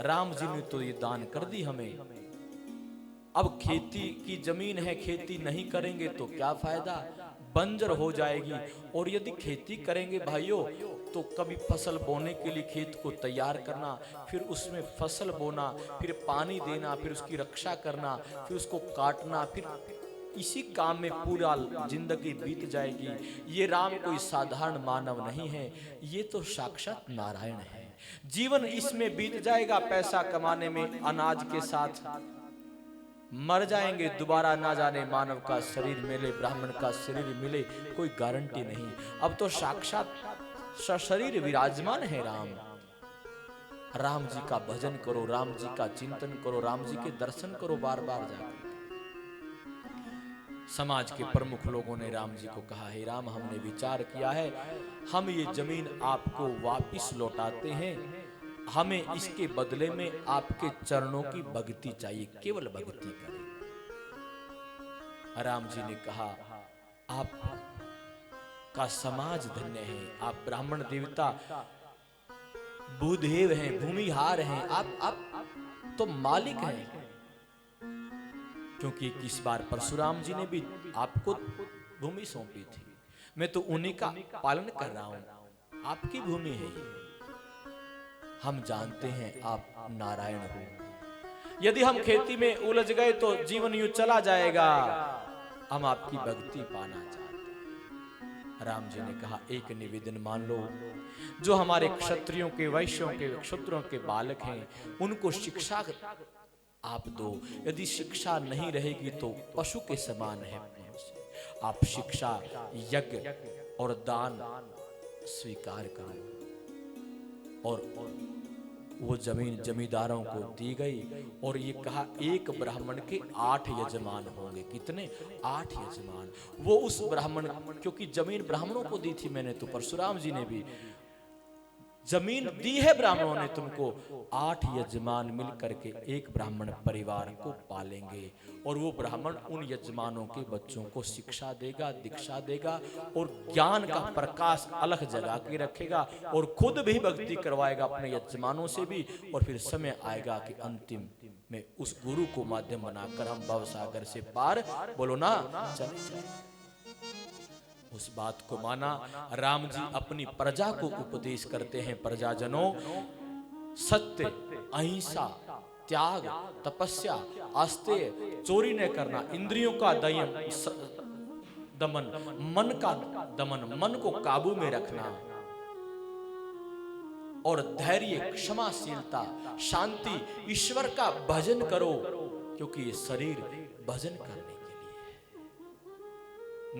राम जी ने तो ये दान कर दी हमें, अब खेती की जमीन है, खेती नहीं करेंगे तो क्या फायदा, बंजर हो जाएगी। और यदि खेती करेंगे भाइयों, तो कभी फसल बोने के लिए खेत को तैयार करना, फिर उसमें फसल बोना, फिर पानी देना, फिर उसकी रक्षा करना, फिर उसको काटना, फिर इसी काम में पूरा जिंदगी बीत जाएगी। ये राम कोई साधारण मानव नहीं है, ये तो साक्षात नारायण है। जीवन इसमें बीत जाएगा, पैसा कमाने में, अनाज के साथ मर जाएंगे, दोबारा ना जाने मानव का शरीर मिले, ब्राह्मण का शरीर मिले, कोई गारंटी नहीं। अब तो साक्षात सशरीर विराजमान है राम। राम जी का भजन करो, राम जी का चिंतन करो, राम जी के दर्शन करो बार बार जाकर। समाज के प्रमुख लोगों ने राम जी को कहा, हे राम, हमने विचार किया है, हम ये जमीन आपको वापिस लौटाते हैं, हमें इसके बदले में आपके चरणों की भक्ति चाहिए, केवल भक्ति करें। राम जी ने कहा, आप का समाज धन्य है, आप ब्राह्मण देवता भूदेव हैं, भूमिहार हैं, आप तो मालिक हैं। क्योंकि इस बार परशुराम जी ने भी आपको भूमि सौंपी थी, मैं तो उन्हीं का पालन कर रहा हूं, आपकी भूमि है ये। हम जानते हैं आप नारायण हो, यदि हम खेती में उलझ गए तो जीवन यूं चला जाएगा, हम आपकी भक्ति पाना चाहते हैं। राम जी ने कहा, एक निवेदन मान लो, जो हमारे क्षत्रियों के, वैश्यों के, क्षत्रियों के बालक हैं, उनको शिक्षा आप दो। यदि शिक्षा नहीं रहेगी तो पशु के समान है। आप शिक्षा, यज्ञ और दान स्वीकार करो। और वो जमीन जमींदारों को दी गई, और ये कहा, एक ब्राह्मण के 8 यजमान होंगे। कितने? 8 यजमान। वो उस ब्राह्मण, क्योंकि जमीन ब्राह्मणों को दी थी मैंने, तो परशुराम जी ने भी जमीन दी है ब्राह्मणों ने तुमको, 8 यजमान मिलकर के एक ब्राह्मण परिवार को पालेंगे, और वो ब्राह्मण उन यजमानों के बच्चों को शिक्षा देगा, दीक्षा देगा, और ज्ञान का प्रकाश अलग जगा के रखेगा, और खुद भी भक्ति करवाएगा अपने यजमानों से भी। और फिर समय आएगा कि अंतिम में उस गुरु को माध्यम बनाकर हम भवसागर से पार, बोलो ना, चले जाए। उस बात को माना। राम जी अपनी प्रजा को उपदेश करते हैं, प्रजाजनों, सत्य, अहिंसा, त्याग, तपस्या, आस्तेय, चोरी न करना, इंद्रियों का दमन, मन का दमन, मन को काबू में रखना, और धैर्य, क्षमाशीलता, शांति, ईश्वर का भजन करो, क्योंकि ये शरीर भजन करने के लिए है।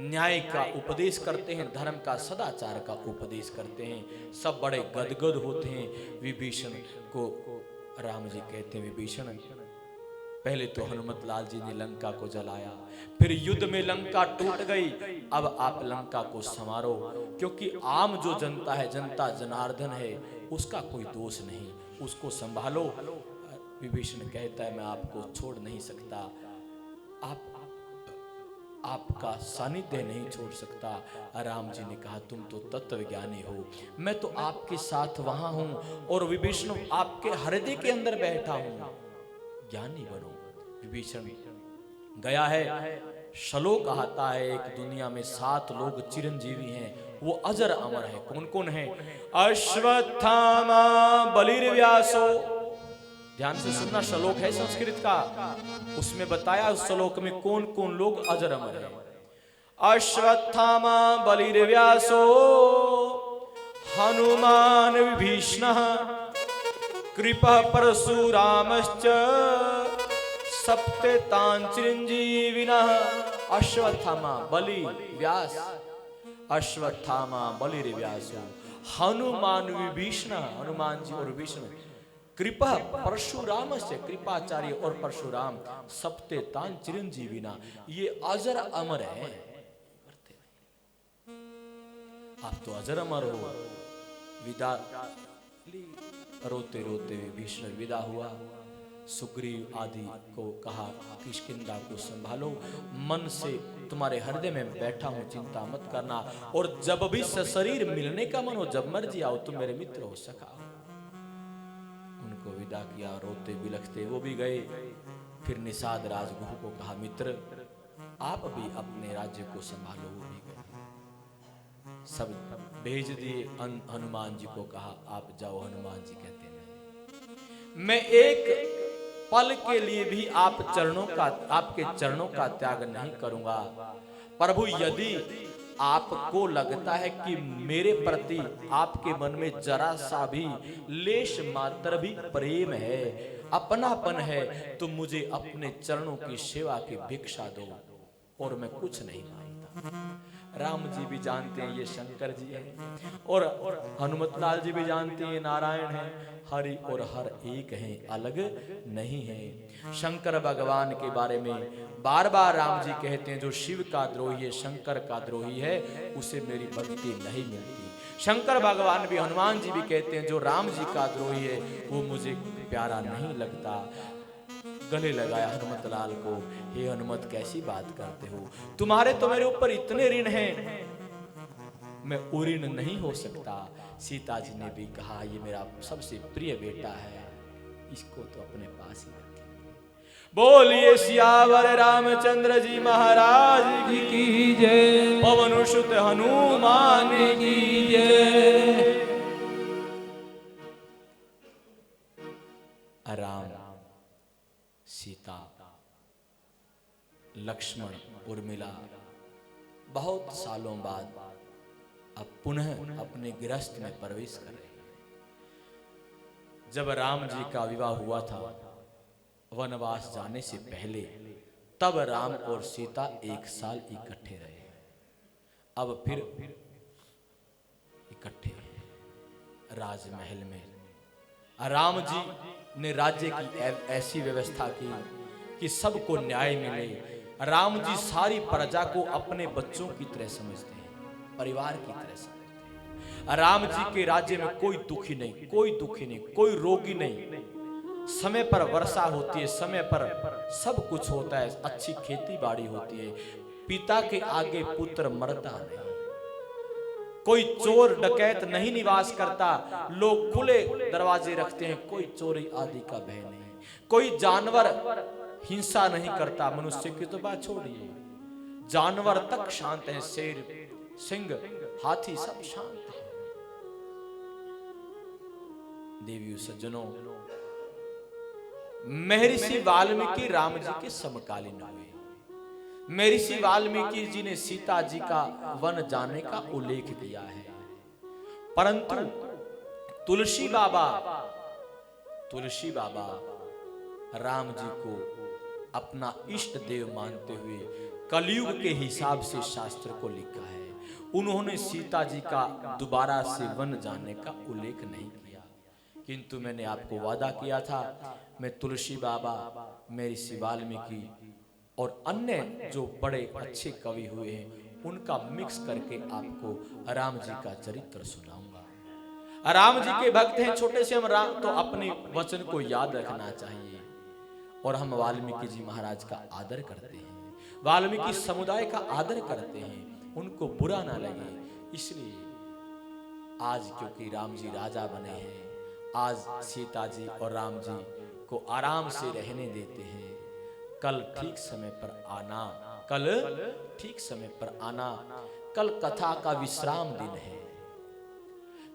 न्याय का उपदेश करते हैं, धर्म का, सदाचार का उपदेश करते हैं। सब बड़े गदगद होते हैं। विभीषण को राम जी कहते हैं, विभीषण, पहले तो हनुमत लाल जी ने लंका को जलाया, फिर युद्ध में लंका टूट गई, अब आप लंका को संवारो, क्योंकि आम जो जनता है, जनता जनार्दन है, उसका कोई दोष नहीं, उसको संभालो। विभीषण कहता है, मैं आपको छोड़ नहीं सकता, आपका सानिध्य नहीं छोड़ सकता। राम जी ने कहा तुम तो तत्वज्ञानी हो, मैं तो आपके साथ वहां हूं और विभीषण आपके हृदय के अंदर बैठा हूं, ज्ञानी बनो। विभीषण गया है। श्लोक आता है एक दुनिया में 7 लोग चिरंजीवी हैं, वो अजर अमर है। कौन कौन है? अश्वत्थामा बलिर्व्यासो। ध्यान से सुनना, श्लोक है संस्कृत का, उसमें बताया उस श्लोक में कौन कौन लोग अजर अमर है। अश्वत्थामा बलिर्व्यासो हनुमान विभीषणः कृपा परशुरामश्च सप्तेतान चिरंजीविनः। अश्वत्थामा बलि व्यास, अश्वत्थामा बलिर्व्यासो हनुमान विभीषण, हनुमान जी और विभीषण, कृपा परशुराम से, कृपाचार्य और परशुराम, सप्तेतान चिरंजीविना, ये अजर अमर है। आप तो अजर अमर हो। विदा रोते रोते विभीषण विदा हुआ। सुग्रीव आदि को कहा किष्किंधा को संभालो, मन से तुम्हारे हृदय में बैठा हूं, चिंता मत करना, और जब भी सशरीर मिलने का मन हो, जब मर्जी आओ, तुम मेरे मित्र हो सका। उनको विदा किया, रोते बिलखते वो भी गए। फिर निषाद राजगुरु को कहा मित्र आप भी अपने राज्य को संभालो, वो भी गए। सब भेज दिए। हनुमान जी को कहा आप जाओ। हनुमान जी कहते नहीं, मैं एक पल के लिए भी आपके चरणों का त्याग नहीं करूंगा। प्रभु यदि आपको लगता है कि मेरे प्रति आपके मन में जरा सा भी लेश मात्र भी प्रेम है, अपनापन है, तो मुझे अपने चरणों की सेवा की भिक्षा दो, और मैं कुछ नहीं मांगता। राम जी भी जानते हैं ये शंकर जी हैं, और हनुमत लाल जी भी जानते हैं नारायण है। हरि और हर एक हैं, अलग नहीं है। शंकर भगवान के बारे में बार बार राम जी कहते हैं जो शिव का द्रोही है, शंकर का द्रोही है, उसे मेरी भक्ति नहीं मिलती। शंकर भगवान भी, हनुमान जी भी कहते हैं जो राम जी का द्रोही है वो मुझे प्यारा नहीं लगता। गले लगाया हनुमत लाल को, हे हनुमत कैसी बात करते हो, तुम्हारे तो मेरे ऊपर इतने ऋण हैं, मैं उऋण नहीं हो सकता। सीता जी ने भी कहा ये मेरा सबसे प्रिय बेटा है, इसको तो अपने पास ही रखेंगे। बोलिए सियावर रामचंद्र जी महाराज की जय, पवन सुत हनुमान की जय। राम, सीता, लक्ष्मण, उर्मिला बहुत सालों बाद अब पुनः अपने गृहस्थ में प्रवेश कर रहे हैं। जब राम जी का विवाह हुआ था वनवास जाने से पहले, तब राम और सीता 1 साल इकट्ठे रहे। अब फिर इकट्ठे राजमहल में राम जी ने राज्य की ऐसी व्यवस्था की कि सबको न्याय मिले। राम जी सारी प्रजा को अपने बच्चों की तरह समझते हैं, परिवार की तरह समझते हैं। राम जी के राज्य में कोई दुखी नहीं, कोई दुखी नहीं, कोई रोगी नहीं। समय पर वर्षा होती है, समय पर सब कुछ होता है, अच्छी खेती बाड़ी होती है। पिता के आगे पुत्र मरता नहीं, कोई चोर डकैत नहीं निवास करता, लोग खुले दरवाजे रखते हैं, कोई चोरी आदि का भय नहीं। कोई जानवर हिंसा नहीं करता, मनुष्य की तो बात छोड़िए, जानवर तक शांत हैं, शेर, सिंह, हाथी सब शांत हैं। देवियों सज्जनों, महर्षि वाल्मीकि राम जी के समकालीन हुए। महर्षि वाल्मीकि जी ने सीता जी का वन जाने का उल्लेख किया है, परंतु तुलसी बाबा राम जी को अपना इष्ट देव मानते हुए कलयुग के हिसाब से शास्त्र को लिखा है। उन्होंने सीता जी का दोबारा से वन जाने का उल्लेख नहीं किया, किंतु मैंने आपको वादा किया था मैं तुलसी बाबा, महर्षि वाल्मीकि और अन्य जो बड़े अच्छे कवि हुए हैं उनका मिक्स करके आपको राम जी का चरित्र सुनाऊंगा। राम जी के भक्त हैं, छोटे से हम राम, तो अपने वचन को याद रखना चाहिए। और हम वाल्मीकि जी महाराज का आदर करते हैं। वाल्मीकि समुदाय का आदर करते हैं, उनको बुरा ना लगे। इसलिए आज क्योंकि राम जी राजा बने हैं, आज सीता जी और राम जी को आराम से रहने देते हैं। कल ठीक समय पर आना, कल ठीक समय पर आना। कल कथा का विश्राम दिन है।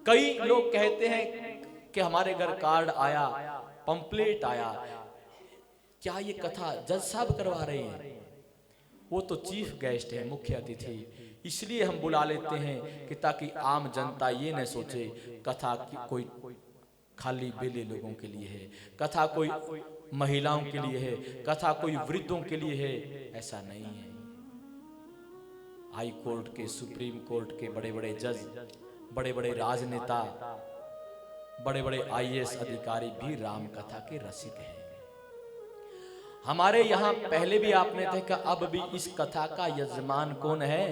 कई लोग कहते हैं कि हमारे घर कार्ड आया, पंपलेट आया, क्या ये कथा जज साहब करवा रहे हैं? वो तो चीफ गेस्ट है, मुख्य अतिथि, इसलिए हम बुला लेते हैं कि ताकि आम जनता ये न सोचे कथा की कोई खाली बेले लोगों के लिए है, कथा कोई महिलाओं के लिए है, कथा कोई वृद्धों के लिए है। ऐसा नहीं है। हाई कोर्ट के, सुप्रीम कोर्ट के बड़े बड़े जज, बड़े बड़े राजनेता, बड़े बड़े आईएएस अधिकारी भी राम कथा के रसिक हैं। हमारे यहाँ पहले भी आपने देखा, अब भी इस कथा का यजमान कौन है?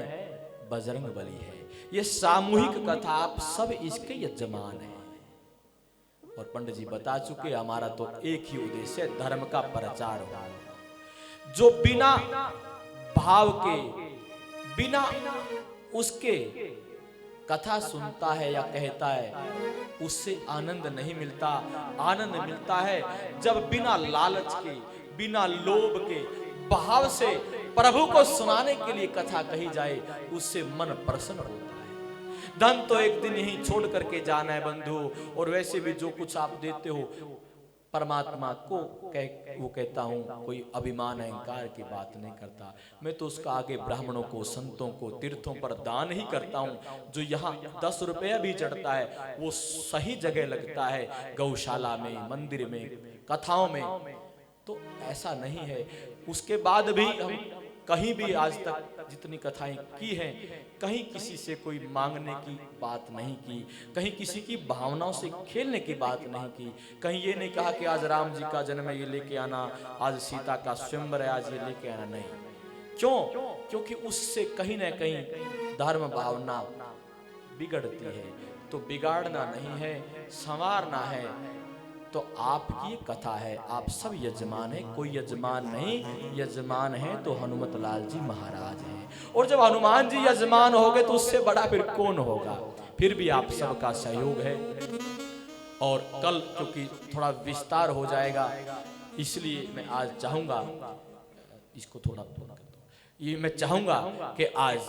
बजरंग बली है। ये सामूहिक कथा, आप सब इसके यजमान हैं। और पंडित जी बता चुके, हमारा तो एक ही उद्देश्य है, धर्म का प्रचार हो। जो बिना भाव के, बिना उसके कथा सुनता है या कहता है, उससे आनंद नहीं मिलता। आनंद मिलता है जब बिना लालच के, बिना लोभ के, भाव से प्रभु को सुनाने के लिए कथा कही जाए, उससे मन प्रसन्न होता है। धन तो एक दिन यही छोड़ करके जाना है बंधु, और वैसे भी जो कुछ आप देते हो परमात्मा को वो कहता हूँ, कोई अभिमान अहंकार की बात नहीं करता। मैं तो उसका आगे ब्राह्मणों को, संतों को, तीर्थों पर दान ही करता हूँ। जो यहाँ 10 रुपया भी चढ़ता है वो सही जगह लगता है, गौशाला में, मंदिर में, कथाओं में। तो ऐसा नहीं है। उसके बाद भी हम कहीं भी आज तक जितनी कथाएं की हैं, कहीं किसी से कोई मांगने की बात नहीं की, कहीं किसी की भावनाओं से खेलने की बात नहीं की, कहीं ये नहीं कहा कि आज राम जी का जन्म है ये लेके आना, आज सीता का स्वयंवर है आज ये लेके आना। नहीं। क्यों? क्योंकि उससे कहीं ना कहीं धर्म भावना बिगड़ती है। तो बिगाड़ना नहीं है, संवारना है। तो आपकी कथा है, आप सब यजमान है, कोई यजमान नहीं। यजमान है तो हनुमत लाल जी महाराज हैं। और जब हनुमान जी यजमान हो गए तो उससे बड़ा फिर कौन होगा। फिर भी आप सबका सहयोग है। और कल क्योंकि थोड़ा विस्तार हो जाएगा, इसलिए मैं आज चाहूंगा, इसको थोड़ा ये मैं चाहूंगा कि आज